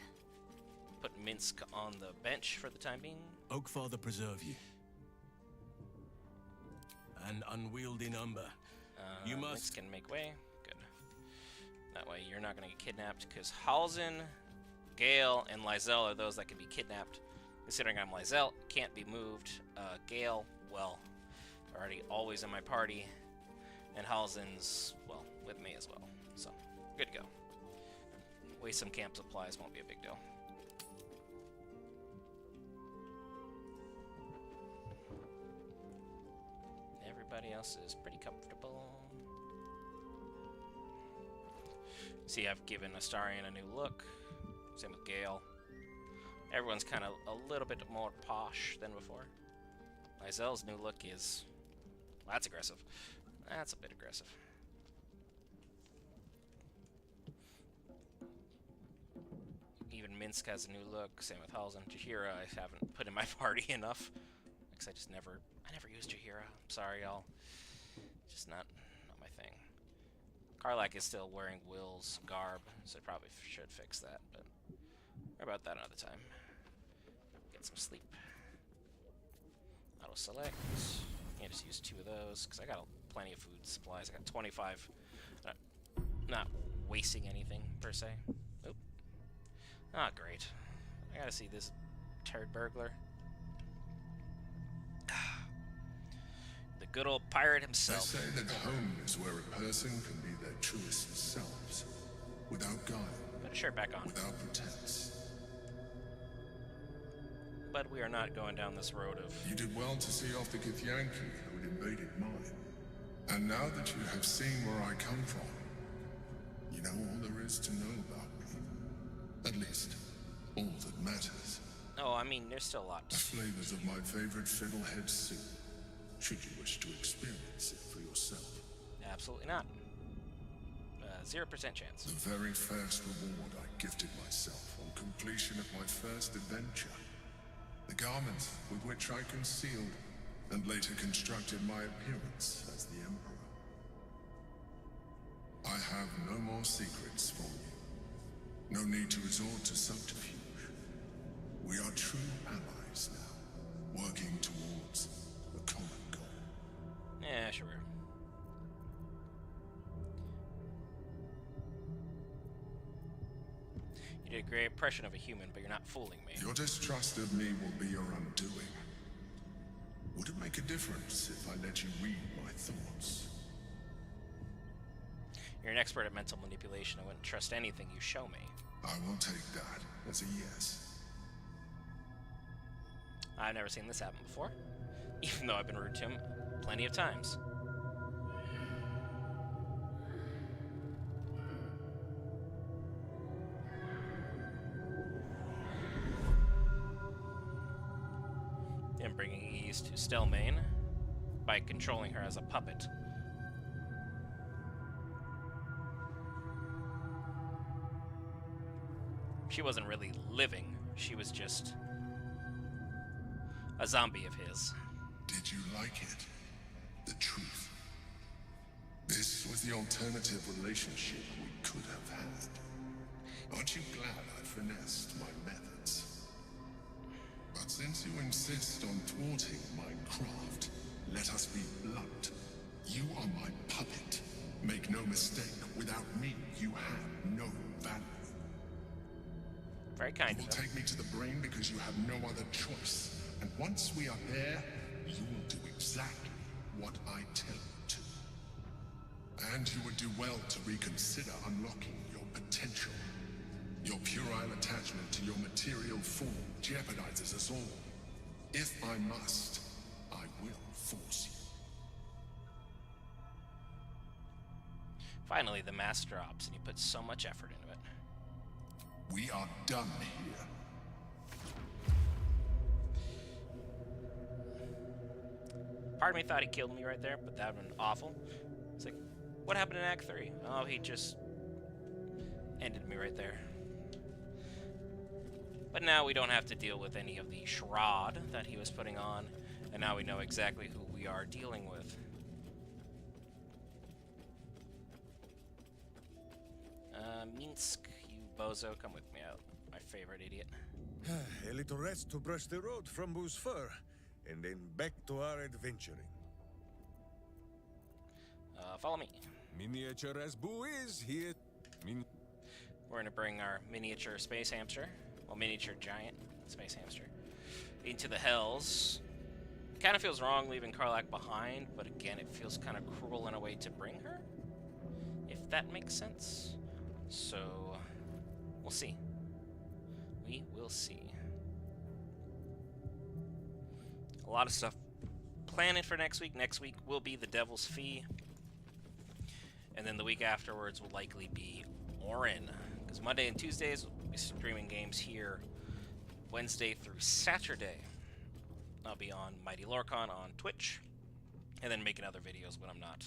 Speaker 1: Put Minsk on the bench for the time being.
Speaker 9: Oakfather preserve you. An unwieldy number. You must...
Speaker 1: Minsk can make way. Good. That way you're not going to get kidnapped, because Halsin, Gale, and Lysel are those that can be kidnapped. Considering I'm Lysel, can't be moved. Gale, well, already always in my party. And Halsin's, well, with me as well. So, good to go. Waste some camp supplies, won't be a big deal. Everybody else is pretty comfortable. See, I've given Astarion a new look. Same with Gale. Everyone's kind of a little bit more posh than before. Lysel's new look is... well, that's aggressive. That's a bit aggressive. Even Minsk has a new look. Same with Halsin. Jahira I haven't put in my party enough. Because I never used Jahira. I'm sorry, y'all. Just not my thing. Karlak is still wearing Will's garb, so I probably should fix that, but worry about that another time. Get some sleep. Auto select. Can't just use 2 of those, because I got plenty of food supplies. I got 25. Not wasting anything, per se. Oop. Ah, great. I gotta see this turd burglar. The good old pirate himself.
Speaker 20: They say that home is where a person can be their truest selves, without guile,
Speaker 1: put a shirt back on,
Speaker 20: without pretense.
Speaker 1: But we are not going down this road of...
Speaker 20: You did well to see off the Githyanki who had invaded mine. And now that you have seen where I come from, you know all there is to know about me. At least, all that matters.
Speaker 1: Oh, I mean, there's still a lot.
Speaker 20: The flavors of my favorite fiddlehead soup, should you wish to experience it for yourself.
Speaker 1: Absolutely not. 0% chance.
Speaker 20: The very first reward I gifted myself on completion of my first adventure. The garments with which I concealed and later constructed my appearance as the Emperor. I have no more secrets from you. No need to resort to subterfuge. We are true allies now, working towards a common goal.
Speaker 1: Yeah, sure. You did a great impression of a human, but you're not fooling me.
Speaker 20: Your distrust of me will be your undoing. Would it make a difference if I let you read my thoughts?
Speaker 1: You're an expert at mental manipulation. I wouldn't trust anything you show me.
Speaker 20: I will take that as a yes.
Speaker 1: I've never seen this happen before, even though I've been rude to him plenty of times. And bringing ease to Stelmane by controlling her as a puppet. She wasn't really living, she was just a zombie of his.
Speaker 20: Did you like it? The truth. This was the alternative relationship we could have had. Aren't you glad I finessed my methods? But since you insist on thwarting my craft, let us be blunt. You are my puppet. Make no mistake, without me, you have no value.
Speaker 1: Very kind
Speaker 20: of you. You will take me to the brain because you have no other choice. And once we are there, you will do exactly what I tell you to. And you would do well to reconsider unlocking your potential. Your puerile attachment to your material form jeopardizes us all. If I must, I will force you.
Speaker 1: Finally, the mask drops, and you put so much effort into it.
Speaker 20: We are done here.
Speaker 1: Part of me thought he killed me right there, but that would have been awful. It's like, what happened in Act 3? Oh, he just ended me right there. But now we don't have to deal with any of the charade that he was putting on, and now we know exactly who we are dealing with. Minsk, you bozo, come with me out. My favorite idiot.
Speaker 7: A little rest to brush the road from Boo's fur, and then back to our adventuring.
Speaker 1: Follow me.
Speaker 7: Miniature as Boo is here.
Speaker 1: We're gonna bring our miniature space hamster, well, miniature giant space hamster, into the Hells. Kind of feels wrong leaving Karlach behind, but again, it feels kind of cruel in a way to bring her, if that makes sense. So, we'll see. We will see. A lot of stuff planning for next week. Next week will be the Devil's Fee. And then the week afterwards will likely be Orin. Because Monday and Tuesdays we'll be streaming games here. Wednesday through Saturday I'll be on Mighty Lorcon on Twitch. And then making other videos when I'm not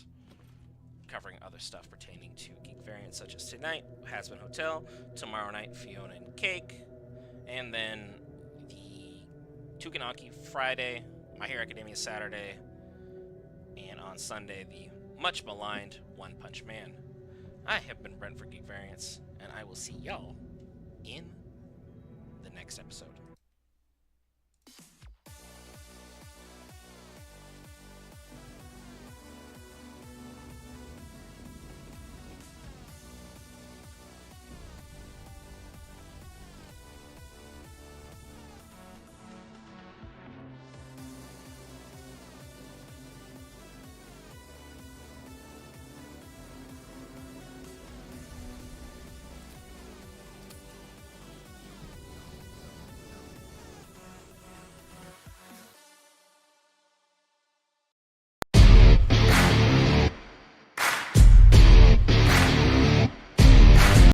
Speaker 1: covering other stuff pertaining to Geek variants, such as tonight, Hasbin Hotel. Tomorrow night, Fiona and Cake. And then the Tukanaki Friday, My Hero Academia Saturday. And on Sunday, the much maligned One Punch Man. I have been Brent for Geek Variants, and I will see y'all in the next episode.